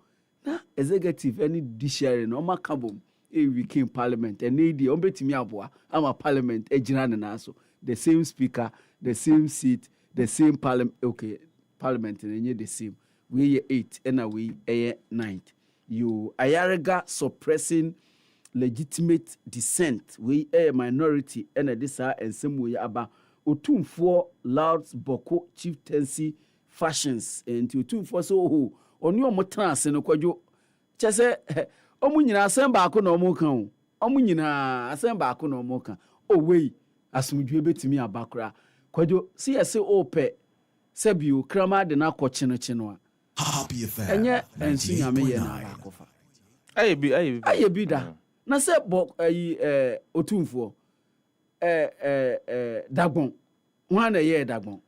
na executive, any judiciary, no ma Kabom, we came parliament, and the Ombetimi Abwa, I'm a parliament, a Jiran and answer. The same speaker, the same seat, the same parliament, okay, parliament, and the same. We 8 and we 9. You ayarega suppressing legitimate dissent. We a minority and this and some way about Otumfo Louds Boko chieftaincy fashions and Otumfo so who on your motrans and Kwadwo Chese Omunyina Assemba no mokan. Omunyina Assemba no mokan. Oh way asumdwe betimi abakra. Kwadwo see say ope Sebiu krama de na ko chino Happy affair. Enye ensi nyame ye na akofa. Aye bi da. Na se bo Otumfo Dagbon. Wan na ye Dagbon.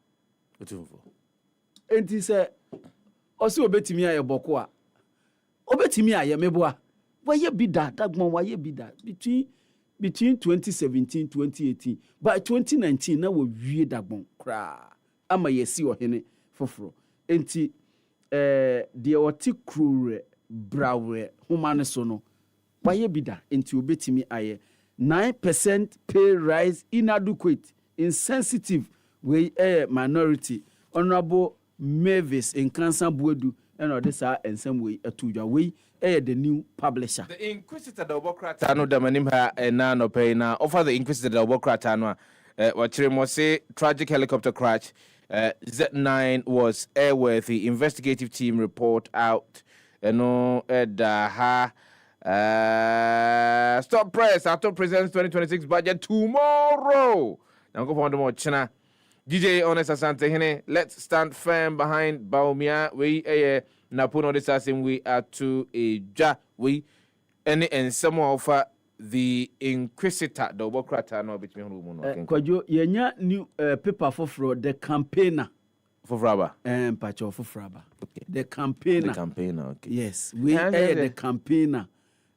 Otumfo. Enti se osi obetimi aye boko a. Obetimi aye meboa. Wa ye bi da Dagbon wa ye bi da between 2017 2018 by 2019 na wo wie Dagbon kra. Ama yesi ohene foforo. Enti de oti krure brawe humane so no waye bida enti obetimi aye 9% pay rise inadequate insensitive we minority honorable Mavis in Kansan Buedu and odisa ensem we atudwa we the new publisher the inquisitor Dobokrata no damanim ha na no pay na offer the inquisitor Dobokrata no wachire mo say tragic helicopter crash. Z9 was airworthy. Investigative team report out. Stop press. After presents 2026 budget tomorrow. Now go for more China. DJ Honest Asante Hene. Let's stand firm behind Bawumia. We Napuno this assassin. We are to a ja. We any and some offer. The inquisitor the Bokrata no between room Kwadwo yenya new paper for the campaigner for Fraba pacho for Fraba the campaigner okay yes we the campaigner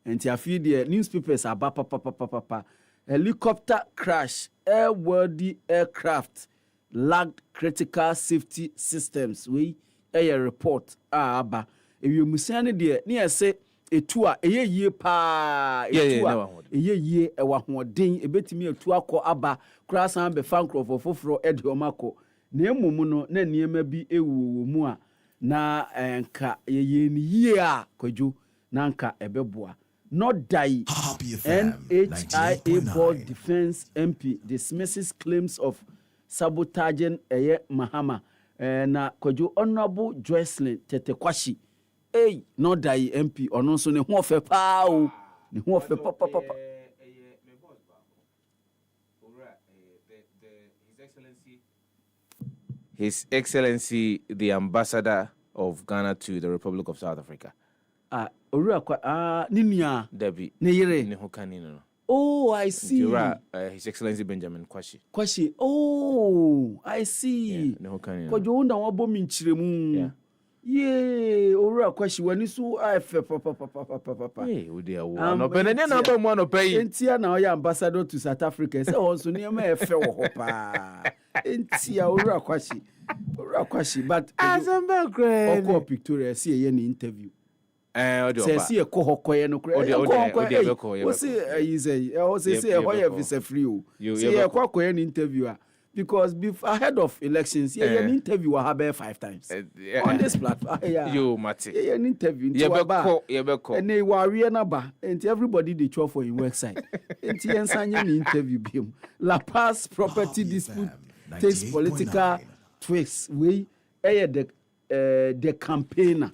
and I feel the newspapers are papa helicopter crash airworthy aircraft lacked critical safety systems we report aba if you musane there near say etua ye pa etua ye ewa hoden ebetimi etua kọ aba krasan be fan crop foforo ede omako na emum no na niema bi ewu mu a na enka ye ni ye a Kwadwo na nka ebeboa not die NHIA board defense MP dismisses claims of sabotaging Mahama na Kwadwo honorable Joycelyn Tetekwashi no die MP or no so ne ho fe pa o ne ho fe papa His Excellency the Ambassador of Ghana to the Republic of South Africa owura kwa ninua Debbie ne yire ne ho kanino no. Oh, I see. His Excellency Benjamin Kwashi. Oh, I see. Kwadwo unda wabo minchiremu. Yeah, owura Kwashi wani so afa papa. We dey wo no benene na ba mu no pay. Entia na oya ambassador to South Africa. Say onso ne ma efe wo ho pa. Entia owura Kwashi. Owura Kwashi but Azamba Grand. Oko Victoria see ye ni interview. See a cohocoy no credit. O say, say, hoya visa free. See a quack interviewer. because ahead of elections, an interview will happen 5 times on this platform. You, Mati. An interview. And they were number, and everybody they throw for your website. And an interview. La Paz property dispute takes political twists. We the campaigner.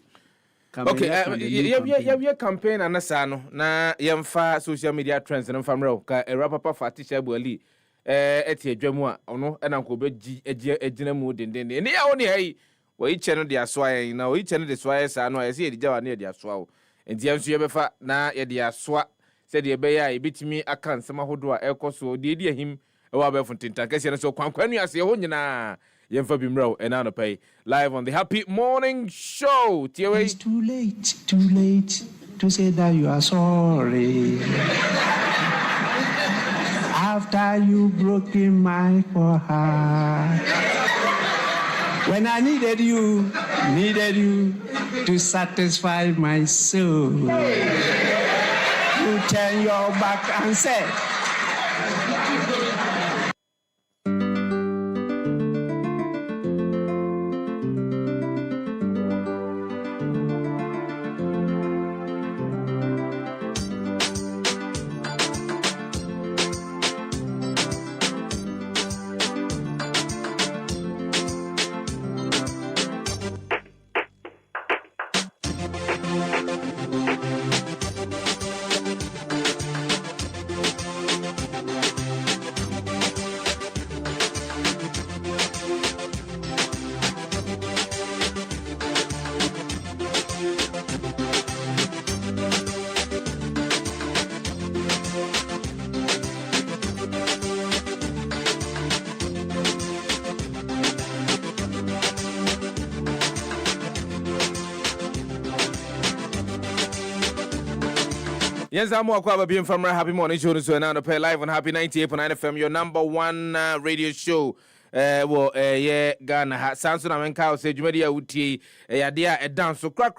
Okay, you campaign and Nasano na yamfa social media trends and famro ka rapapa fatisha buali eti adwamua ono na nko beji ejina mu denden ne ya woni hai we channel de asoa na we channel de soa sa no ayese ye jawa ne de asoa o enti yanso ye befa na ye de asoa se de be ya ebitimi aka nsema hodo a ekoso de di ahim e wa be funtinta kase ne so kwankwanu ase ho nyina Yemfa Bimro and Anna Pay live on the Happy Morning Show. It's too late to say that you are sorry. After you broken my heart. When I needed you to satisfy my soul. You turn your back and said, Yes, I'm Wakwa being from Happy Morning Show. So now to play live on Happy 98.9 FM, your number one radio show. Yeah, Ghana. Samson Amenka say Jumedia Uti, dia a dance so crack.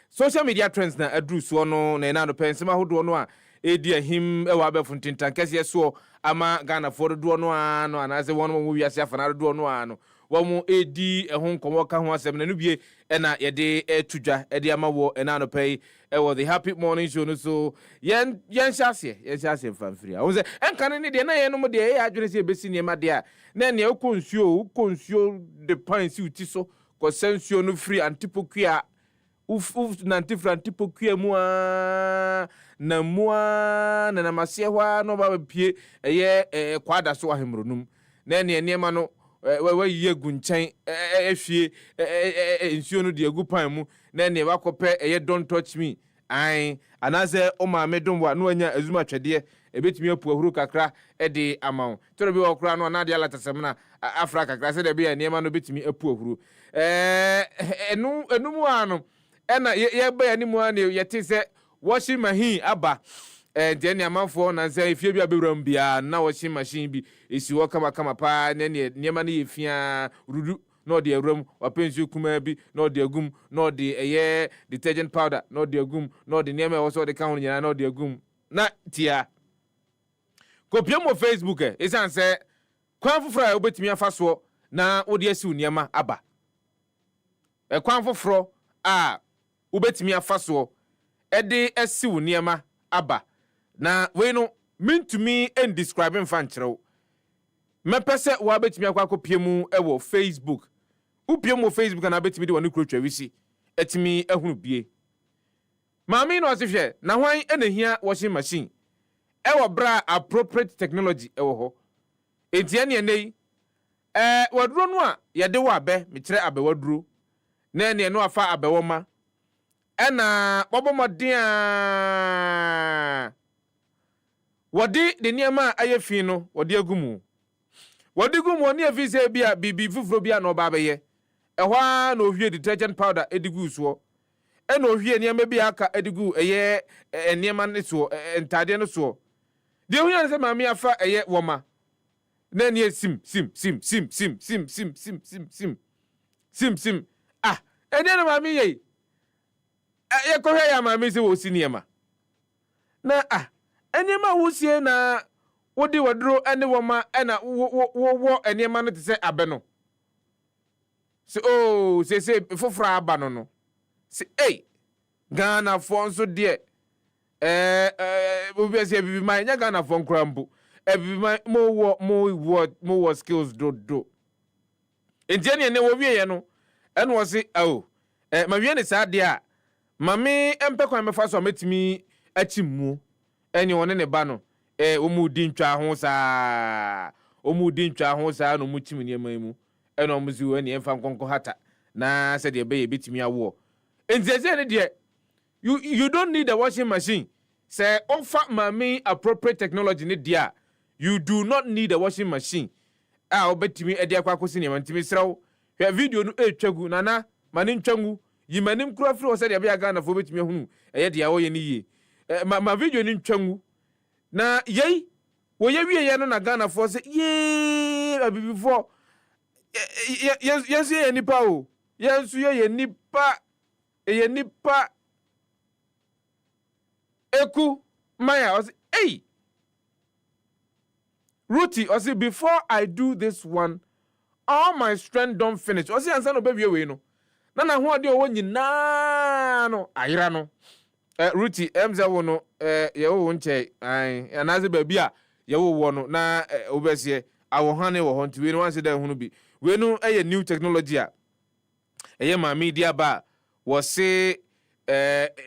Social media trends na adru so no na na no pensema hodo no a edia him e wa be funtintan kase so ama Ghana for do no ano anase won mo wiase afana do no ano wo edi ehon komo ka ho asem na no bie e na ye de etudwa e de ama wo e na no pay e wo the Happy Morning Show no so yen hyase fanfiri a wo se enkan ne de na ye no mo de e adwene se besi ne ma de a na ne ukonsuo de pan si uti so ko sensuo no free antipokua uf nantifrantipokua mu na mua na masie hwa no ba pie eye kwada so ahemronum na ne ma no we ye gunchen ehwie ensuo no de agu pan mu na ne ba kopɛ eye don't touch me ai anaze o ma medum wa no anya azuma twede ebetimi apu ahuru kakra de amawo toro bi okura no na de alatasem na afra kakra se de bi ne ma no betimi apu ahuru enum ano ena ye ba ani mu ane yete se washing machine aba de ne amanfo na se efie bi abewram bia na washing machine bi esi wo kama pa ne ma ne yefia rudu no de awram wapensu kuma bi no de agum no de detergent powder no de agum no de neme wo so de kan nyina no de agum na tia kopia mo Facebook esan se kwan foforo obetimi afaso na wo de asi uniema aba kwan foforo ubetimi afaso ede asi uniema aba na we no mintumi en describing fan kyerɛw mepese wa betimi akwa mu ewo Facebook upie mu Facebook na betimi de wonu krotwa wisi etimi ehunu bie maami no asehwe na hwan enahia washing machine ewo bra appropriate technology ewo ho entia ne nei waduro no a yede wa abe me kyerɛ abe waduro na ne no afa abe woma ena bobomodin a wodi de niema ayefi no wodi agumu wodi gumu ne afi se bia bibi fufuro bia no ba beye ehwa na ohwie detergent powder edigu so ena ohwie niema bia aka edigu eye niema ne so entade no so de ohwie se mami afa eye woma na ne sim ene na mami ye kohwe ya mami se wo si niema na eniema wusie na wodi wadro ene woma ena wo enema no te se abeno se oh se fofra aba no se Ghana fonso de obi se bibi man nya Ghana fon krambo bibi man mo wo skills do entiane ne wo wie no ene wo se ma wie ne sa de a mame empe kwan me fa so metimi achimu ene won ne ba no omudi ntwa ho saa no muchim ne mamu ene omuzi wo ne emfa nkonko hata na se de be ye betimi awo entieze ne de you don't need a washing machine say offer mame appropriate technology ne dia you do not need a washing machine obetimi e de akwakosi ne mantimi sraw hwe video no etwagu nana mane ntwangu yimanim kura firi wo se de be aga na fo betimi hunu eye de awo ye ne ye ma video ni ntwangu na yei wo ye wie ye no na Ghana fo se ye abibifo yensu ye nipa o yensu ye nipa eku maya o say Ruti o say before I do this one all my strength don't finish o say ansa no baby we no na ho ade o wo nyina no ayira no Ruti emza wo no ye wo nche anaze baby a ye wo no na obesie awohane wo ho nti we no wanse da hunu bi we no new technology a eye ma media ba wo se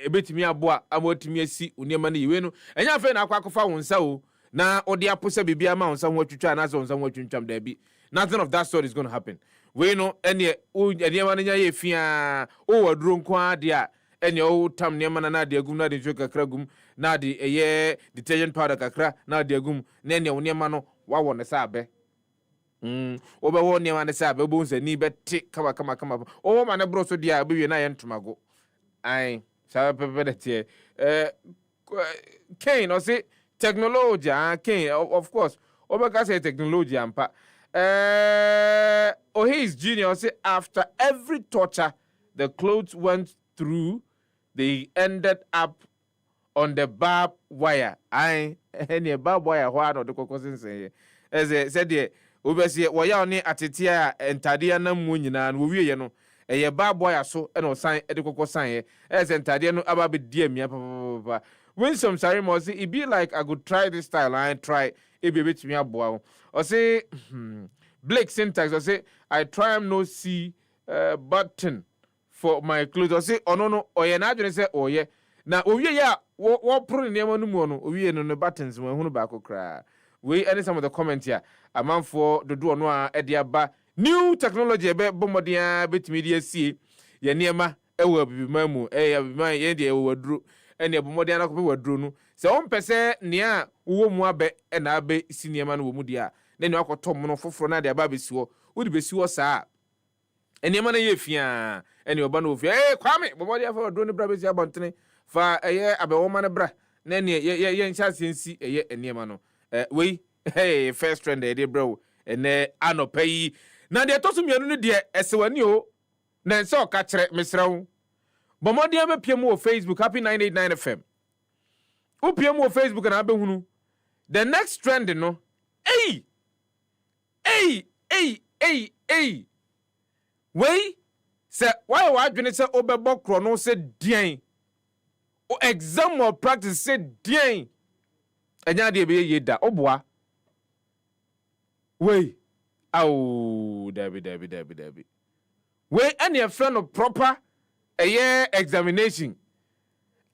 ebetimi aboa amotimi asi uniema na yiwe no enya fe na akwakofa wonsa o na odi aposa bibia ma wonsa ho atwitwa na wonsa ho atwintwam da bi nothing of that sort is going to happen we no ene eniema na nya ye fia o waduro nko ade a ene o tam niema na de agum na de njo kakra gum na de eye detergent powder kakra na de agum na ene oniema no wawo ne sabe obe wo niema ne sabe obo nsa ni beti kama o ma ne bro so dia be wie na ye ntomago sabe pepe de tie Kane or say technology Kane of course obeka say technology ampa his junior say after every torture the clothes went through they ended up on the barbed wire any barbed wire what no the kokosin say as said there obesi wo ya oni atete a entade na mu nyina no wie ye no eye barbed wire so e no san e de kokosan ye entade no aba be die mia papa when some ceremony it be like I could try this style and try e be betimi aboa o say Blake syntax o say I try am no see button for my clothes o say no oye na adwene say oye na owie ya wo pro ne ma no mu no owie no buttons mo hunu ba kokra we any some of the comment here amanfo dodo no a e de aba new technology ebe bomodia betimi de asie ye niema ewo abibima mu abibima ye de ewo waduro ene bomodia na ko be waduro no se on pese nea wo mu abe na abe siniema no wo mu dia na ne akoto mo no foforo na de aba be siwo wo de be siwo saa eniema na ye fia ene oba no fia kwame bomodia fa waduro ne bra be si abontene fa abe wo ma ne bra na ne ye ncha sensi eniema no we first trend dey bro ene anopai na de toso mianu ne de esewani o na nse o ka kire mesrawo bomodia be piem wo Facebook happy 989 FM o piem wo Facebook na be hunu the next trend no we se why wa adwene se obebo kro no se dian o exam or practice se dian enya de be yeda oboa we David. We any a friend of proper a year examination.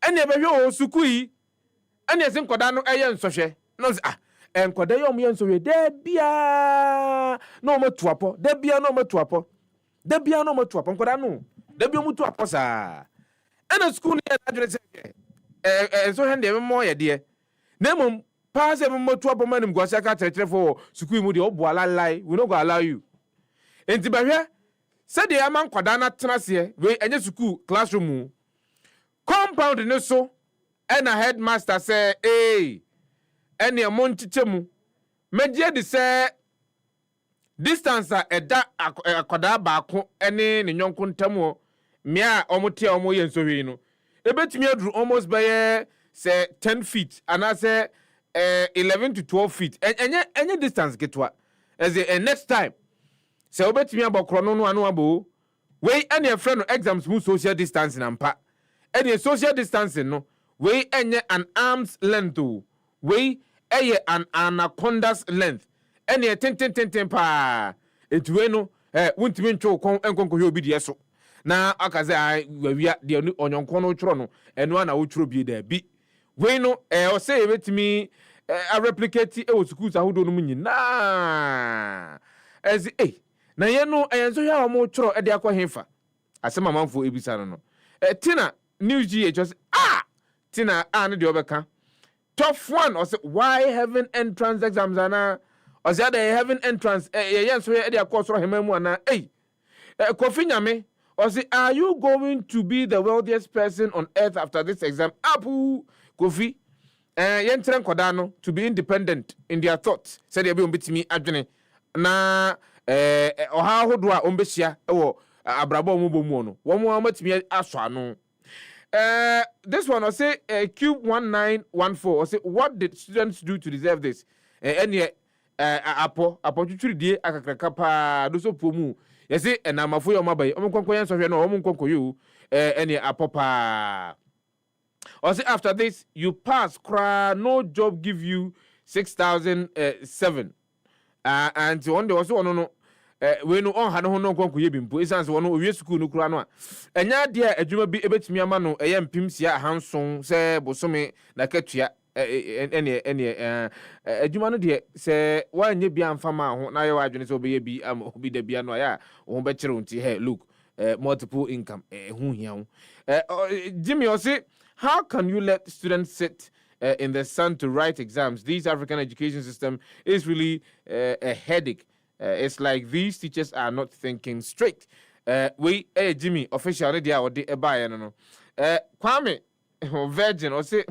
Any a yo sukui. Any a sinkoda no ayan soche. No and kodayo mian so debia no mo tuapo. Debia no mo tuapo. Koda no. Debia mu tuapo sa. And a school near address. So hand them more ya dear. Nemo pass every more tuapo man gwasaka tetrefo sukui mu de oboala lie. We no go allow you. Enti bahwe said the aman kwadana tenase we enye school classroom compound ne so and a headmaster say ene monchichemu meje de say distance a eda akwada baako ene ne nyonko ntamu mia omotia omoye nsohwe no ebetumi aduru almost by say 10 feet and I say 11 to 12 feet. Any distance get what? As a next time. So bet me about chrono no abo. We any friend exams move social distancing and pa. Any social distancing no. We any an arm's length. We an anaconda's length. Any 10 pa. It we no won't mean to kon enkonko yo bi de so. Na akaze ai we de onyonkon no tro no eno ana wo tro bi da bi. We no o say betimi a replicate e wo schools ahodo no nyina. As na ye no enso ya o mo tro e de akwahefa. Asema manfo ebisa no. Tina News GH was Tina ne de obeka. Tough one or say why heaven entrance exams ana or say the heaven entrance yen so e de akosoro hemamu ana Kofi Nyame or say are you going to be the wealthiest person on earth after this exam? Apu Kofi yen tren koda no to be independent in their thoughts. Said they be ombetimi adwene na oha hodo a ombehia wo abrabo omubomu no. Wo mo amatimi aso ano. This one I say Cube 1914 or say what did students do to deserve this? Any apo chuchuri die akakraka pa do so pomu. You say na mafo yo mabai omonkonko yan so hwe no omonkonko you any apopa. Or say after this you pass cry no job give you 6,007 and one day also no we no on ha no no nkonko ye bimpo isanse wono owie school no kura no a enya de adwuma bi ebetimi ama no eye mpimsia hanson se bosome na katua ene adwuma no de se wanye bi amfama ho na ye wa adwene se obeye bi am obi da bia no ya wo be kire unti hey look multiple income hu hia ho Jimmy o say how can you let students sit in the sun to write exams? This African education system is really a headache. It's like these teachers are not thinking straight. Jimmy, official dia or the buy no. Kwame Virgin or say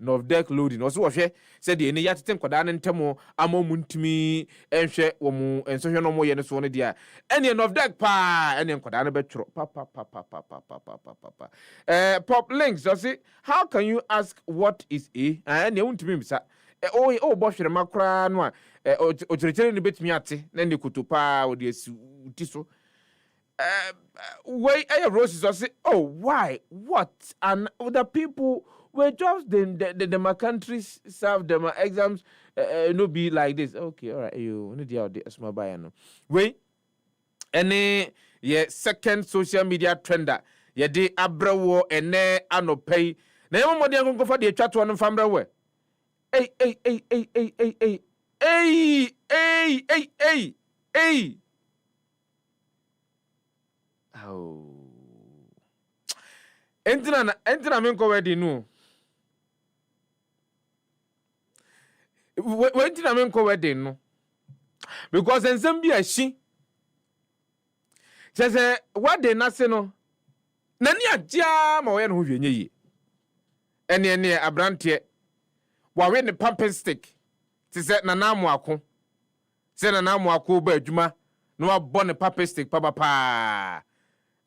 no deck loading. Also, said the any yat tem kwadan ntemo amo muntimi enhwe wo mu enso hwe no mo ye ne so ne dia. Any of deck pa any kwadan betro. Papa. Pop links or say how can you ask what is a and you won't me sa. Bosh the macra no o chere ni betimi ate na ne kutupa o de ti so way roses or say why what and the people were just the my countries serve them exams no be like this. Okay, all right, you need the small buy no way any second social media trender ye de abrawo ene anopay na yemo mode nkonko fa de twato no famra we Hey. Oh. Entina menko wedding no. Entina menko wedding no. Because ensem bi ashi. Say what dey na se no. Na ni agia ma we no hwenye yi. Ene abrante wa we ne pumping stick. Ti se na namu ako. Se na namu ako ba adwuma no abɔ ne pumping stick pa.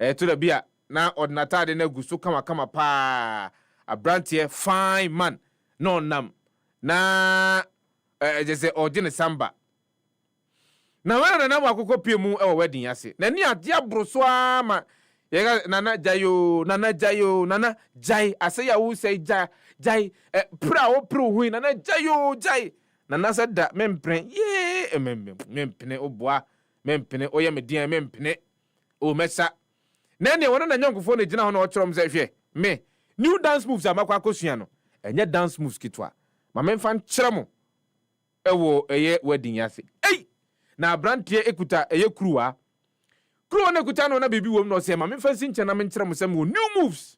To the bia na ordinata de na guso kama pa abrante fine man no nam na just say ordinary samba na we na akoko pie mu e wedding ase na ni ade abroso ama ye nana jayo nana jai ase ya wo say jai pra wo pro hu nana jayo jai nana sada mempren ye mempene oboa mempene oye median mempene o mesa nene wono na nyankofo na gina ho na okyerem ze hwe me new dance moves amakwa akosua no enye dance moves kitwa ma memfa nkyerem ewo eye wedding yase na brantie ekuta eye kruwa na ekuta no na bibi wom no se ma memfa sinche na menkyerem se mo new moves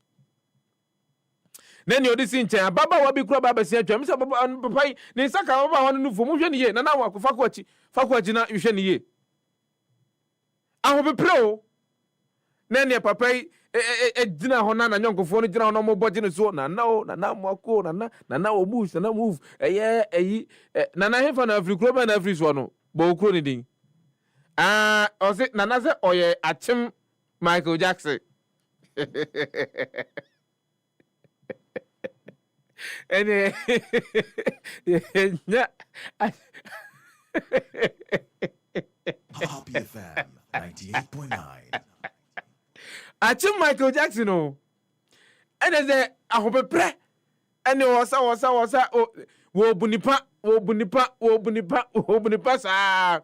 nene odi sinche ababa wa bi kruwa baba se atwa me se papai ne saka baba ho no fo mo hwe ne ye na na wa kofa kwachi na hwe ne ye aho be pro nene papa dina ho na nyonkofo no dina ho no mo boje ne so na mo ako na o move na move na hefa na afrikro ba na afri so no bo okro ni din o se na se oye achim Michael Jackson And Happy FM 98.9. Achi Michael Jackson oh. And as a hope pre and was wo bunipa sa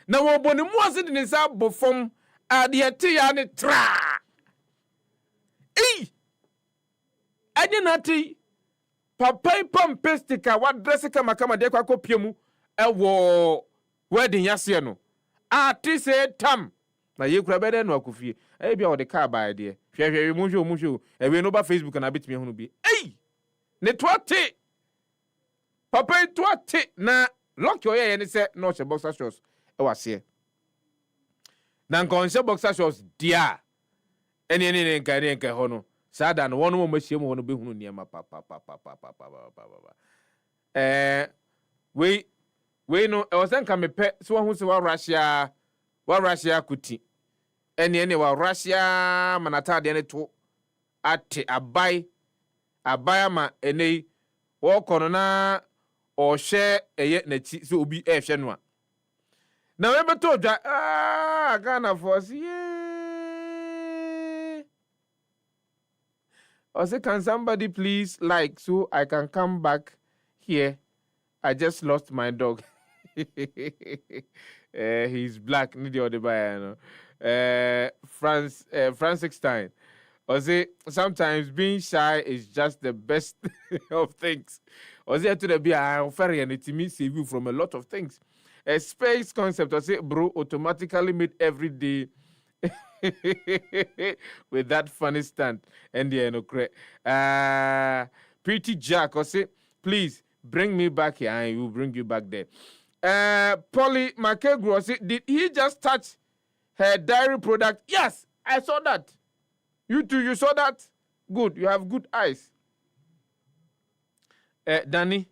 na wo boni mu ase de sa bofom ade te ya ne tra ade na ti papai pampestika wa dress kama de kwa kopiemu ewo wedding yase no ati se tam na ye kura bede no akofie bia o de car ba de hwehwe mu hwe ewe no ba Facebook na betimi hunu bi ne toate papai toate na lock your ye ne se no che boxer shorts e wase na nkonse boxer shorts dia ene nka ho no sada no wono mo machie mo ho no be hunu niema pa we no e wasan ka mepe so wo hu se wa Russia kuti ene wa Russia manata de ne to ate abai ama ene wo kono na o hye eye na chi so obi hye no a na we beto dwa Ghana force or say, can somebody please like so I can come back here? I just lost my dog. He's black. Need the other buyer, Francis Stein. Or say sometimes being shy is just the best of things. Or say to the be I ferry and it means save you from a lot of things. A space concept. Or say bro automatically made every day. With that funny stunt and no Pretty Jack or say please bring me back here and we'll bring you back there. Polly Makegro say did he just touch her dairy product? Yes, I saw that. You too, you saw that? Good, you have good eyes. Danny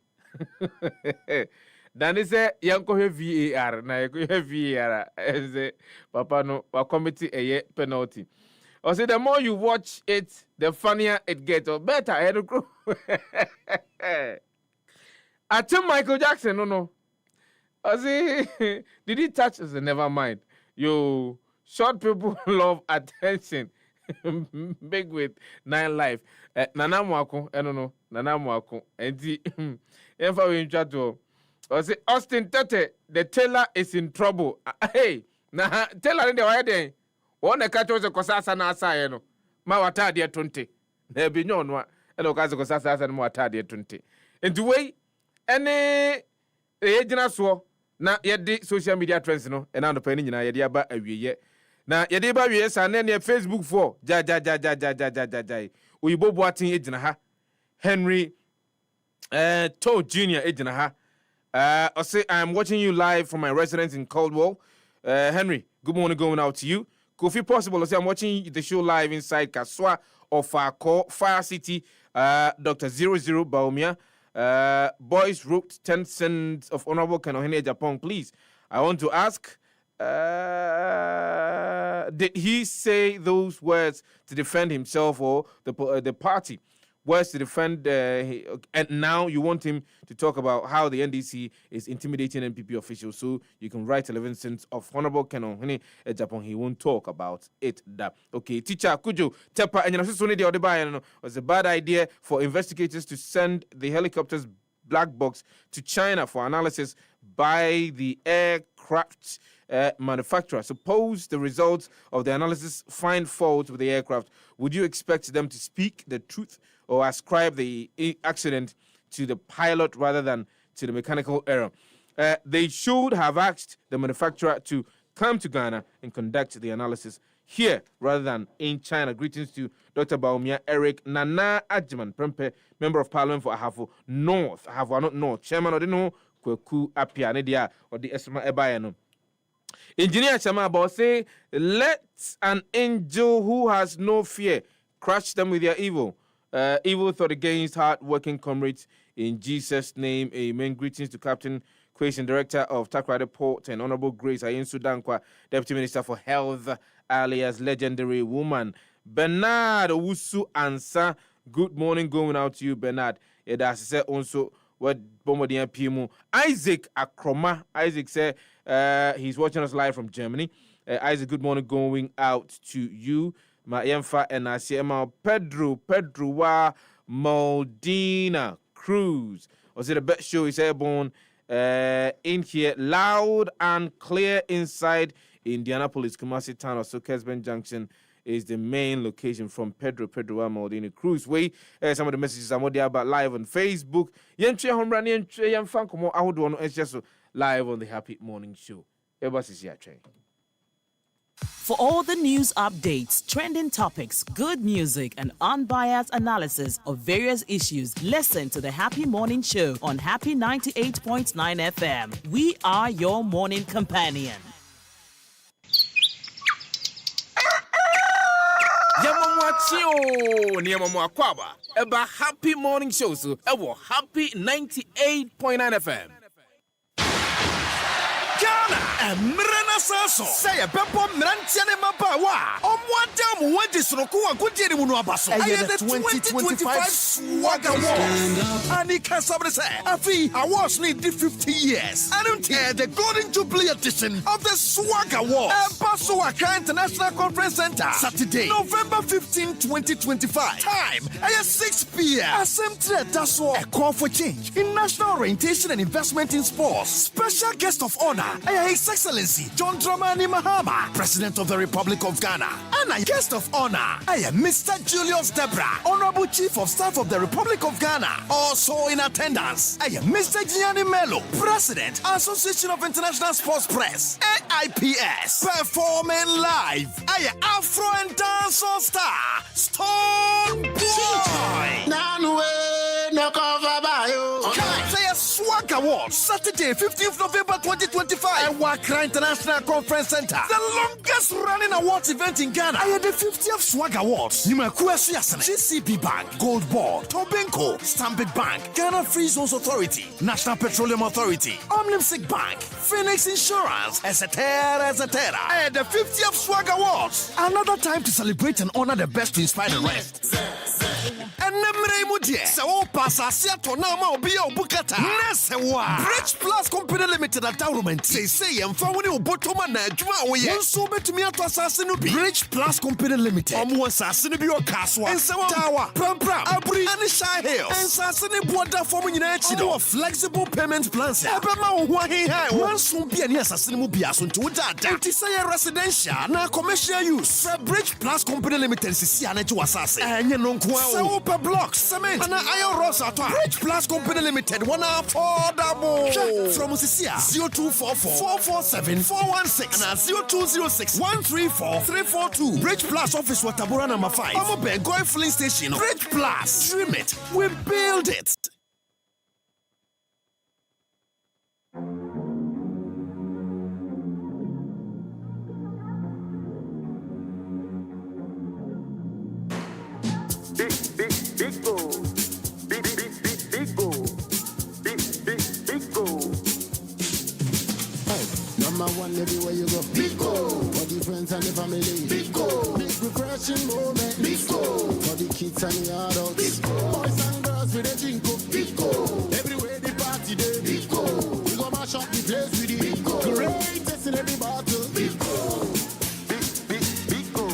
Danny say yanko he VAR na yanko he VAR say papa no wa committee a penalty. Or say the more you watch it, the funnier it gets or better. I tell Michael Jackson no. I say did he touch us? Never mind. You short people love attention. Big with 9 life. Nana mwako no nana mwako. Enti enfa we ntwa to. Or say Austin Tete, the tailor is in trouble. Hey, na tailor in the wedding. One catch was a kosasa na asa no. Ma wata de 20. Na bi nyo no. Elo ka kosasa asa no wata de 20. Enti we ene ejina so na yedi social media trends no. E na no pa ni nyina yedi aba awieye. Na yedi ba wieye sa na ne Facebook for ja. Oyibo Boatin ejina ha. Henry Toe Jr. ejina ha. I say I'm watching you live from my residence in Kwadwo. Henry, good morning going out to you. Kofi Possible, I say I'm watching the show live inside Kaswa of Fire City. Dr. 00 Baumia. Boys wrote 10 cents of Honorable Kanohene Japan, please. I want to ask, did he say those words to defend himself or the party? Words to defend, and now you want him to talk about how the NDC is intimidating NPP officials. So you can write 11 cents of Honorable Kanohene Japan. He won't talk about it. Okay, teacher Kujo Tepa and you was a bad idea for investigators to send the helicopter's black box to China for analysis by the aircraft manufacturer. Suppose the results of the analysis find fault with the aircraft. Would you expect them to speak the truth or ascribe the accident to the pilot rather than to the mechanical error? They should have asked the manufacturer to come to Ghana and conduct the analysis here rather than in China. Greetings to Dr. Baumia Eric Nana Ajman Prempe, Member of Parliament for Ahafo North. Ahafo not North. Chairman of the No Kweku Apia Nedia or the Esma Ebayano. Engineer Chama say, let an angel who has no fear crush them with their evil. Evil thought against hard-working comrades in Jesus' name. Amen. Greetings to Captain Question, Director of Takrade Port, and Honorable Grace Kwadwo Sefah-Danquah, Deputy Minister for Health, alias Legendary Woman. Bernard Owusu Ansa. Good morning going out to you, Bernard. Yeda say also what Bomodian Pimu. Isaac Akroma. Isaac said he's watching us live from Germany. Isaac, good morning going out to you. My Yemfa and Asiema Pedro wa Moldina Cruz. Was it a bet show? He's airborne in here, loud and clear inside Indianapolis, Kumasi Town, or Kesben Junction is the main location from Pedro wa Moldina Cruz. Way some of the messages I'm about live on Facebook. Yentre Hombrani and Yem Fankomo, I would want to just live on the Happy Morning Show. For all the news updates, trending topics, good music, and unbiased analysis of various issues, listen to the Happy Morning Show on Happy 98.9 FM. We are your morning companion. Yamamwachio, Niamamwakwaba, about Happy Morning Show, so Happy 98.9 FM. Ghana Emrena Saso say a Beppo Mrantiane Mabawa Omwadam Wedisroku Gudiri Munuabaso the 2025 Swagger Awards Anika Sabrese Afi awards need 50 years I don't hear the Golden Jubilee edition of the Swagger Awards Baso Accra International Conference Center Saturday November 15, 2025 time 6 p.m. Assembly Daso a call for change in national orientation and investment in sports. Special guest of honor His Excellency John Dramani Mahama, President of the Republic of Ghana. And guest of honor, Mr. Julius Debra, Honorable Chief of Staff of the Republic of Ghana. Also in attendance, Mr. Gianni Melo, President, Association of International Sports Press, AIPS. Performing live, Afro and Dancehall star, Stone Boy. Swag Awards, Saturday, 15th November 2025 at Accra International Conference Center. The longest running awards event in Ghana. The 50th Swag Awards. GCB Bank, Gold Board, Tobenko, Stanbic Bank, Ghana Free Zones Authority, National Petroleum Authority, Omnipsic Bank, Phoenix Insurance, etc. The 50th Swag Awards. Another time to celebrate and honor the best to inspire the rest. And Bridge Plus Company Limited at Taurument. Say and found you bottom and Juma. So bet me at Assassin Bridge Plus Company Limited. Assassin Caswa and Sawa Tower, Prampra, Abri, and Shy Hill. And Sassani Water for United. Flexible payment plans. One soon be an assassin Mubiasun to that. It is a residential, now commercial use. Bridge Plus Company Limited is Siana to Assassin. And you know, per block, cement, and iron rods at Bridge Plus Company Limited. One affordable. From Cecilia 0244 447 416 and 0206 134 342. Bridge Plus office Watabura number 5. Amobe Goy filling station. Bridge Plus. Dream it. We build it. Big goal. Big goal. Big goal. Number one everywhere you go. Big goal. For the friends and the family. Big goal. Big refreshing moment. Big goal. For the kids and the adults. Big goal. Boys and girls with a drink up. Big goal. Everywhere the party day. Big goal. We go mash up the place with the big goal. Greatest in every battle. Big goal. Big goal. Big goal.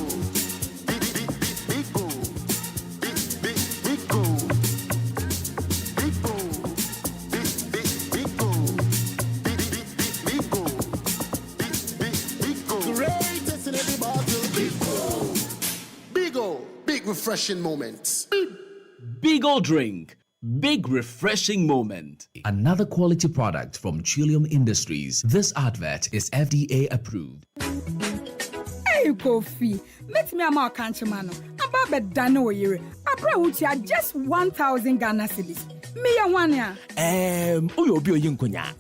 Big goal. Big refreshing moments. Big old drink. Big refreshing moment. Another quality product from Trillium Industries. This advert is FDA approved. Hey, Kofi. Let me amount countryman. About the Dano year. Abra which are just 1,000 Ghana cedis. Me a one ya. Oyo yinkonya.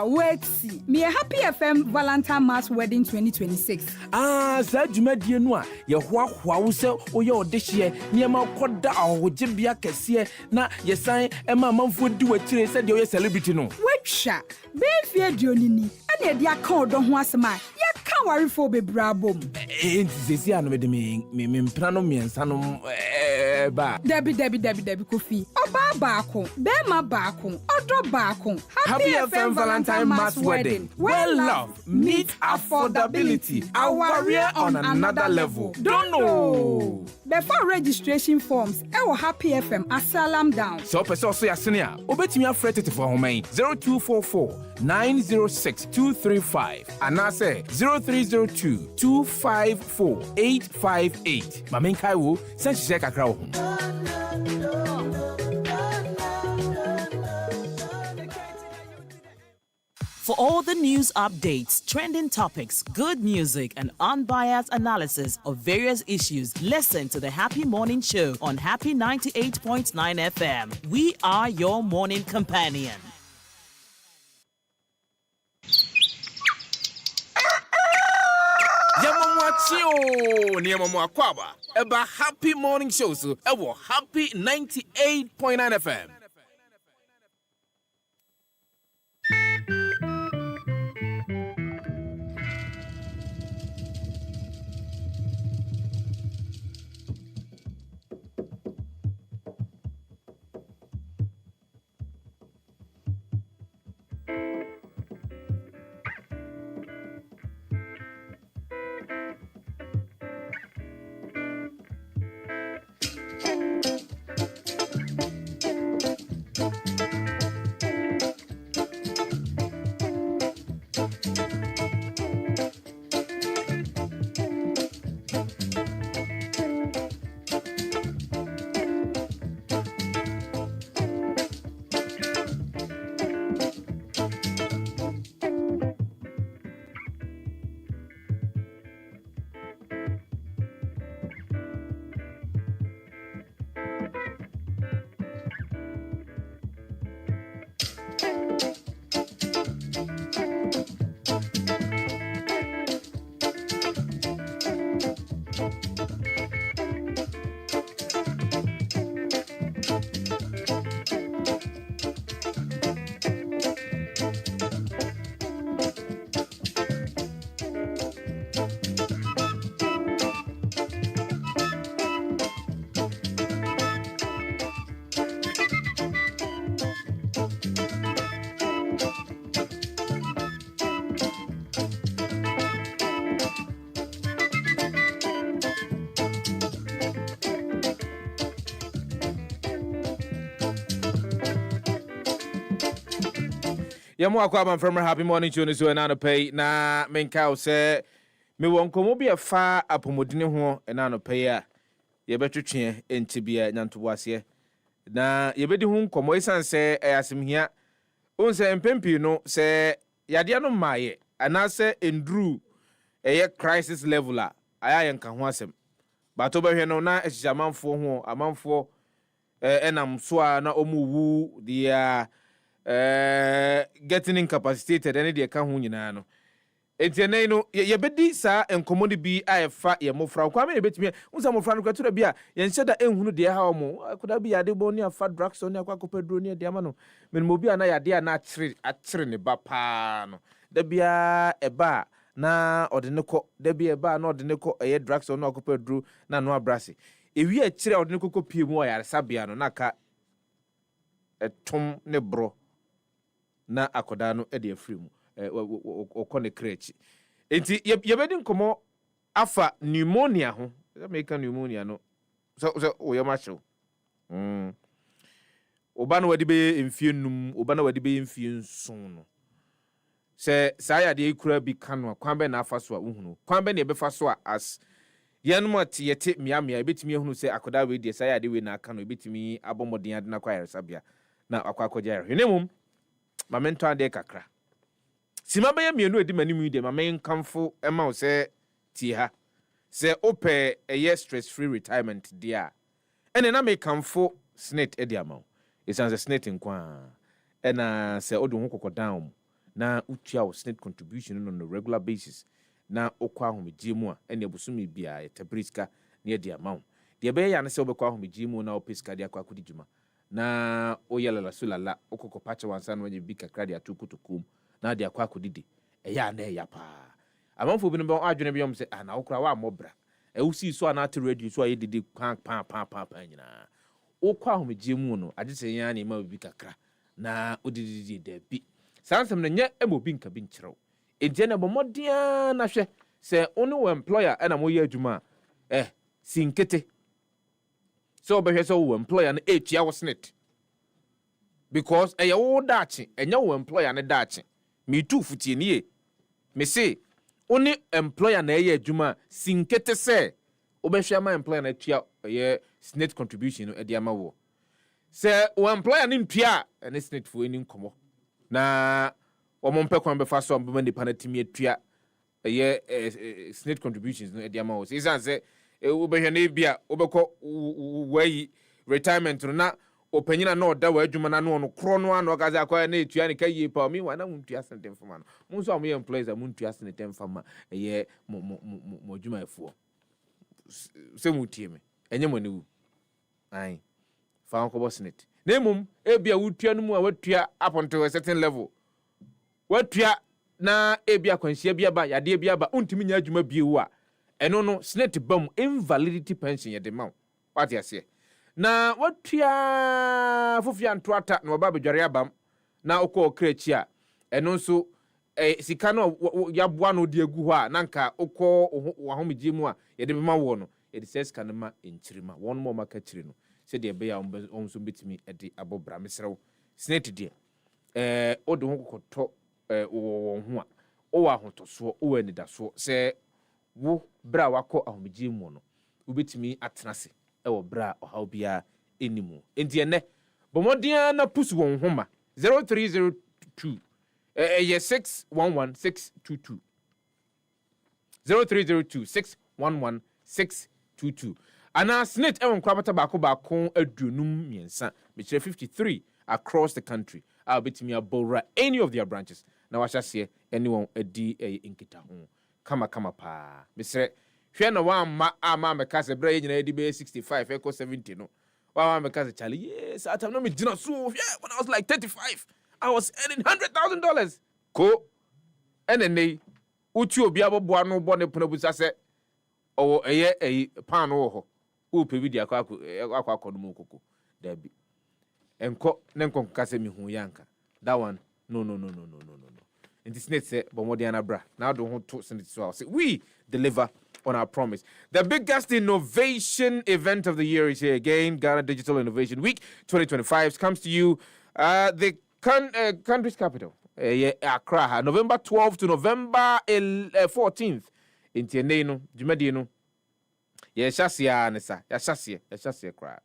Wait see. Me a Happy FM Valentine Mass Wedding 2026. Sa dwumadie no a ye hoahoa wo se oye odehye niema koda ahogye kese na ye san ema manfo di watire se de oye celebrity no. Wetwa. Be fie dionini. Ene de aka odo ho asema. Ye ka warefo bebrabom. Enti sesi ano me mpra no miensa no eba. Debbie Kofi. Oba baako, bema baako, odo baako. Happy FM Valentine Mass Wedding. Well love meet affordability. Our warrior on another level. Don't know. Before registration forms, ewo Happy FM asalam down. So person so yasenia, obetimi afrete for home 0244 906 235 and I say 0302 254 858. Mamen Kaiwo, send she kakra wo. For all the news updates, trending topics, good music, and unbiased analysis of various issues, listen to the Happy Morning Show on Happy 98.9 FM. We are your morning companion. Eba Happy Morning Show so ewo Happy 98.9 FM. Yamu akwa from Happy Morning Show so na no pay na menka say me won komo bi afa apomodine ho na no pay a ye betwetwe entibia nyantoboase na ye bedi hu komo isan say asemhia on say empempi no say yade no maaye ana say endru eye crisis level a aya nka ho asem ba to behwe no na ehyamanfo ho amanfo enam so a na omuwu dia getting incapacitated and they can hunyina no entiene no ye bedi sa enkomodi bi ayefa ye mofra kwa me betimi unsa mofra no kwatura bi a ye nhyeda enhunu de ha omo akuda bi yade boni afa drugs oni akwa kopedro ni de ama no menimo bi ana yade ana akyere ne ba pa no da bia eba na odene ko da bia eba na odene ko eye drugs oni akopedro na no abrase ewi akyere odene kokko pie mu oyaresa bia no naka etom ne bro na akoda no de afiri mu okone krechi enti yebedi nkomo afa pneumonia ho American pneumonia no so oyamacho oba no wadi be emfie num oba na wadi be emfie nson no se saya de ikura bi kanu kwan be na afa so a uhunu kwan be na ebe fa so a as yanum atiyete miamia ebetimi ehunu se akoda we de saya de we na aka no ebetimi abomodin ade na kwa yaresabia na akwa akogya yare nemum mamento ade kakra sima be mienu edi manimu de mamen kamfo ema wo se ti ha se ope eye stress free retirement dia ene na me kamfo snit edi amaw isanze snit nkwa ena se odu ho kokodan na utua wo snit contribution on a regular basis na okwa ahomegye mu a ene abusumi bia etabriska na edi amaw de be ya na se obekwa ahomegye mu na opiska de akwa kodi djuma na oyelala sulala okoko pacha wansa no nye bika kradi atukutukum na de akwa kodidi eya na eya pa amanfo bi no be adwene bi yom se na okura wa mobra see so na to radio so didi pan nyina wo kwa homegye mu no age se yan na ma obi kakra na odidi de bi sansem na nye emobi nka bi nkyerɛw enti na bomodia na hwɛ se onu employer na mo ye adwuma sinkete so obehwe so wo employer na etua wo snit because eye wo dachi enya wo employer ne dachi me tu futie nie me say oni employer na eye adwuma sinkete se obehwe ma employer na tua ye snit contribution no ade ama wo se wo employer ne ntua ne snit fo eni nkomo na wo mo mpekwan be fa so mbema nipa na timi atua ye snit contributions no ade ama wo se izanse obehwe na bia obekọ wayi retirement no na opanyina na oda wa adwuma na no kro no ano gaza akwa na etua ne kai pa mi wa na muntua sentem fama no munso am ye employees a muntua sentem fama ye mo adwuma efuo se mutie me enye mo ne wu ai fa ko bosnet na emum ebia wutua no mu a watua up until a certain level watua na ebia kwanhia bia ba yade bia ba untimi nya adwuma biewu a eno no snet bam invalidity pension ye de ma what you say na watua fofia ntoata na oba bedware abam na okọ okrechi a eno nso sika no yaboa no de agu ho a nanka okọ wahomegye mu a ye de bema wo no ye de sika no ma enchirima won mo maka chiri no se de be ya onso betimi e de abobra mesrew snet de odo ho kokoto wo ho a o wa hotoso o wa nidaso se wo bra wako ahomegye mu no ubetimi atenase ewo bra ohaw bia enimu enti ene bomodia na pusu won homa 0302 611622 0302 611622 ana snit ewon kwabata bako adunum miensa mechire 53 across the country betimi abora any of their branches na wahase anyone edi inkita ho kama pa mesre hwe na wa ama meka se bra nyina edi be 65 eco 70 no wa meka se chale yes atam no me gina so when I was like 35 I was earning $100,000 ko enene uti obi aboboa no bo ne pono busa se owo eye pan no ho u pe bi akwa no mu koko da bi enko ne nko kase mi hu yanka that one no and this net say bomodiana bra now do ho to send it so I'll say we deliver on our promise. The biggest innovation event of the year is here again. Ghana Digital Innovation Week 2025 comes to you the country's capital, Accra, November 12th to November 14th. In Tieneno, Jumedino. Yeshasia Nessa, Yeshasia cry.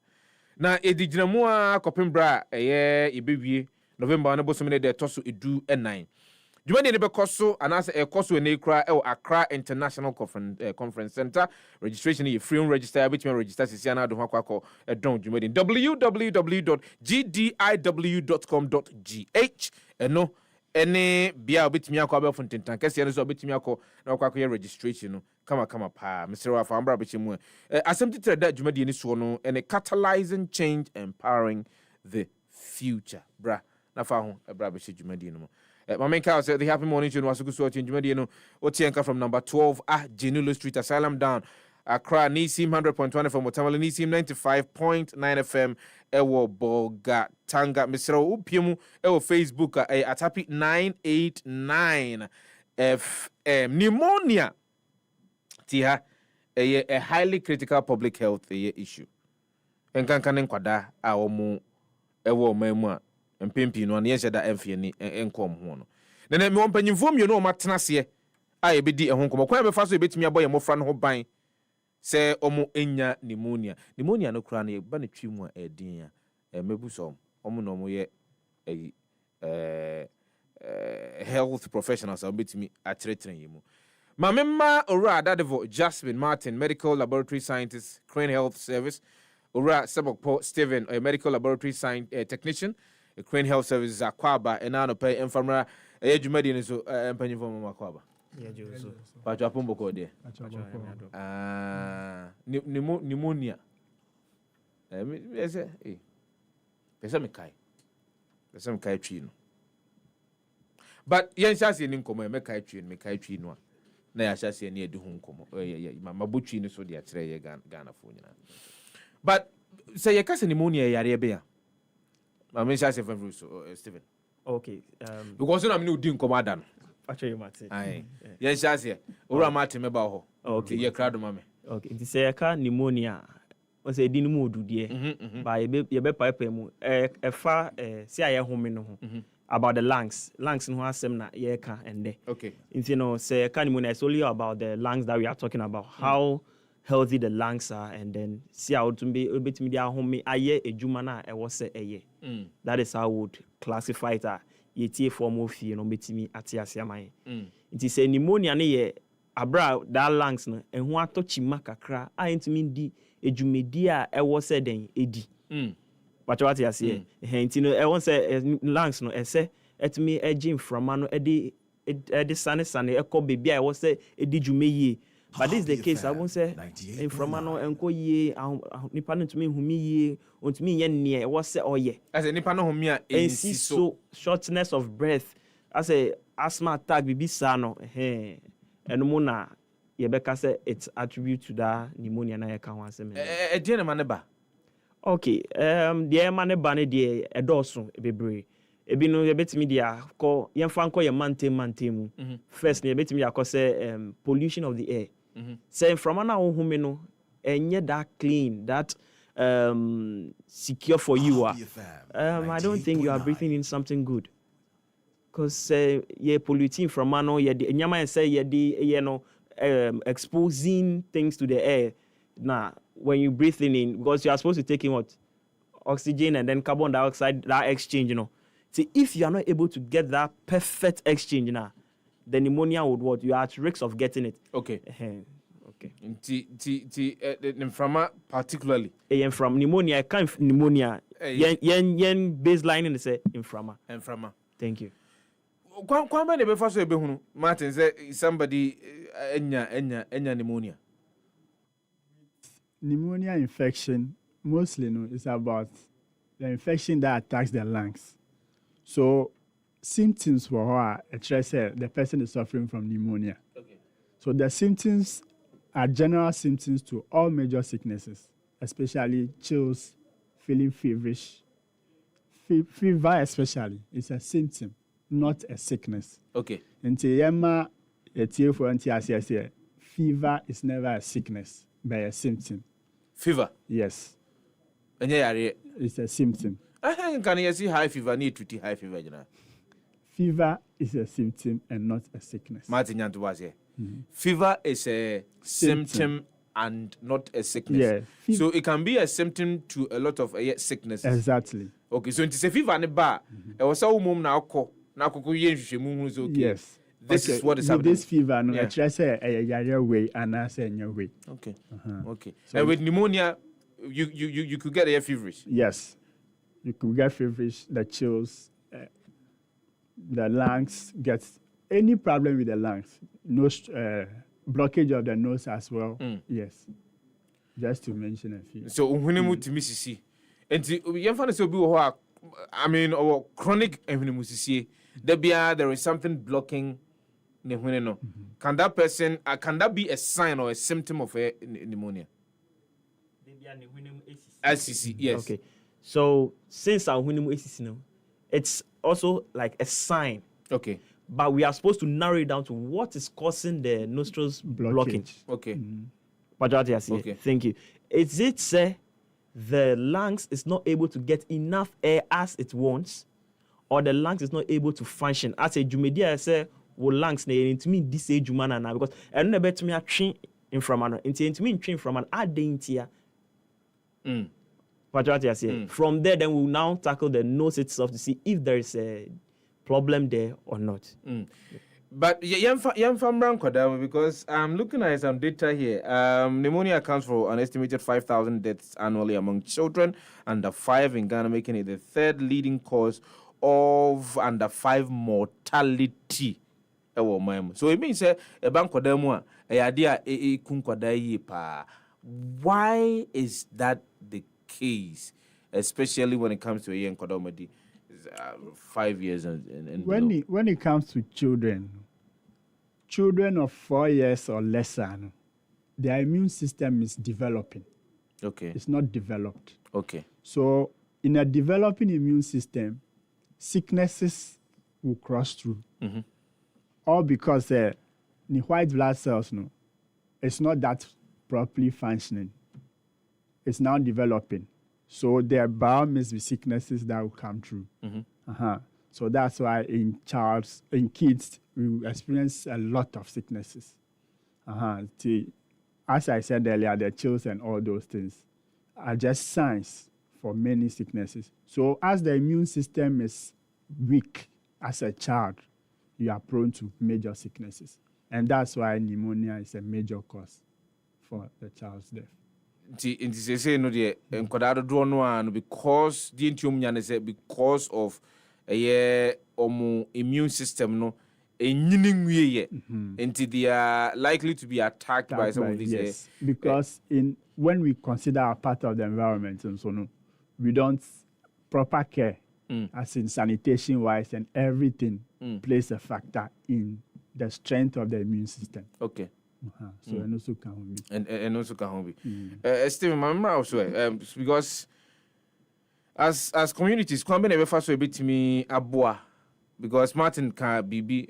Now, Edijinamua Copimbra, Ibibi, November, and Bosomene de Tosu Edu and 9. Jumani ne bekoso anase ekoso ne kra Accra International Conference Center. Registration is free on register between register sisiana do hakwa don jumani www.gdiw.com.gh eno ene bia betimi akwa be fontentan kase ene so betimi akwa na akwa registration no kama pa Mr. Rafa ambra bechemu assemble trade jumadi ni so no ene catalyzing change, empowering the future bra na fa ho bra beche jumadi no. My main cow said the happy morning to Wasuku change Mediano Otienka from number 12 Genulo Street, Asylum Down, Accra, Nisim 100.20 FM, Watamala Nisim 95.9 FM, Ewo Boga Tanga, Mr. Upiemu, Ewo Facebook, Atapi 989 FM. Pneumonia, Tia, a highly critical public health issue. Enkankanen kwada awomu Ewo Memua. Mpempi no ane da emfie ni enkom ho no ne me wompanyimfo mie no matenase a ebedi ehon kom kwa be fa so ebetimi aboye mofra no ho ban se omo enya pneumonia no kura na ba na twi mu a edin a mebuso omo no mo ye health professionals a betimi atretren yimu ma memma ora Dadevo Jasmine Martin, medical laboratory scientist, Crane Health Service, ora Sebokpo Steven, a medical laboratory technician, Crane Health Services Akwaba, and now pay infirmary Ejumedi so penny from Akwaba. But Japumbo code pneumonia. Pesamikai. Pesamikai chino. But yen shasi in come make kai chin, make kai chino. na ya hyase ne edi ho nkomo mabotwi ni so de akyerɛ ye Ghana fo nyina but say ye kase pneumonia yare be ya ma me hyase favor so Stephen okay because na me no di nkomo ada no actually Martin ai ye hyase owura Martin me ba ho okay ye krado ma me okay nti say ka pneumonia o say di no mu odudie ba ye be pipe mu fa si aye home no ho about the lungs no asem na ye ka ende okay you know say ka pneumonia is only about the lungs that we are talking about how healthy the lungs are and then see how to be obetimi dia home aye ejuma na e wo se eye that is how I would classify it ye tie form of fie no betimi ate ase aman it say pneumonia ne ye abra that lungs no ehu atochima kakra a entimi di ejumedi a e wo se den edi but what you say enti no e won say lungs no ese etimi ejim from no edi sane ekọ baby a e wo se edi dwumeye. But this is the case. I won't say in from no enko ye nipa no to me humi ye on me ye near what say oh ye as a nipa no humi a so shortness of breath as a asthma attack bibi sa no eno na ye beka say it's attribute to that pneumonia na ye kan wan say me e ma ne ba okay the ma ne ba ne de edoso bebre ebi no ye betimi dia ko ye fa nko ye mantem first ye betimi dia ko say pollution of the air. Say from an home no enye that clean that secure for you I don't think you are breathing in something good because you're polluting from ano you nyama say you know exposing things to the air now when you breathing in because you are supposed to take in what oxygen and then carbon dioxide that exchange see if you are not able to get that perfect exchange now the pneumonia would what you are at risk of getting it. Okay. Okay. Inframa particularly. From pneumonia, kind of pneumonia. Yen baseline in say inframa. Inframa. Thank you. Kwamba ne be fa so ebe hunu Martin say somebody enya pneumonia. Pneumonia infection mostly is about the infection that attacks the lungs. So symptoms for her, the person is suffering from pneumonia. Okay. So the symptoms are general symptoms to all major sicknesses, especially chills, feeling feverish. Fever especially is a symptom, not a sickness. Okay. Fever is never a sickness, but a symptom. Fever? Yes. It's a symptom. Can you see high fever? Need to high fever, Fever is a symptom and not a sickness. Martin Yantuwaze. Fever is a symptom and not a sickness. Yeah. So it can be a symptom to a lot of sicknesses. Exactly. Okay, so it's a fever and a bar. I was so mum now call. Now okay. Yes. This is what is happening. With this fever, no, I try say a way and I say your way. Okay. Okay. So and with pneumonia, you could get a feverish. Yes. You could get feverish, the chills. The lungs gets any problem with the lungs, nose blockage of the nose as well. Yes, just to mention a few. So when you to Mississippi, and you find so be I mean, or chronic there is something blocking. Can that person? Can that be a sign or a symptom of a pneumonia? SCC, yes. Okay, so since our ACC it's also like a sign. Okay. But we are supposed to narrow it down to what is causing the nostrils blocking. Okay. Okay. Thank you. Is it say the lungs is not able to get enough air as it wants, or the lungs is not able to function? As a jumedia say, wo lungs na into me this age jumana na because I don't know about me a train in from an into me train from an adentia. From there, then we'll now tackle the nose itself to see if there is a problem there or not. But because I'm looking at some data here. Pneumonia accounts for an estimated 5,000 deaths annually among children under 5 in Ghana, making it the third leading cause of under 5 mortality. So it means why is that the case, especially when it comes to a young Kodomadi, 5 years and when it comes to children, children of 4 years or lesser, their immune system is developing. Okay. It's not developed. Okay. So in a developing immune system, sicknesses will cross through. Mm-hmm. All because the white blood cells, it's not that properly functioning. It's now developing. So there must be sicknesses that will come through. Mm-hmm. So that's why in kids, we experience a lot of sicknesses. As I said earlier, the chills and all those things are just signs for many sicknesses. So as the immune system is weak as a child, you are prone to major sicknesses. And that's why pneumonia is a major cause for the child's death. Say no the enkodado do no because the intium say because of immune system no enyinin wiye until they are likely to be attacked by some of these. Yes, because when we consider our part of the environment and so on, we don't proper care as in sanitation wise and everything plays a factor in the strength of the immune system. Okay. So and also can be. And also can be. Stephen, my remember also because as communities, come never first a bit to me aboa because Martin can be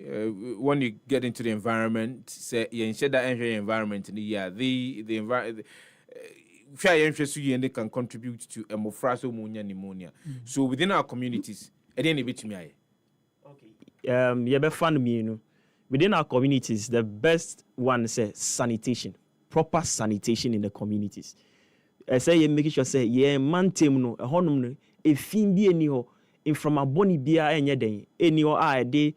when you get into the environment, say you ensure that environment in the year the environment. Fair interest and they can contribute to hemophrasal pneumonia. So within our communities, any bit to me. Okay. You be fun me, Within our communities, the best one is sanitation, proper sanitation in the communities. I say you make sure say man team no a honum no a fin be any ho in from a boni bia enye den any ho a de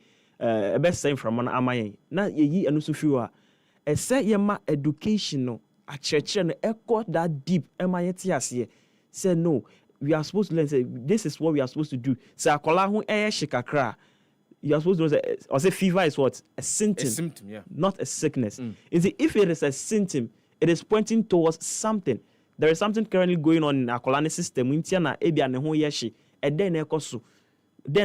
best sign from an amayen. Na ye anu so fiwa. I say ye ma education no a church no echo that deep emayetias say no, we are supposed to learn say this is what we are supposed to do. Say akola hu shikakra. You are supposed to say, or say fever is what? A symptom. A symptom, yeah. Not a sickness. If it is a symptom, it is pointing towards something. There is something currently going on in our colony system. Then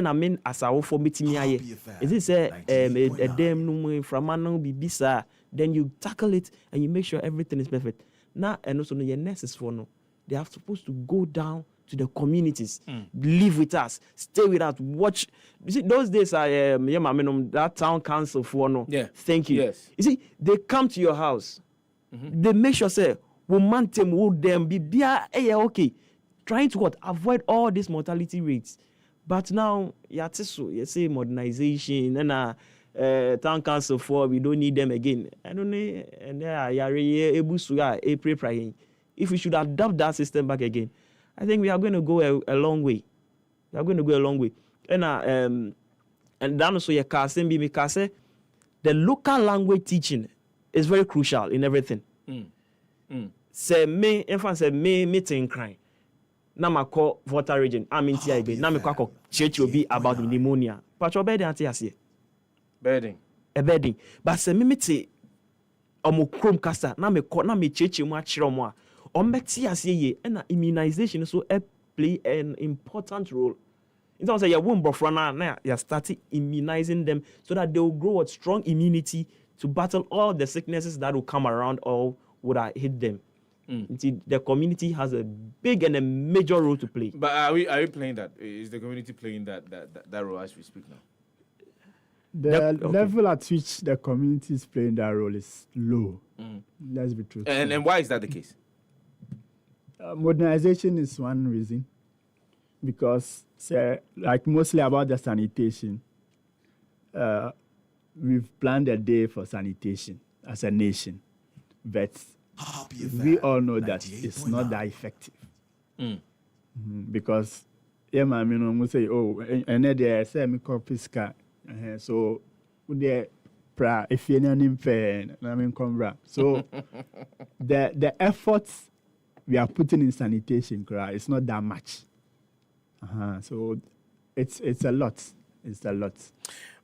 I mean, as I for meeting me, is it say a damn no from bibisa? Then you tackle it and you make sure everything is perfect. Now, and also your nurses for no, they are supposed to go down to the communities, live with us, stay with us, watch. You see, those days are that town council for no. Yeah. Thank you. Yes. You see, they come to your house. They make sure say, we man them, will them be okay. Trying to what? Avoid all these mortality rates. But now, you say modernization and town council for we don't need them again. I don't know, and able to if we should adopt that system back again, I think we are going to go a long way. We are going to go a long way. And then also your case because the local language teaching is very crucial in everything. Say me, infant say me meeting crying. Na ma call water region. I'm in TIB. Na me call church will be about pneumonia. But your bedding anti here. Bedding. A bedding. But say me meet omo chrome caster. Na me call na me church mu achiro mu a. Ombeti asiye and immunization so play an important role. In terms of your womb now you starting immunizing them so that they will grow with strong immunity to battle all the sicknesses that will come around or would hit them. The community has a big and a major role to play. But are we playing that? Is the community playing that role as we speak now? The level at which the community is playing that role is low. Let's be true. And why is that the case? Modernization is one reason, because like mostly about the sanitation, we've planned a day for sanitation as a nation, but we all know that it's not that effective. Because we say, oh, and then they say me confiscate, so they if you so the efforts we are putting in sanitation, it's not that much. So it's a lot. It's a lot.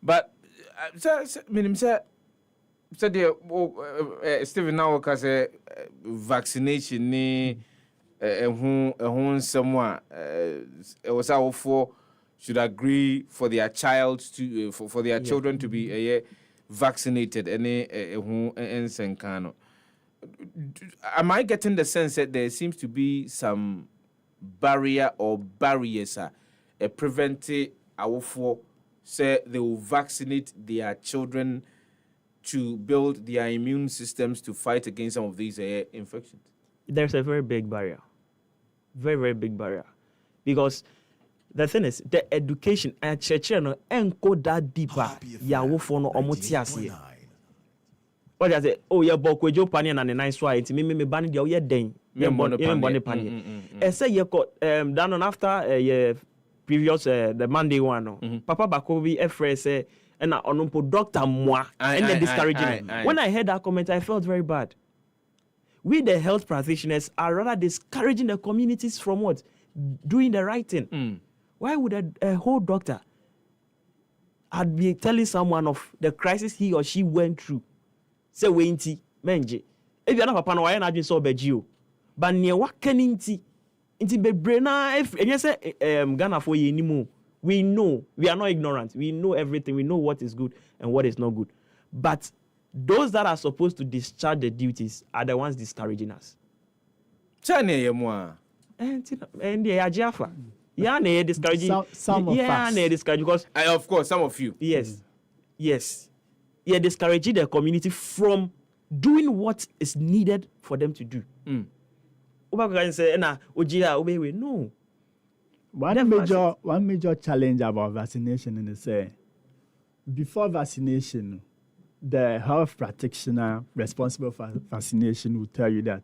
But Stephen now because vaccination someone was our should agree for their child to for their children to be vaccinated. Am I getting the sense that there seems to be some barrier or barriers preventing our for say they will vaccinate their children to build their immune systems to fight against some of these infections? There's a very big barrier. Very, very big barrier. Because the thing is, the education and church no enko that deeper ya wo for no omotiase. What does it? Oh, yeah, Bokwejo Pani and a nice way. It's me banning the oye den. Bonnie Pani. I say you got done on after previous the Monday one. Papa Bakobi Efre say and onumpo doctor moi and the discouraging. When I heard that comment, I felt very bad. We the health practitioners are rather discouraging the communities from what? Doing the right thing. Why would a whole doctor I'd be telling someone of the crisis he or she went through? Say wenti menje. If you're not papa no why not just so beji. But near what can inti bebre na if and you say Ghana for ye anymore. We know we are not ignorant. We know everything. We know what is good and what is not good. But those that are supposed to discharge the duties are the ones discouraging us. Chane yemwa. And they are Jaffa. Yeah, they discouraging. Some of us. They discouraging because of course some of you. Yes. Yes. Yeah, discouraging the community from doing what is needed for them to do. No. One major challenge about vaccination is before vaccination, the health practitioner responsible for vaccination will tell you that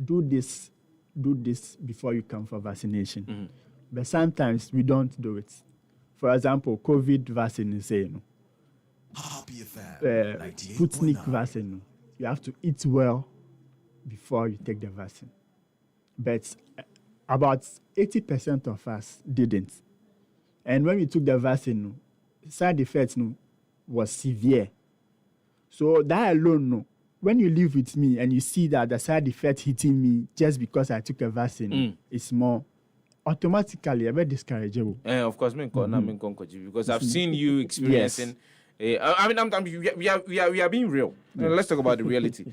do this before you come for vaccination. But sometimes we don't do it. For example, COVID vaccine is saying Sputnik vaccine. You have to eat well before you take the vaccine. But about 80% of us didn't. And when we took the vaccine, side effects was severe. So that alone, when you live with me and you see that the side effect hitting me just because I took a vaccine, it's more automatically a bit discourageable. Of course, because I've seen you experiencing. Yes. We are being real. Let's talk about the reality.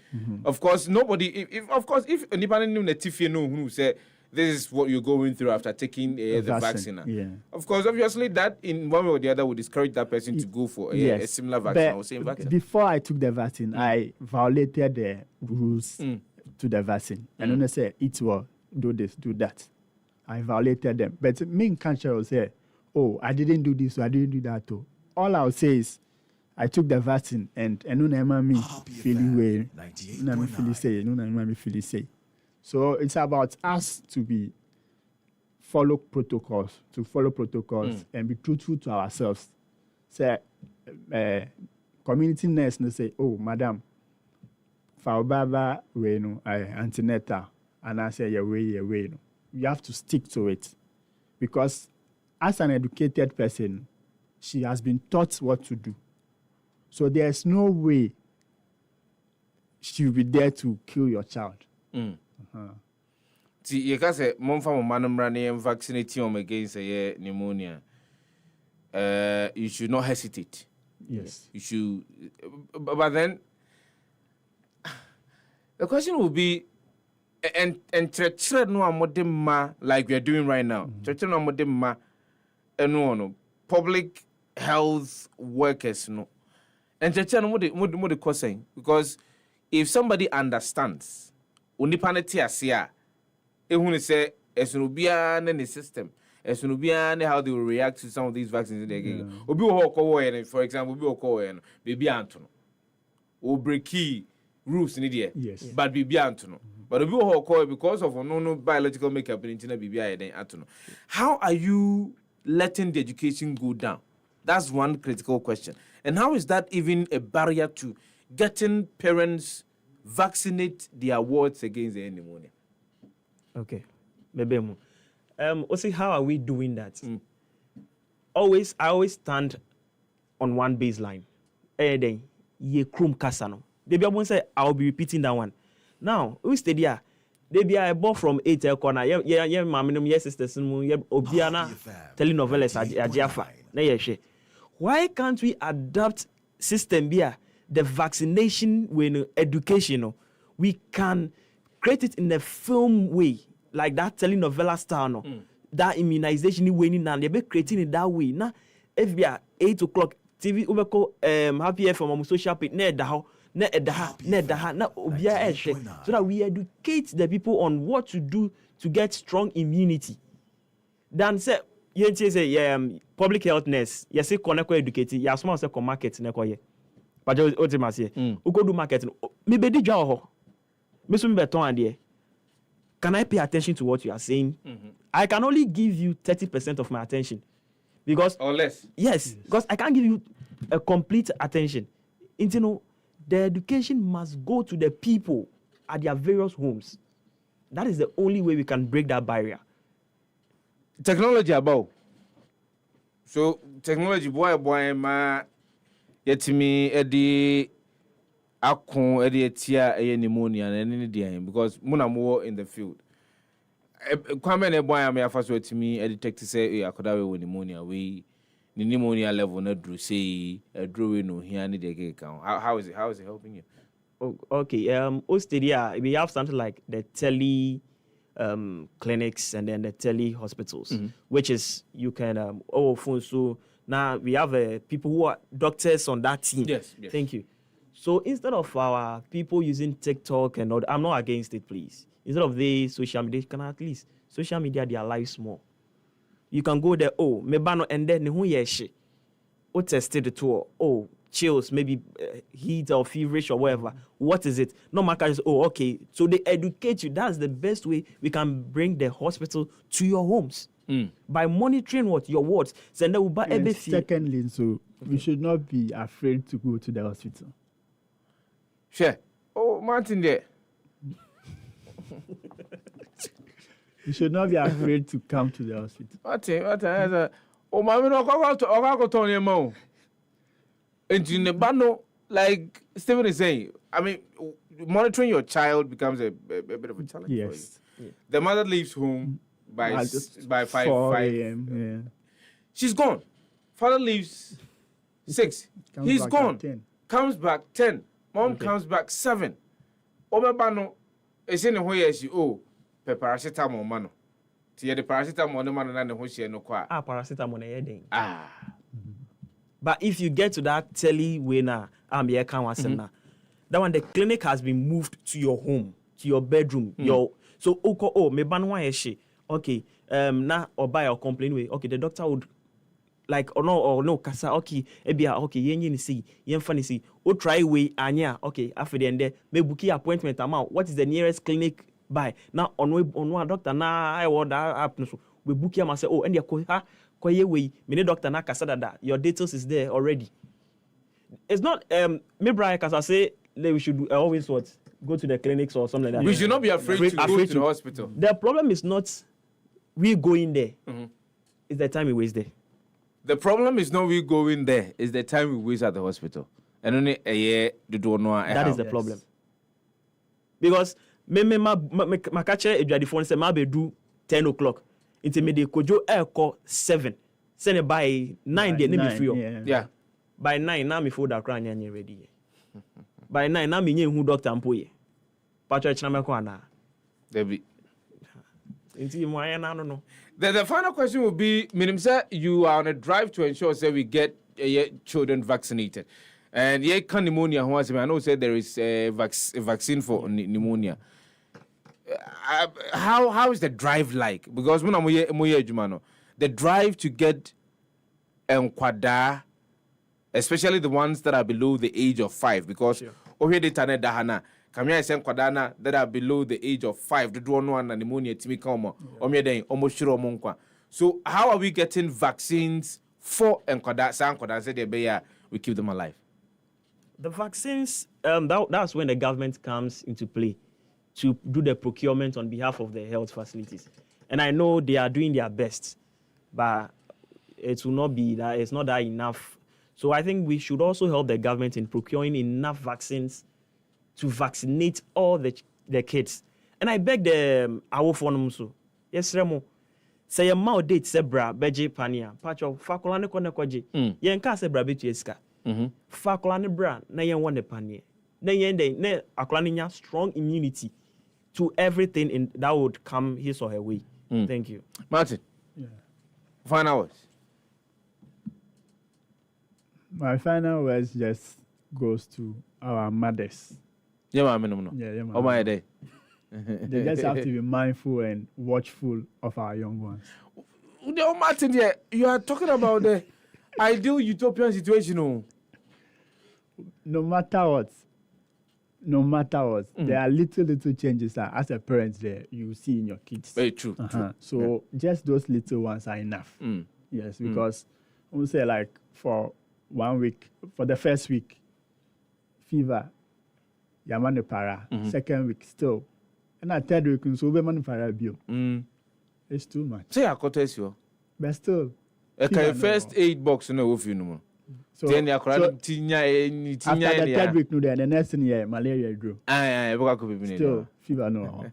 Of course, nobody. If anybody knew who said this is what you're going through after taking the vaccine. Yeah. Of course, obviously, that in one way or the other would discourage that person to go for a similar vaccine or same vaccine. Before I took the vaccine, I violated the rules to the vaccine. And when I say eat well, do this, do that, I violated them. But me in country will say, oh, I didn't do this, or I didn't do that too. All I'll say is, I took the vaccine and me feeling well. So it's about us to follow protocols and be truthful to ourselves. Say, community nurse no say, oh, madam, for baba we no antenatal, and I say your way no. You have to stick to it, because as an educated person, she has been taught what to do. So there's no way she will be there to kill your child. You can say, Monfa Manam vaccinating against pneumonia. You should not hesitate. Yes. You should. But then, the question will be, and no like we are doing right now. No public health workers no. And what the question? Because if somebody understands, unipaneti asia, ehun say esunubia ne the system, esunubia ne how they will react to some of these vaccines they get. Obi wo ko for example, obi wo ko baby antono. O breaky rules in there. Yes. But baby antono. But obi wo ko because of no biological makeup in na baby ayen antono. How are you letting the education go down? That's one critical question. And how is that even a barrier to getting parents vaccinate their wards against the pneumonia? Okay. Maybe. Also, how are we doing that? I always stand on one baseline. Then ye krum kasano. They be say I'll be repeating that one. Now, we stay there. They be a bought from 8 corner. Yeah, maminum, yes, sisters, obiana telenovelas ajiafa. Why can't we adapt system here, the vaccination when education, we can create it in a film way, like that telenovela style, no? That immunization way, and they be creating it that way. Now, if we are 8 o'clock, TV, we call Happy FM on social page, so that we educate the people on what to do to get strong immunity. Then say, you say, public health nurse, you say, connect educate, you small say, market, nekoye. But what you say, who go do market? Me be di jaw. Me so me beton ande. Can I pay attention to what you are saying? I can only give you 30% of my attention. Because or less. Yes, because I can't give you a complete attention. And, the education must go to the people at their various homes. That is the only way we can break that barrier. Technology about. So technology boy ma yetimi edi akon edi etia pneumonia na any dey because muna more in the field. Kwame ne boy am yafa so etimi detect say akoda we pneumonia we the pneumonia level na drew say draw no here ni dey can. How is it helping you? Oh, okay. Osteria, we have something like the tele clinics and then the tele hospitals, which is you can phone. So now we have people who are doctors on that team. Yes. Thank you. So instead of our people using TikTok and all, I'm not against it, please. Instead of the social media, you can at least social media their lives more. You can go there. Oh, mebano and then who yeshi. Oh, tested the tour. Oh, chills, maybe heat or feverish or whatever. What is it? No matter. Oh, okay. So they educate you. That's the best way we can bring the hospital to your homes by monitoring what your wards. Secondly, so we should not be afraid to go to the hospital. Sure. Oh, Martin there. You should not be afraid to come to the hospital. What? Oh, my no go to your mouth. And in the bano, like Stephen is saying, I mean, monitoring your child becomes a bit of a challenge for you. The mother leaves home by 5 a.m. Yeah. She's gone. Father leaves 6. He's gone. 10. Comes back 10. Mom comes back 7. Obebano is in the way she paracetamol mano. Tia the paracetamol no man na ne ho hye no kwa. Paracetamol na yedin. But if you get to that tele way now, here can na. That one the clinic has been moved to your home, to your bedroom. So me ban one she. Okay, now or buy or complain way. Okay, the doctor would like or no kasa okay ebia okay yenye ni see yemfa ni see o try way anya okay after the end me book appointment amount. What is the nearest clinic by now on a doctor na I order app no so we book him and say oh and you ko ye way me doctor na kasa that your details is there already. It's not me Brian kasa say we should always go to the clinics or something like that. We should not be afraid to go to the hospital. The problem is not we going there. It's the time we waste there. The problem is not we going there. It's the time we waste at the hospital. And only a year the door no. That is the problem. Because me catch the phone say ma be do 10 o'clock. Into me de kojo call 7. Send it by 9 they name me free. Yeah. By 9 now me for that crown nya ready. By 9 now me who doctor ampoye. Patcho china me ko ana. Debi. Into mo aya na no. The final question will be, Minim sir, you are on a drive to ensure that we get children vaccinated. And yeah, pneumonia, I know said there is a vaccine for pneumonia. How is the drive like? Because the drive to get Kwada, especially the ones that are below the age of 5, because dahana. Kamia sen kwadana that are below the age of 5. The do one pneumonia timikoma. Almost sure monkwa. So how are we getting vaccines for Nkwada? San Kwada said we keep them alive. The vaccines, that's when the government comes into play to do the procurement on behalf of the health facilities. And I know they are doing their best, but it will not be that it's not that enough. So I think we should also help the government in procuring enough vaccines to vaccinate all the kids. And I beg the our phone so yes remo say your mouth date sebra beje pania pacho fakola ne kone kwaje yen ka sebra betu eska fakola ne bra na yen won ne panie na yen dey na akola ne nya strong immunity to everything in that would come his or her way. Thank you, Martin. Final words. My final words just goes to our mothers. Yeah, man. Yeah, oh my day. They just have to be mindful and watchful of our young ones. No, Martin, yeah, you are talking about the ideal utopian situation. No matter what, there are little changes that as a parent there you see in your kids. Very true. True. So just those little ones are enough. Yes, because we say like for 1 week, for the first week, fever, yamane para. Second week still. And at third week, so we man para bio. It's too much. Say I got you. But still. Okay, first aid box no of you no more. So after the third week, no, the next year malaria grew. Still fever no.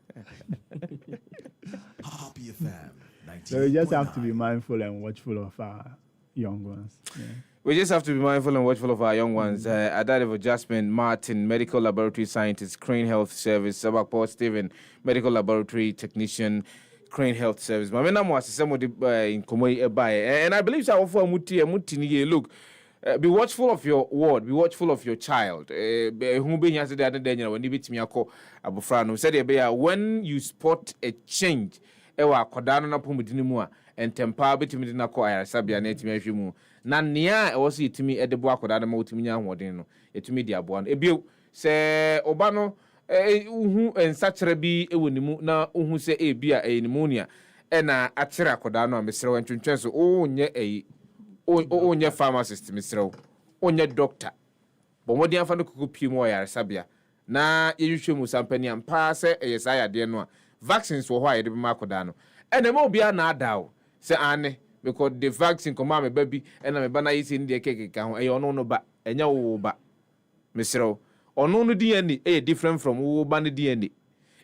So we just have to be mindful and watchful of our young ones. Yeah. We just have to be mindful and watchful of our young ones. At that of Jasmine Martin, medical laboratory scientist, Crane Health Service, Sabakpo Stephen, medical laboratory technician, Crane Health Service. My name was somebody in Komoi by, and I believe so. For Muti, look, be watchful of your ward, be watchful of your child. Who being yesterday other day when you beat me Abufrano said, when you spot a change, ewa kodano na pumudinimua and tempa betimi na ko ayasabia na etimi ahwemu na nea e wo so etimi edebo akoda na ma otimi nya hoden no etimi dia boa no ebio se oba no uhu ensachera bi ewonimu na uhu se ebia pneumonia e na achira akoda no amesere wantwentwen so onye onye pharmacist mesere onye doctor bomodi afa no kokopie mu ayasabia na yehwehwemu sampani ampa se eyesa yade no a vaccines wo ho ayede be makoda no ene ma obia na adaw se ane because the vaccine come my baby and me bana yisi ndi keke ka ho e ono no ba enya wo ba mesero ono no DNA e different from wo ba ne DNA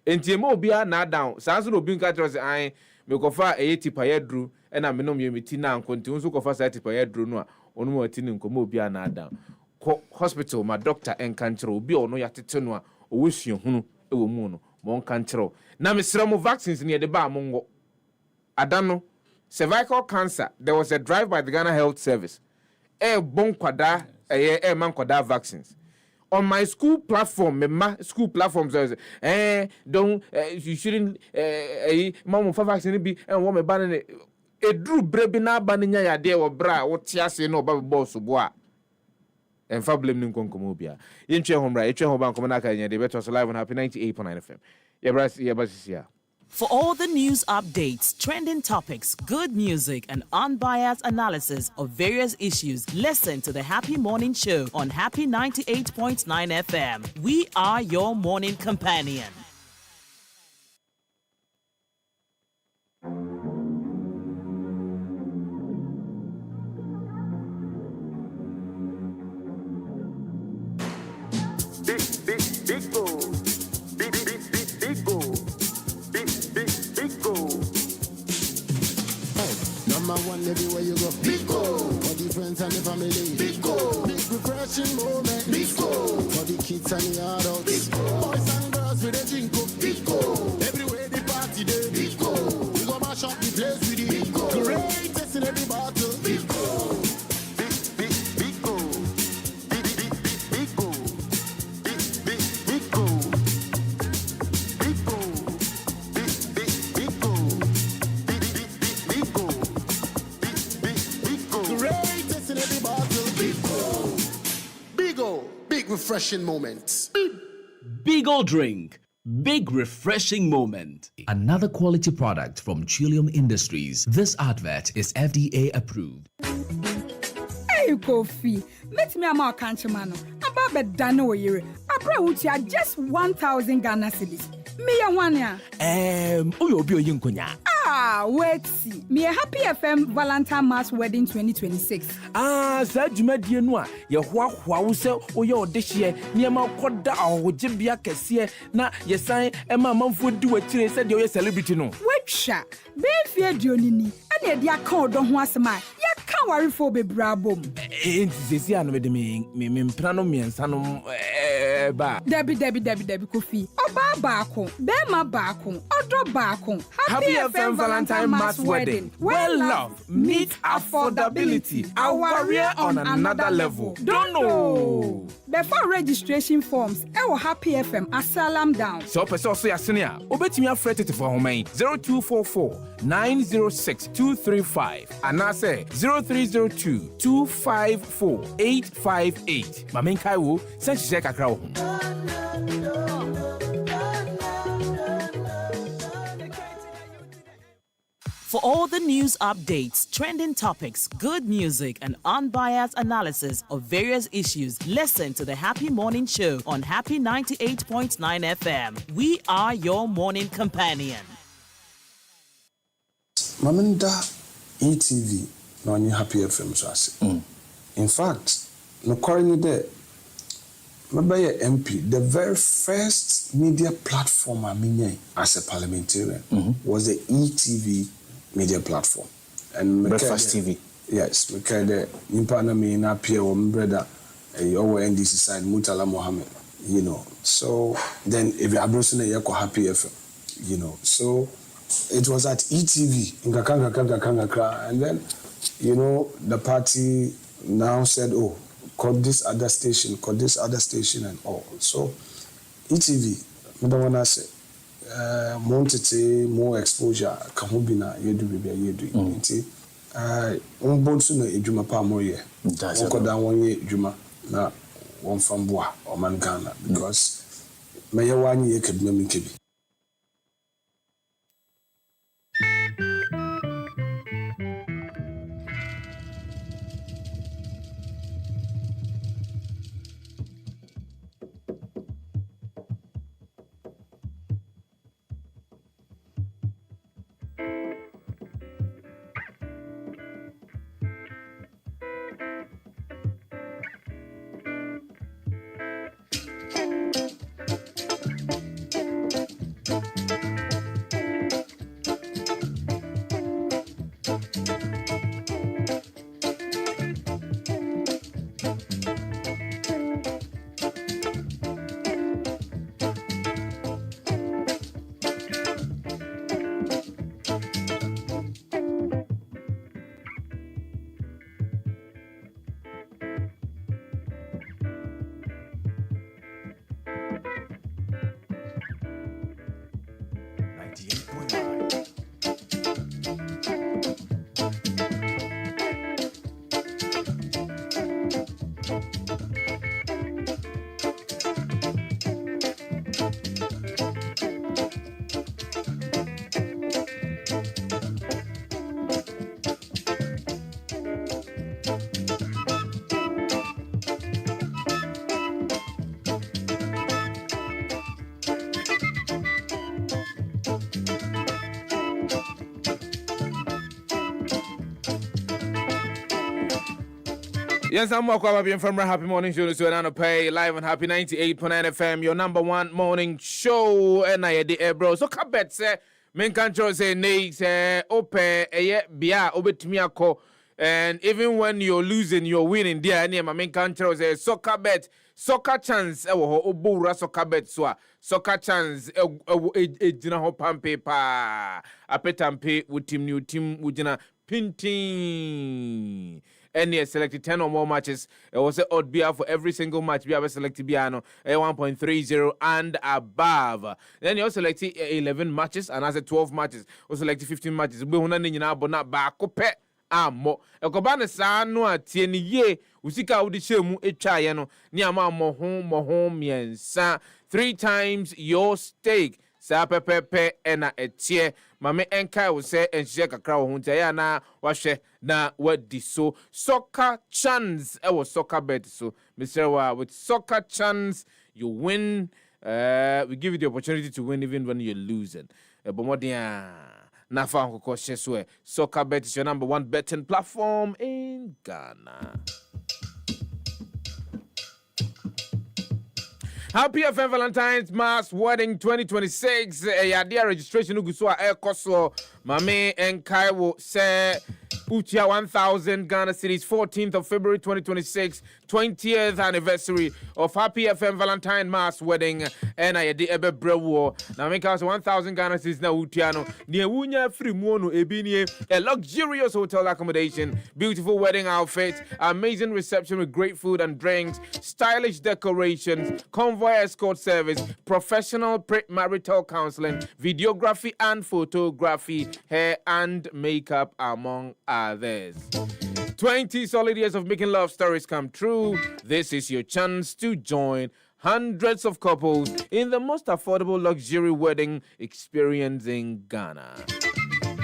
enti ma obia na adaw sanso no obi nka tro se an me kofa e tipa yadru na me no yemiti na nkonti unso kofa sa tipa yadru no a ono mo ati ne nkomo obia na adaw ko hospital ma doctor enkanchero obi ono yatete no a owosua hunu e wo mu no mo enkanchero na mesero mo vaccines ne de ba mo ngo adano cervical cancer, there was a drive by the Ghana Health Service. Man kwada vaccines. On my school platform, school platform says, you shouldn't, mama for vaccine be and woman banning a drew brebina banning ya dear or bra, what tiasi no baby boss bois. And for blaming Conkomobia. In home right, home bank, Comanaka, the better live on Happy 98.9 FM. Yeah. For all the news updates, trending topics, good music, and unbiased analysis of various issues, listen to the Happy Morning Show on Happy 98.9 FM. We are your morning companion. Big goal. Big goal. Number one everywhere you go. Big goal. For the friends and the family. Big goal. Big refreshing moment. Big goal. For the kids and the adults. Big goal. Boys and girls with a drink of big goal. Everywhere the party day. Big goal. We go mash up the place with the big goal. Greatest in every battle. Big goal. Big goal. Big goal. Big goal. Big goal. Big goal. Greatest in every battle. Big goal. Big refreshing moments. Big drink. Big refreshing moment. Another quality product from Chilium Industries. This advert is FDA approved. Hey, Kofi. Let me amount countryman. About the Dano year. I which are just 1,000 Ghana cedis. Me and one ya. Oyo bio yinkonya. wait. Me Happy FM Valentine Mass Wedding 2026. Sa dwumadie no a ye hoahoa wo se oye odehye niema koda ahogye kese na yesan ema manfo di wakire se de oye celebrity no. Wetwa be fie dionini ane e dia ka odo ho asema ya ka warefo bebrabom. Sesi ano de me mpra no miensa no ba. Debi Kofi. Oba baako, bema baako, odo baako. Happy FM Valentine Mass Wedding. Well love meet affordability. Our career on another level. Don't know. Before registration forms, ewo Happy FM asalam down. So person so yasene a, obetimi afret it for homan 0244 906 235 and I say 0302 254 858. Mamen kai wo, sen hye kakra wo ho. For all the news updates, trending topics, good music, and unbiased analysis of various issues, listen to the Happy Morning Show on Happy 98.9 FM. We are your morning companion. Mamanda ETV no any Happy FM so ase. In fact, no currently there Mabaya MP, the very first media platform I mean as a parliamentarian was the ETV media platform. And Breakfast TV. Yes, because the Impana me na appear on brother our NDC side Mutala Mohammed, you know. So then if you are browsing a Happy FM, you know. So it was at ETV in Kakanga, and then you know the party now said, oh, call this other station and all. So ETV, I don't want to say more exposure kahobina yedu bibia yedu nti bonsu na edwuma pa moye okoda wonye edwuma na wonfamboa oman Ghana because meye wanye yekaduma minkebi. Yes, I'm Mwakwa from Happy Morning Show. So I pay live on Happy 98.9 FM, your number one morning show. And I the bro. So kabet say, men control say nay say ope bia obetimiako. And even when you're losing, you're winning. Dear, any my main control say soccer bet, soccer chance. Obura soccer bet swa soccer chance. Jina ho pampe pa apetampe with team new team ujina pinting. Any selected 10 or more matches. It was an odd beer for every single match. We have selected piano 1.30 and above. Then you also selected 11 matches and as a 12 matches. Also selected 15 matches. We want to know about back amo. Ekobana sa no atie ni ye. Usika udi shemu echa no. Ni ama mohon miensa. 3 times your stake. Sa pepepe ena etie. Mame enka will say and share kakra wo hunta ya na wahwe na wadi so soccer chance was soccer bet so Mr. Wa with soccer chance you win we give you the opportunity to win even when you're losing bomodia na fa nkoko hye so SoccerBet is your number one betting platform in Ghana. Happy FM Valentine's Mass Wedding 2026. Yadia registration uguswa ekoso mame and Kwadwo se Utia 1000 Ghana Cedis, 14th of February 2026, 20th anniversary of Happy FM Valentine Mass Wedding. And I did ebe brewo. Now make us 1000 Ghana Cedis na Utiano. Near Wunya Free Mono Ebinie, a luxurious hotel accommodation, beautiful wedding outfits, amazing reception with great food and drinks, stylish decorations, convoy escort service, professional pre-marital counseling, videography and photography, hair and makeup among others. 20 solid years of making love stories come true. This is your chance to join hundreds of couples in the most affordable luxury wedding experience in Ghana.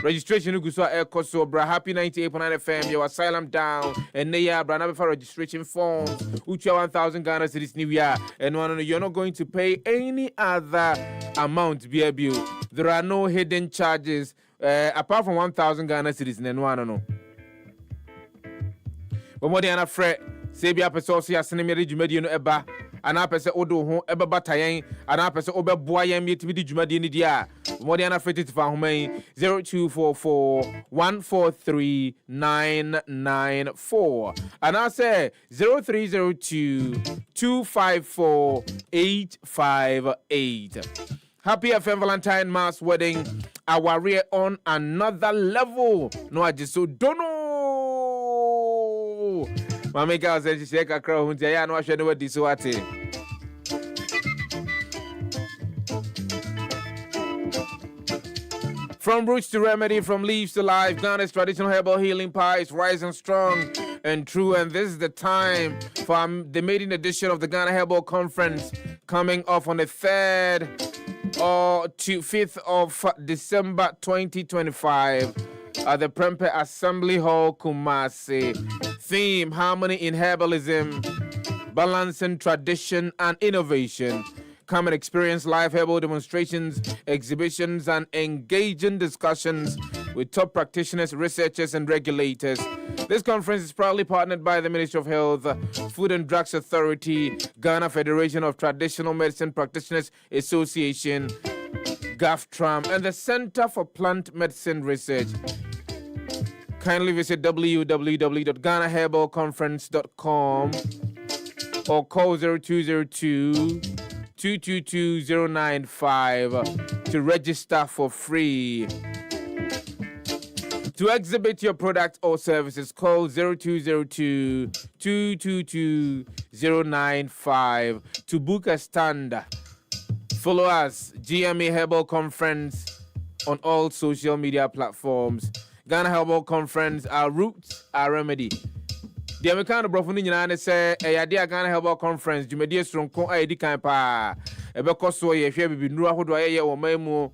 Registration Uguswa Ekoso Bra Happy 98.9 FM, your asylum down, and Neya Branabe for registration forms, Ucha 1000 Ghana Cedis New Year, and you're not going to pay any other amount, BABU. There are no hidden charges apart from 1000 Ghana Cedis, and no. But more than a fret, Sabia Pesosia Cinemary Jumedio Eba, and I pese Odo Eba Batayan, and I pese Oba Boyam yet to be Jumadi Nidia. More than a fret to Fahome 0244 143 994. And I say 0302 254 858. Happy FM Valentine Mass Wedding. Our rear on another level. No, I just so don't know. Mama girl said she a crow. I know I should know this what. From roots to remedy, from leaves to life, Ghana's traditional herbal healing power is rising strong and true. And this is the time for the maiden edition of the Ghana Herbal Conference coming off on the 3rd to 5th of December 2025 at the Prempeh Assembly Hall, Kumasi. Theme: Harmony in Herbalism, Balancing Tradition and Innovation. Come and experience live herbal demonstrations, exhibitions, and engaging discussions with top practitioners, researchers, and regulators. This conference is proudly partnered by the Ministry of Health, Food and Drugs Authority, Ghana Federation of Traditional Medicine Practitioners Association, GAFTRAM, and the Center for Plant Medicine Research. Kindly visit www.ghanaherbalconference.com or call 0202 222-095 to register for free. To exhibit your product or services, call 0202-222-095 to book a stand. Follow us, GMA Herbal Conference, on all social media platforms. Ghana Herbal Conference, our roots, our remedy. The American Brofuni United say, a idea Ghana Herbal Conference, Jumedia Stronko, a Campa, a Becoso, a Shabby, Nura Hodua, or Memo,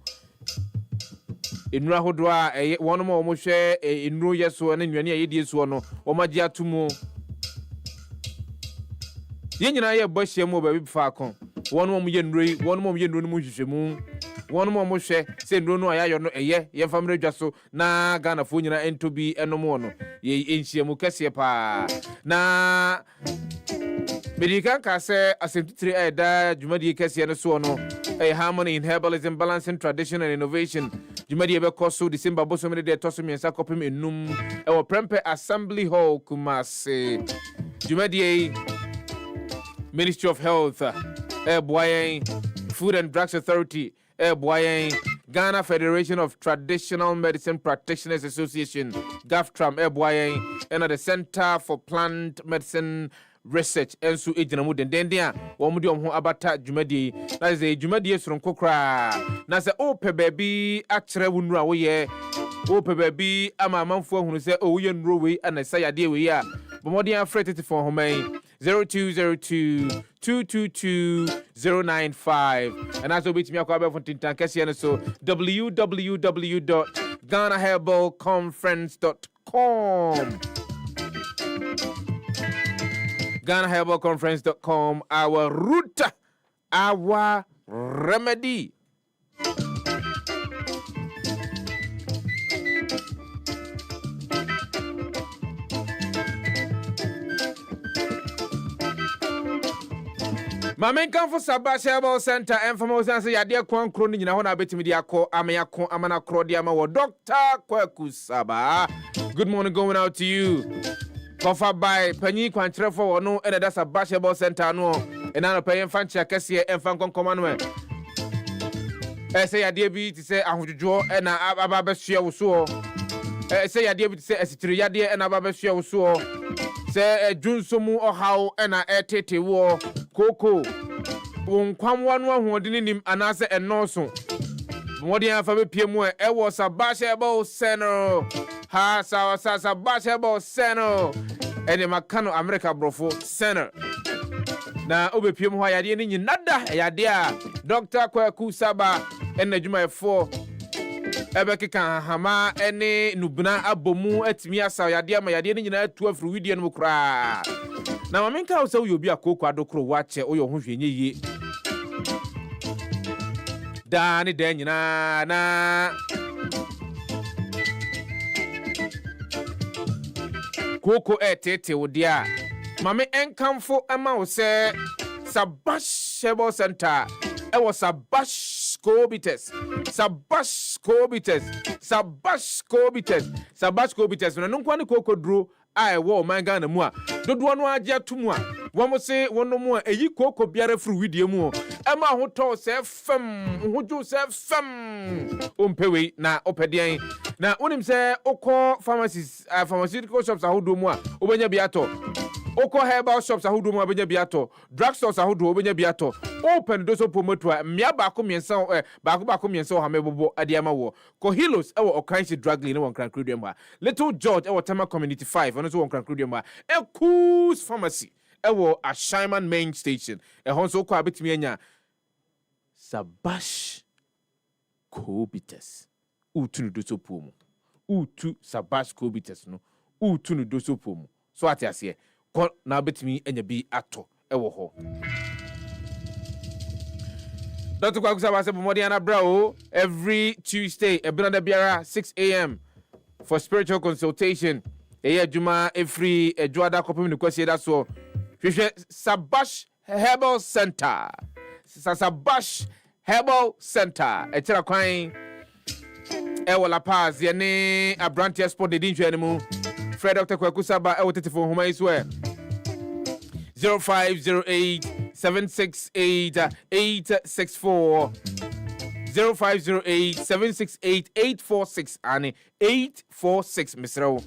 in Rahodua, a one more Moshe, in Ruya Swan, and Yania Idiot Swan, or Magia Tumo. Yen and I are Bush Yamo, baby Falcon. One more million Ray, 1 million Mushimu. One more Moshe, send Bruno, I know a year, your family just so na Ghana Funina and to be and no more. Ye in Shiamukasia pa na Medican Cassa, a 73 Ada, Jumadi Cassia Suono, a harmony in herbalism, balancing tradition and innovation. Jumadi Becoso, December Bosomini de Tosumi and Sakopim in Num, our Prempeh Assembly Hall, Kumasi. Jumadi Ministry of Health, Boyen, Food and Drugs Authority. Boyen, Ghana Federation of Traditional Medicine Practitioners Association, GAFTRAM, Boyen, and at the Center for Plant Medicine Research, and so Ejinamu Dendia, Womudium Abata Jumadi, that is a Jumadi from Kokra. Nasa Ope baby, actually, Wunra, we Ope baby, ama Manfo who say, oh, you and Rowe, and I say, I dear we are. But more than fretted for home. 0202-222-095 and as obit me akwa from Tintankesi so www.ghanaherbalconference.com ghanaherbalconference.com, our root, our remedy. Mamen kan for Sabasha Herbal Center and for most answer Yadia Kwan Crony in a hona bit media ko Amayako Amana Crodiama or Dr. Kwadwo Saba. Good morning going out to you. Cover by Penny Quantrefo or no, and that's a Bash Herbal Center no, and I'm paying Fancha Cassia and Fancon Commandment. I say I dear be to say I would draw and Ababashia so. I say I dear be to say a Citriadia and Ababashia so. Say June Somu or how and I tete war Coco. Kwam one who didn't him and answer and no so. More than for PMO, it was a bashable center. Ha, Sasa bashable center. And the Macano America Brofo center. Now, Obe PMO, I didn't nada, ya dear Dr. Kwadwo Saba and the Juma 4. Ebeka hama ene nubna abomu etimi asa yade ama yade nyina 12 ruwidie no kra na mamenka wo se wo obi akoko adokro wache wo yo ho hwenye yi da ne da nyina na koko etete wo dia mame enkamfo ama wo se Sabash Herbal Center e wo Sabash Kobites no nkwa ne kokoduro ai wo manga na mu a dodo no agye atomu a wo mo se wono mu a eyi koko biara furu widie mu e ma ho to se fam ho ju se fam ompewe na opedian na wonim se okọ pharmacies pharmaceutical shops ahodo mu a obenya biato Oko herbal shops ahodo mu abenya biato drugstores ahodo obenya biato open doso promoto a mia ba ko miensa ba ko miensa o ha mebobo adiama wo ko hilos e wo okanshi drug lane won kran krudem ba Little George e wo Tama Community 5 ono so won kran krudem ba e Coos Pharmacy e wo Ashaiman main station e hon so ko abetimi anya Sabash Kobites utunu doso pomu utu Sabash Kobites no utunu doso pomu so atiase na betimi enya bi ato ewo ho Dr. Kwadwo Saba se bomodiana bra every Tuesday ebina biara 6 a.m. for spiritual consultation eya juma every ejuada kopim ni kwesi da so hwehwe Sabash Herbal Center Sabash Herbal Center etira kwan ewo La Paz ye ne Abrantia Sport de dinhwe animu Fred Dr. Kwadwo Saba ewo tetifo homa iswe 0508 768 864 0508 768 846 and 846 Mr.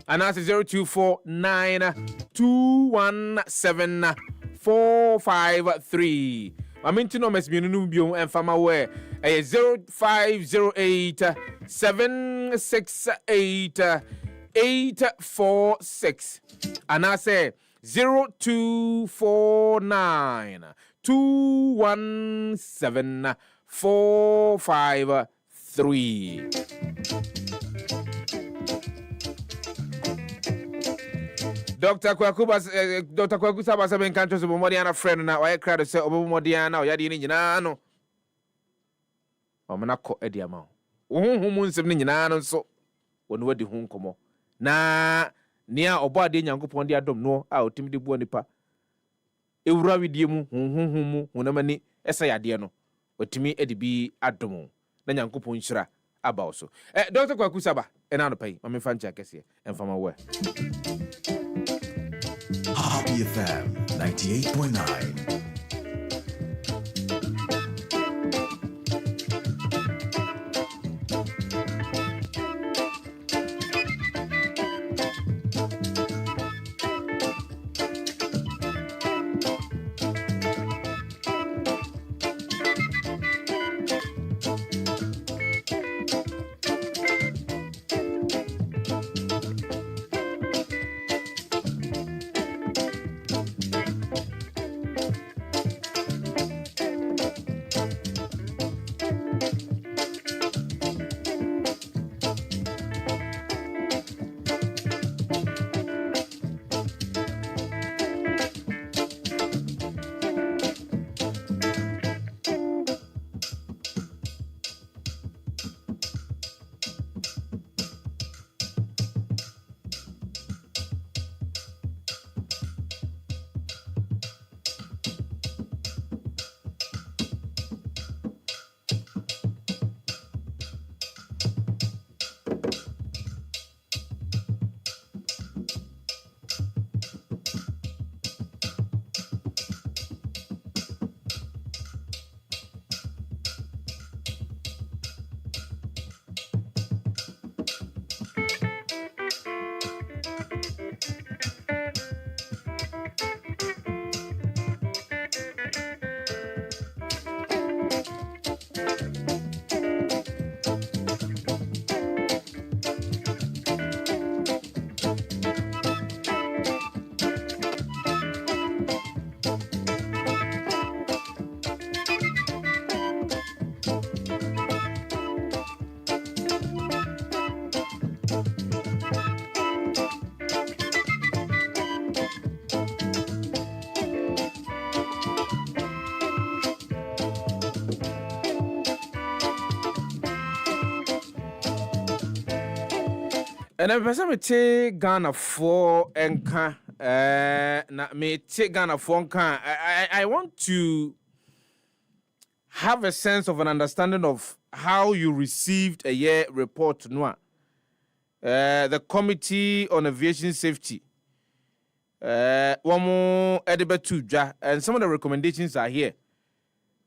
And that's 0249 217 453. I mean to know Miss Munubio and Fama 0508 768 846 and I say 0249 217 453. Dr. Kwadwo Saba se ben kanto so bomodiana friend na why crowd say obomodiana o yade ni nyina no o mena ko ediama wo honhom nsem ni nyina no so wonu wadi hu nkomo na nia obo ade nyankopon de adom no a otimi de buo nipa ewura widie mu honhom honamani esa yade no otimi edibi adom na nyankopon hyira aba so Dr. Kwadwo Saba ena no pai mame fancha kese emfama we Happy FM 98.9. And I'm person me take Ghana for enka na me take Ghana for enka. I want to have a sense of an understanding of how you received a year report no. The Committee on Aviation Safety. One more edible and some of the recommendations are here.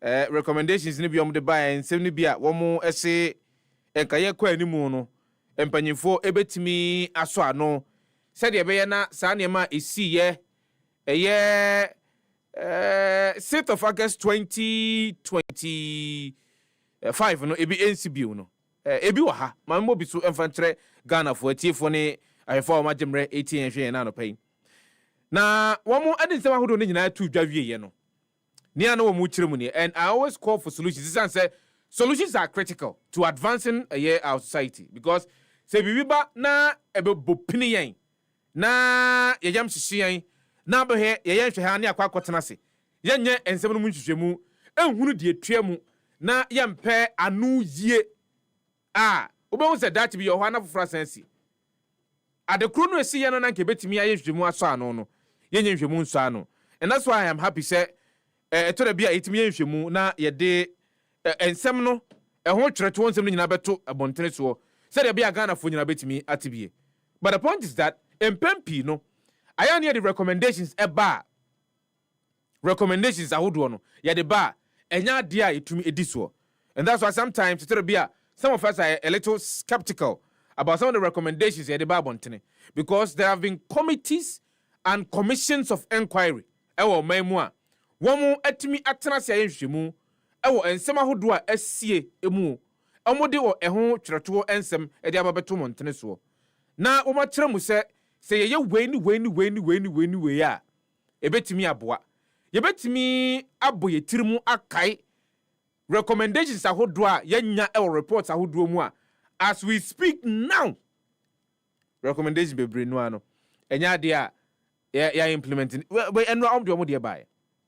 Recommendations ni bi om de buy and 70 bia one more essay and kaye kwa animu no empanyimfo ebetimi aso ano said ye be na sa niema esi ye 6th of August 2025 no ebi NCBU no ebi wa ha mammo bi so emfantre Ghana for atiefo ne ahefo ma gemre 18 hwe na no pai na womo adin sema hodo ne nyina tu dwa wie ye no Nia no mu chiremu ni, and I always call for solutions. This answer solutions are critical to advancing our society because say bibiba na ebe bopini yen na yeyam hihye yen na be he yeyen hwe ha ne akwa kwotena se yenye ensem no mu hwehwemu enhunu de atwam na yempe anu yie obehu se that bi yo ho na fofora sansi adekro no esi yen no na nke betimi aye hwehwemu aso ano no yenye hwehwemu nso ano, and that's why I am happy say to the bia itimi yenhwemu na yede ensem no ho twerɛto nsem no nyina beto abontene so say the bia Ghana fo nyina betimi atibie. But the point is that MPP no I need the recommendations recommendations ahodo no yede ba enya de a itumi ediso, and that's why sometimes to the bia some of us are a little skeptical about some of the recommendations yede ba abontene because there have been committees and commissions of inquiry ewo maimu a womu atimi atena sia yenhwemu ewo ensem ahodo a asie emu omode wo eho twerɛto ensem ede ababeto montene so na wo makyerɛ mu sɛ ye we a ebetimi aboa yebetimi abo yetirimu akai recommendations ahodo a yenya ewo reports ahodo mu a as we speak now recommendation bebre no ano enya de a ya implementing we eno am de omode bae.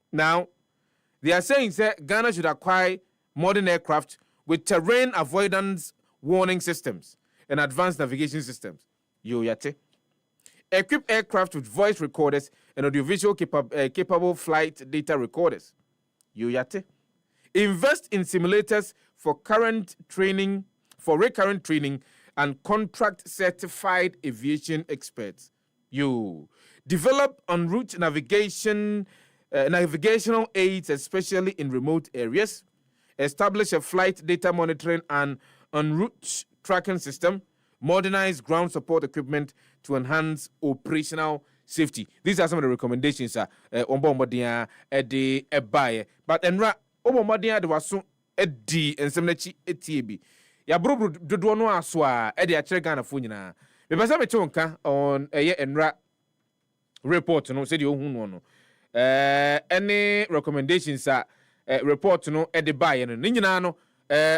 Now, they are saying that Ghana should acquire modern aircraft with terrain avoidance warning systems and advanced navigation systems. Equip aircraft with voice recorders and audiovisual capable flight data recorders. Invest in simulators for recurrent training and contract certified aviation experts. Develop en route navigational aids, especially in remote areas. Establish a flight data monitoring and en route tracking system. Modernize ground support equipment to enhance operational safety. These are some of the recommendations. But enra omomodia de waso edi ensemnachi etiebi. Ya bro dodo no aso a e de akere Ghana fo nyina. Me pesa me chonka on enra report no said you no. Any recommendations report no e de buy no nyina no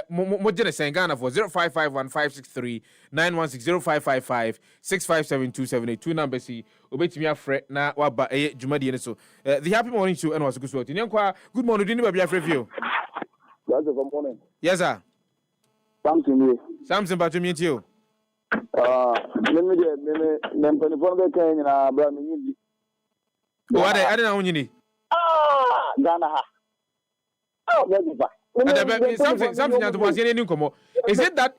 mo jene sen Ghana for 05515639160555657278 number si obetimi afre na waba dwumadi ne so the happy morning show and was good so nyankwa good morning do ni ba bia afre fio. Yes, good morning. Yes sir. Samson ba to meet you. Me penifon be kan nyina bra me nyidi. What I don't know nyini. Ghana ha. Something that was any nkomo. Is it that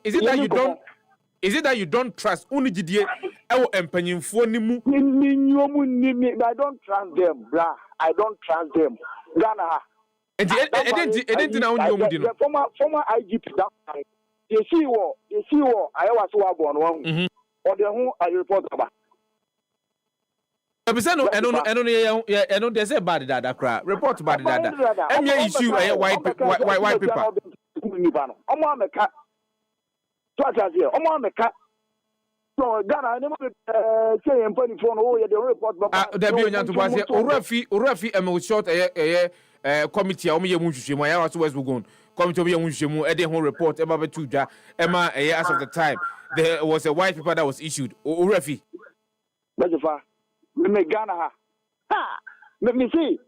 you don't trust uni gidie ewo empanyimfo ni mu? I don't trust them, bra. I don't trust them. Ghana ha. Edenti na unyo mu di no. Former IGP that time. You see what I was so born one. Or the who I report about. Abisano eno they say bad dada cry. Report bad dada. Any issue white paper. Omo ameka. So atazie. Omo ameka. So Ghana any say empani phone oh you dey report back. There be onyanto boase orafi eme short committee a omo ye mu hwehwemu ya waso west bugon. Committee omo ye mu hwehwemu e dey ho report e ba betu dwa e ma as of the time there was a white paper that was issued. Orafi. Bejefa me Ghana ha me see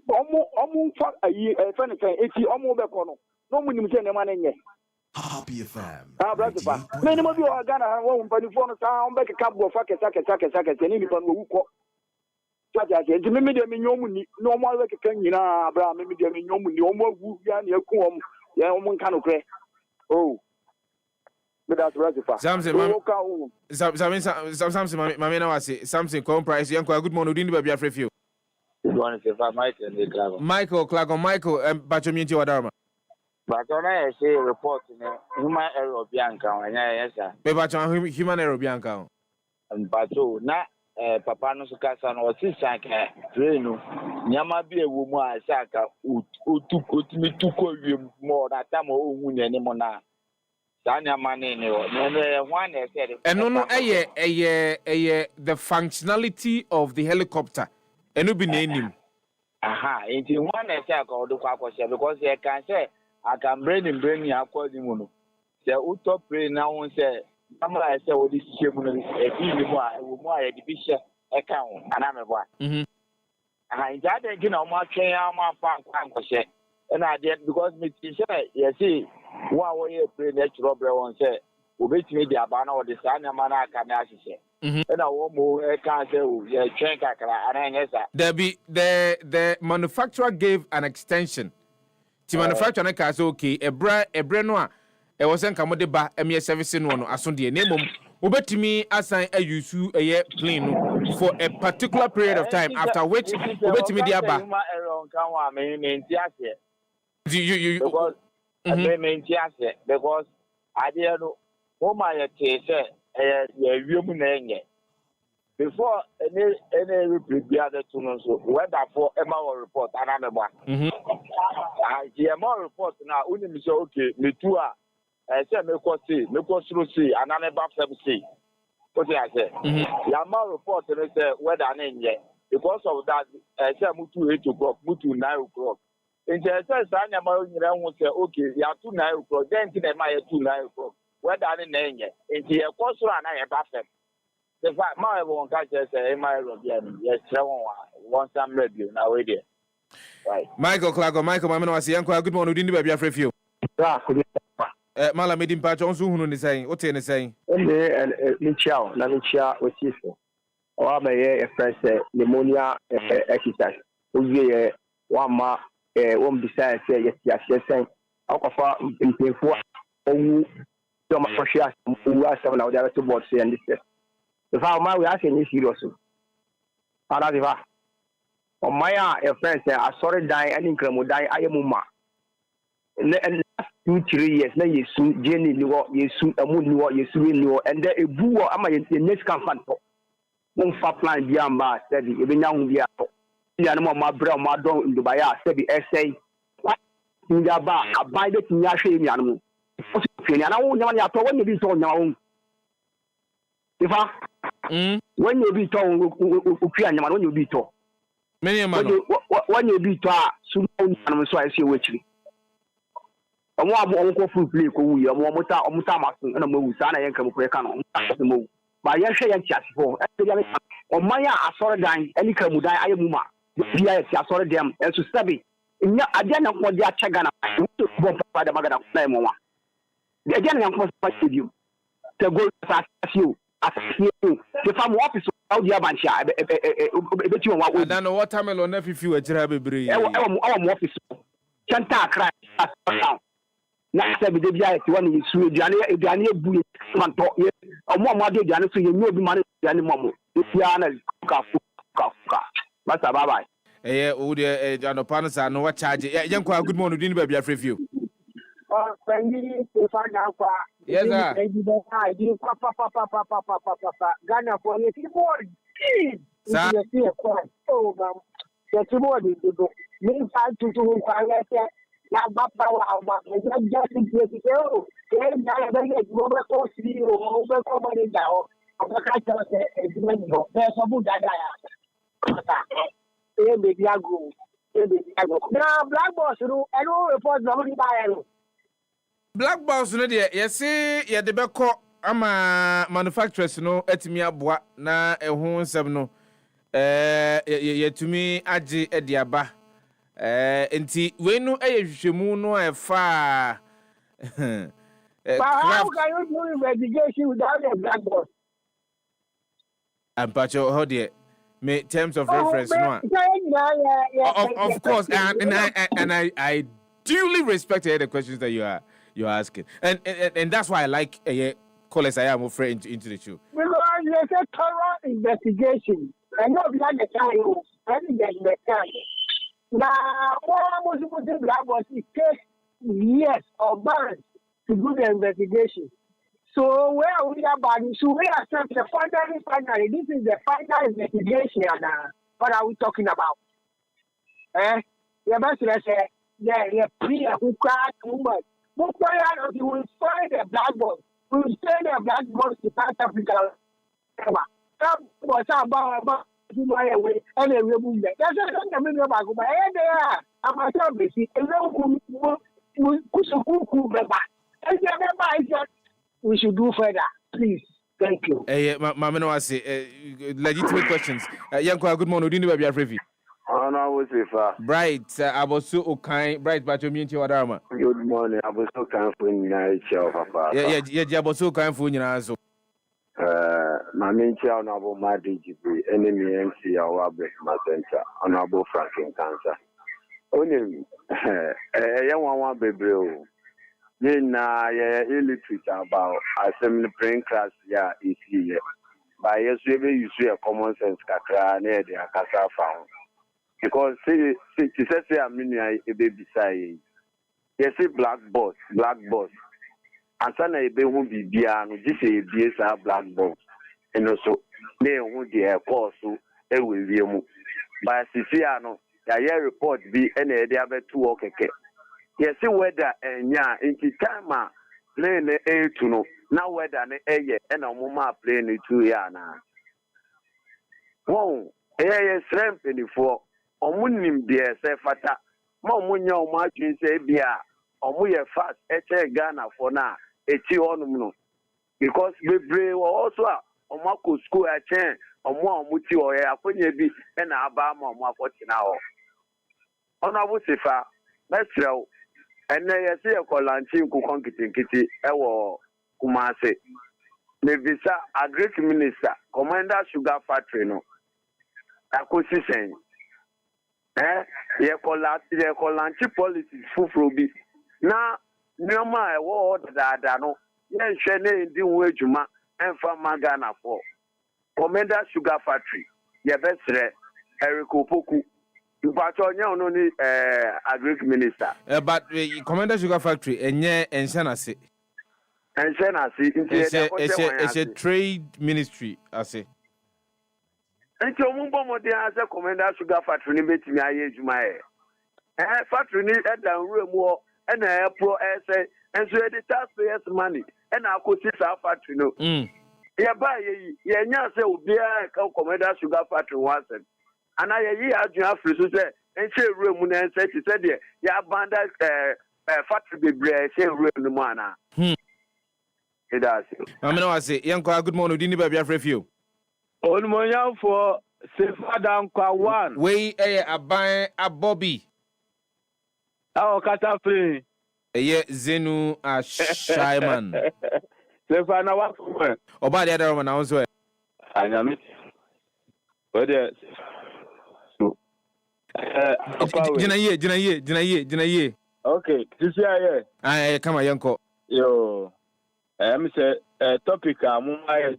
omo fa ayi fene eti omo be ko no mu nim se ne ma ne nye Happy FM. Brother, many of you are gonna home by the phone. I'm back a couple of fuckers, and anyone who call. Such as it, maybe they mean no more like a king, you know, Abraham, maybe they mean no more who yan your comb, one kind of cray. Oh, but that's right. Something, Mamma, I say something comprise. Young, good morning, didn't be a few. Michael, Bachominti Wadama. But on I say report human error Bianca, and yes, sir. Maybe human error Bianca. And Bato, not Papa no Sukasan or Sisaka, Reno, Yama be a woman, I saka, who took me to call you more that time or wound anymore now. Danya Mane, one said, and no, the functionality of the helicopter, and you be naming. Aha, into one attack or the Quackosha because they can say. I can bring me up for the moon. The Utop pray now and say, I say, what is human, a few more, a division account, and I'm a one. I didn't get on my train, my farm, and I did because me, you see, one way pray natural brother say, who beat me the Abana or the Sana Manaka, and I won't move, I can't say, yeah, train, and the manufacturer gave an extension. Ti manufacturer na ka say okay ebre no a e wo se nka mo de ba eme service no no aso de na mom obetimi asan ayusu eye plane no for a particular period of time after which obetimi de aba because I didn't know my say you na before any prepare the tunnels, whether for Emma report another one. The Emma report now only me say okay, me too I say me go see, another back see. What I say? The Emma report say whether an because of that I say mutu 8 o'clock, mutu 9 o'clock. In the sense I am say okay, you are 2 9 o'clock, then to them I 2 9 o'clock. Whether an in the course and I back. The fact my one catch say my European, yes, one some review now we there. Right. Michael Klago, Mamma was young, good morning, didn't be a few. Mala made him patch on Zuhun is saying, what's in saying? Michel, Namicha, with you. Or I may a fresh pneumonia exercise. One ma, won't decide, say, yes, saying, Alcofa in P4, who some precious who are 7 hours to board say and this. The farmer we asking is serious. Paradiva. On my friends, I saw it die and income would die. I am Muma. And 2-3 years, now you soon Jenny knew you soon a moon knew you soon knew, and there a boo am I the next campaign. One fat plan Biamba said, even young Diapo. Yanama, my brother, my dog in Dubai, said the essay. What in the bar, I buy it in Yashi Yanamu. And I won't know when you be told now. If when you be told, when you be told, many a man, when you be told, soon so I see which. And one more food play, we are more Mutama, and a move, Sana and Kamukano, move. By Yasha and Chaspo, on Maya, I saw dying, any Kamudai, I am Muma. Yes, I saw them, and to study. I didn't want their Chagana by the Magana Flamoa. Again, I'm supposed to give you to go fast as you. The farm office out the Abansha, I don't know what time alone if you were terribly. Our office. Chanta cry. Now, said the Bia, one is through Daniel Bui, or more mother Janet, so you know the money anymore. It's Yana Kafka. Master Baba. Eh, oh, dear, John Panas, I know what charge. Young, good morning, didn't be a review. Yes, sir. Ghana for the keyboard. Sir. Oh, the keyboard is to mean 5 to 2. Now, Papa, just in case you go. Then I get over course, you over somebody down. I'm a catcher, there's a good guy. Baby, I go. Now, Black Boss, and all reports nobody buy. Black Boss no dey yesi ye de beko ama manufacturers no etimi aboa na ehun nsem no yetumi age ediaba enti we no eyehwehwemu no efa But how can you do investigation without a black box? And Pacho, how dear? Me terms of reference, no. Of course, and I duly respect the questions that you're asking, and that's why I like callers I am afraid into the show. Because there's a thorough investigation. I know we had the time. I think there's the time. Now, what was the black box? It takes years or months to do the investigation. So where are we about? So we are saying the finally. This is the final investigation. What are we talking about? The best say, yeah, who cried too much. We will find the black box. We will send the black box to South Africa. Some was about my way and they remove that. That's not the middle of my go. I'm a service. And no we should do further, please. Thank you. Mama, no, I say legitimate questions. Yanko, good morning. Do you know where Kwadwo Sefah. Bright, I was so kind. Bright, but you mean to Adama. Good morning. I was so kind for you, Papa. Yeah, I was so kind for you. Also, my main chair, Honorable Madi Jibu, enemy MC, our Black Center, Honorable Franklin Cancer. Only, young one, baby. Then illiterate about assembly praying class is here. By yes, you see a common sense kakra near the Akasa found. Because see, I mean, a baby say, yes, black boss. And son, a baby won't be beyond this a black boss. And also, they won't be a course, so they will be a move. By Siciano, the report be any other 2 okay. Yes, weather and in time playing the air to know now weather and air and a mama playing it 2 years now. Whoa, air strength for Omunim dear Sefata, Momunya Martin say beer, Omuya fast at Ghana for now, a tionum. Because we brave also Omako school at chain, or more muti or a be and Abama or 14 hours. Kwadwo Sefah, let's go. And then you see a colanchi who kitty, Kumase. The visa, a Greek minister, Commander Sugar Factory, no. Akosi saying, ye colanchi politics, Fufubi. Now, no my word that I know, yes, Shane, do Wejuma, and from Magana for Commander Sugar Factory, ye best Eric Opoku. But only a Greek minister. But Commander Sugar Factory, and Shanasi. And Shanasi, it's a trade ministry, I say. And so, Mumbo, as a Commander Sugar Factory, bet me, I age my factory at the room more and a pro essay, and so the taxpayers' money, and I could see our factory. No, by ye, say, be a Commander Sugar Factory once. And I hear Africa say, and say room and said, yeah, abandoned factory bread, say room the mana. It does. I say, Yanko, good morning. Didn't you have review? On my young for Sefah-Danquah 1. We a buy a Bobby. Our catapult. Zenu a Shyman. Sefah what? Oh, by the other one, I was where. I am it. But Jinaye. Okay, this year. I come a yanko. Yo, I'm say topic. I'm here.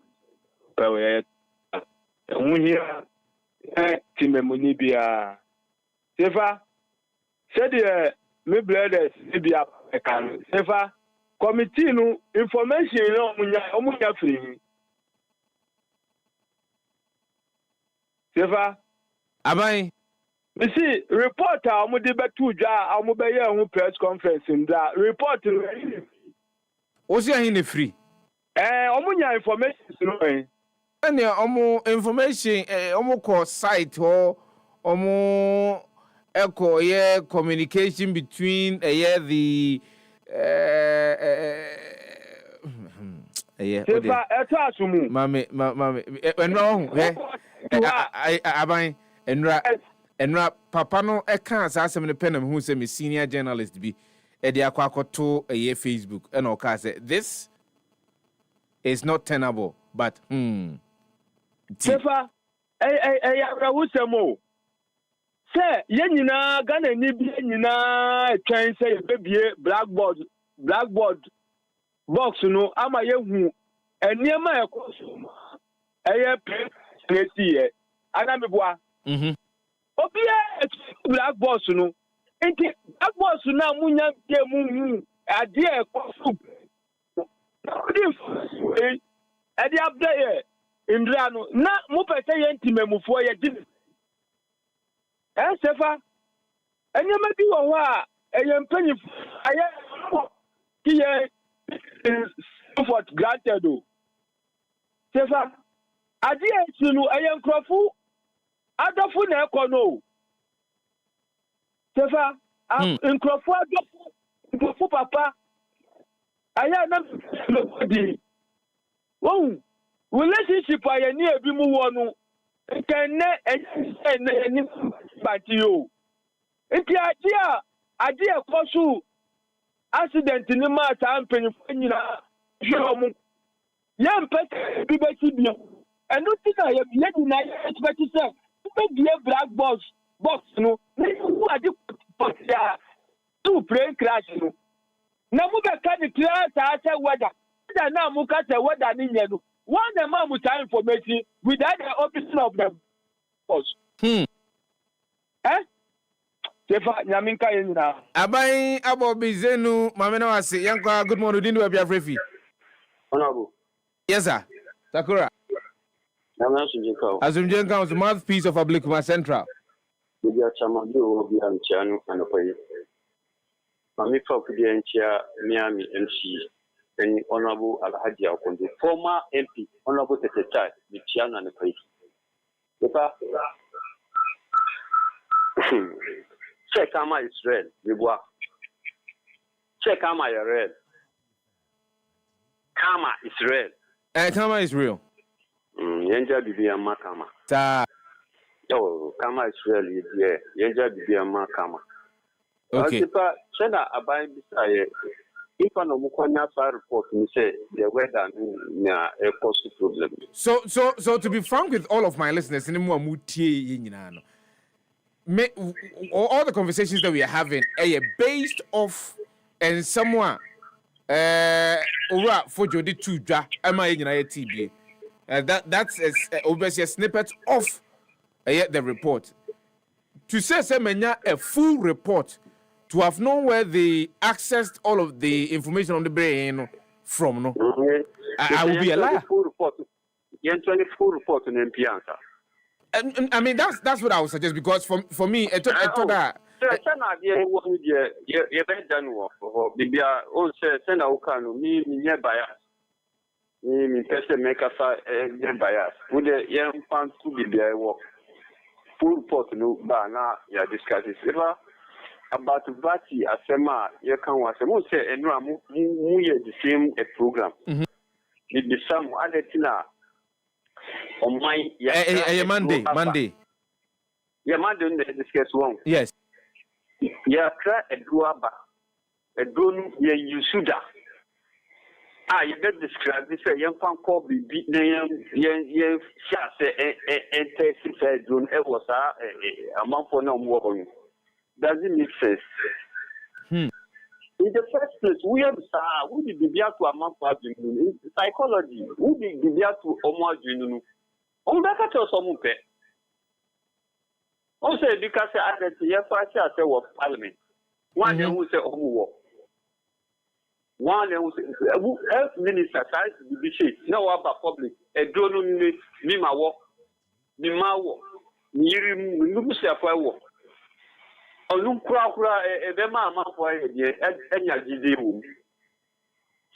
Timemunibia. Sefah said, me brothers, maybe a can. Sefah committee no information no free. Sefah. Abai. You see, reporter, I'm going to be press conference in that report. What's your in free? Information. And information, call site or echo communication between the Mammy, and Papa no accounts ask him the pen who say me senior journalist be edi akwakoto eye Facebook and oka say this is not tenable but Sefah ya wusemo say ye nyina Ghana ni bi nyina twan say ye bebie blackboard box no ama ye hu eniema ekoso eye presi ana meboa obia blackboard no enti blackboard na munya de mu ade ekoso ade abda Indra no na mo pese ye ntimamufo ye di Sefah enyema bi wo ho a eye mpanyifo aye kiye for granted o Sefah ade ensinu eye nkrofu adofu na ekono Sefah nkrofu adofu papa aya na di relationship aye ni ebi mu wo no nkenne eni batio enti ade ekosu accident ni ma ta mpanifo nyina hwomu ya mpete bi beti bi enu ti na ye nyina expect say be black box no ni wu ade potia to plane crash no na mu be ka ni clear ta weather na mu ka say weather ni nye no one the man with information without the option of them boss Sefah nyaminka yenina abai abobizenu mamena wase yankwa good morning dindu abia frefi honorable yes sir Sakura Azumjenka was the mouthpiece of Ablikuma Central. Media Chamadu will be on Chanu and a way. Mami Fakudiantia, Miami MC, and Honorable Alhaji Akondi, former MP, Honorable Tetetai, the Chiana and the place. Check Kama Israel, Ribois. Check Kama Israel. Kama Israel. Kama Israel. Yenja bibia makama. Ta. Yo, Kama Israel, yeah. Yenja bibia makama. Okay. Sena abai bisaye. If an omukwanya fire report, me say the weather na a cost problem. So to be frank with all of my listeners, all the conversations that we are having are based off and someone for Jody to am I TBA. That's obviously a snippet of the report. To say a full report, to have known where they accessed all of the information on the brain from, no, I will be a liar. Full report on MP answer. I mean, that's what I would suggest, because for me, I thought that. Me person make us bias. Would the young fan to be there work? Full report no ba na ya discuss it. About Vati Asema, you can was a say and mu the same a program. With the some other tina on my Monday. Yeah, Monday discuss one. Yes. Yeah, try a duaba. A drone you should. You get described this young fan called the beat name, young shot, and tasted drone. It was a month for no more. Doesn't make sense. In the first place, we have who did be to a month for psychology? Who did be to Omar Jununu? On back at your some pet. Also, because I had the FIC of Parliament. One who say Omo. One who health minister size to be shaped. No about public. A drone me my work. Me my work. Nirim Lucia for work. On kura ebe ma for ye enya gide wo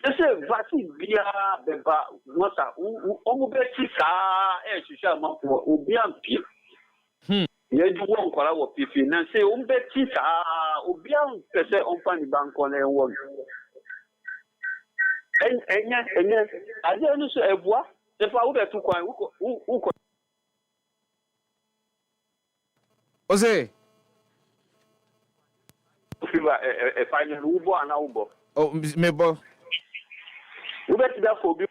se vati bia beba mota o be ti sa hwehwe ma for obi ampie ye du won kwara wo pipi na se o be ti sa obi an pese on pani banko na enwo enya ade anu so ebua se fa wo be tu kwan wo Ose fever final ubo and ubo. Oh, mebo. We better that for big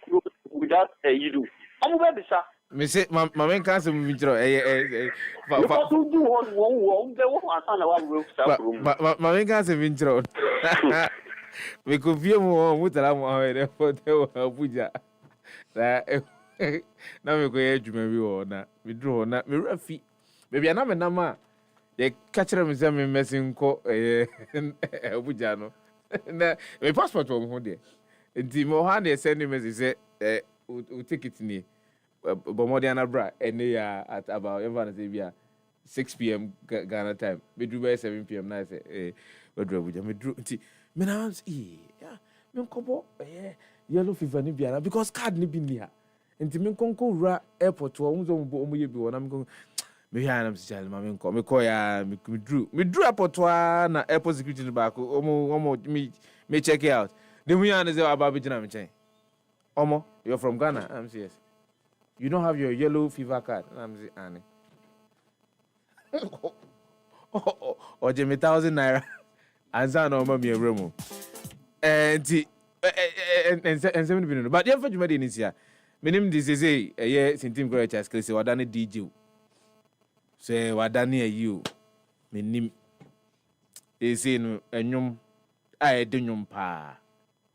without a you. I'm ready, sir. Me say, my man can't say me draw. Because you do one, they won't answer one will stop room. My man can't say me draw. Me could feel more mutala mo for the Abuja. That now me go edge me or na me draw na me refi. Maybe I'm a nama. They catch them as I'm messing ko Abuja no. Na me passport home there. Nti mo ha dey send me say we take it ni. But more than a bra and they are at about everyone say 6 p.m. Ghana time. We do by 7 p.m. Now say we do we drew. Me now yeah me nkobo yellow fever ni biara because card ni bi ni ha. Nti me nkonko ra airport wo unzo mo ye bi wona me nkonko me ya na msi chale ma me nko me ko ya me drew airport wa na airport security ni back omo me check it out. Then we ya na say about bi na me chen. Omo, you're from Ghana? I'm serious. You don't have your yellow fever card? I'm saying, Annie. Or Jimmy 1,000 naira. And so no mommy a room. And 70 million. But you made in here. My name is Zeze. Yes, in Team Great Chas. Say what done DJ. Say what done you. My name is in a nyum. I do nyum pa.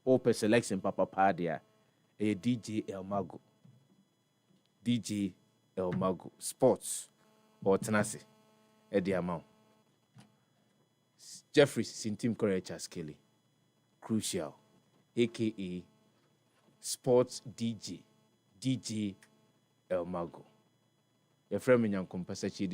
Open selection papa padia. A DJ El Mago. DJ El Mago Sports or Tenassi at the amount. Jeffrey Sintim Korecha Kelly Crucial, aka Sports DJ El Mago. Your friend Minyan Compensation